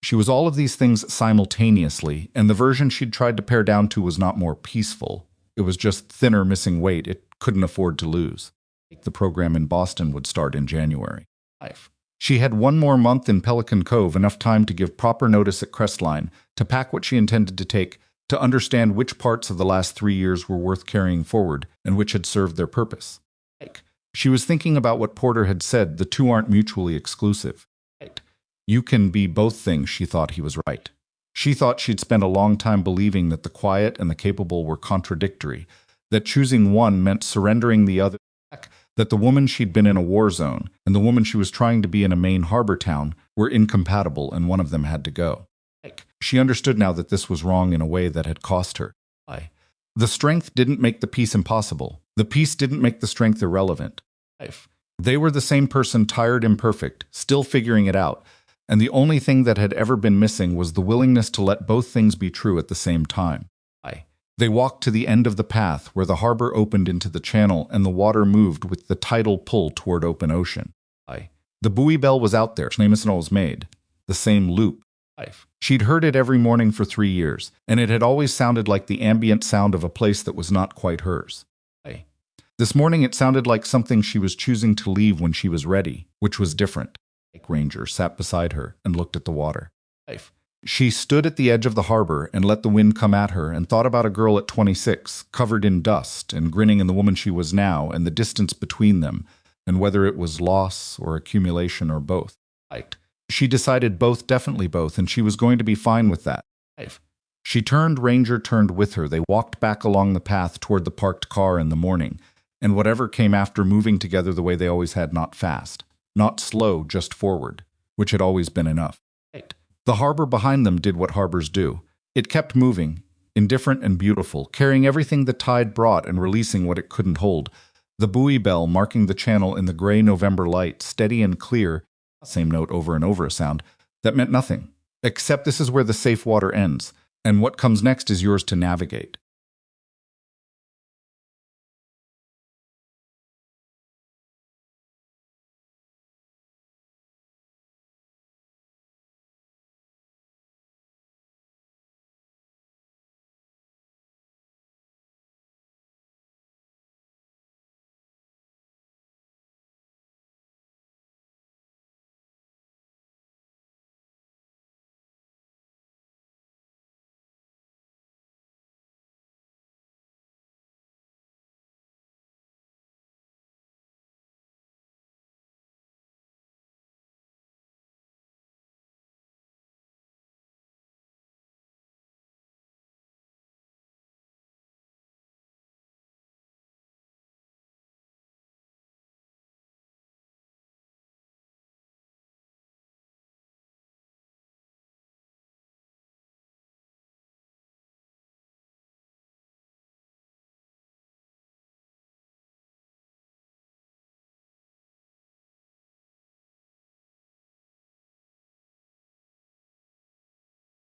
A: She was all of these things simultaneously, and the version she'd tried to pare down to was not more peaceful. It was just thinner, missing weight it couldn't afford to lose. The program in Boston would start in January. She had 1 more month in Pelican Cove, enough time to give proper notice at Crestline, to pack what she intended to take, to understand which parts of the last 3 years were worth carrying forward and which had served their purpose. She was thinking about what Porter had said, the two aren't mutually exclusive. You can be both things, she thought. He was right. She thought she'd spent a long time believing that the quiet and the capable were contradictory, that choosing one meant surrendering the other, that the woman she'd been in a war zone and the woman she was trying to be in a Maine harbor town were incompatible and one of them had to go. She understood now that this was wrong in a way that had cost her. The strength didn't make the peace impossible. The peace didn't make the strength irrelevant. They were the same person, tired, imperfect, still figuring it out, and the only thing that had ever been missing was the willingness to let both things be true at the same time. They walked to the end of the path where the harbor opened into the channel and the water moved with the tidal pull toward open ocean. The buoy bell was out there, inspirational was made. The same loop. She'd heard it every morning for 3 years, and it had always sounded like the ambient sound of a place that was not quite hers. This morning it sounded like something she was choosing to leave when she was ready, which was different. Ranger sat beside her and looked at the water. She stood at the edge of the harbor and let the wind come at her and thought about a girl at 26, covered in dust and grinning, and the woman she was now and the distance between them, and whether it was loss or accumulation or both. She decided both, definitely both, and she was going to be fine with that. She turned, Ranger turned with her. They walked back along the path toward the parked car in the morning, and whatever came after, moving together the way they always had, not fast, not slow, just forward, which had always been enough. The harbor behind them did what harbors do. It kept moving, indifferent and beautiful, carrying everything the tide brought and releasing what it couldn't hold. The buoy bell marking the channel in the gray November light, steady and clear, same note over and over a sound, that meant nothing. Except this is where the safe water ends, and what comes next is yours to navigate.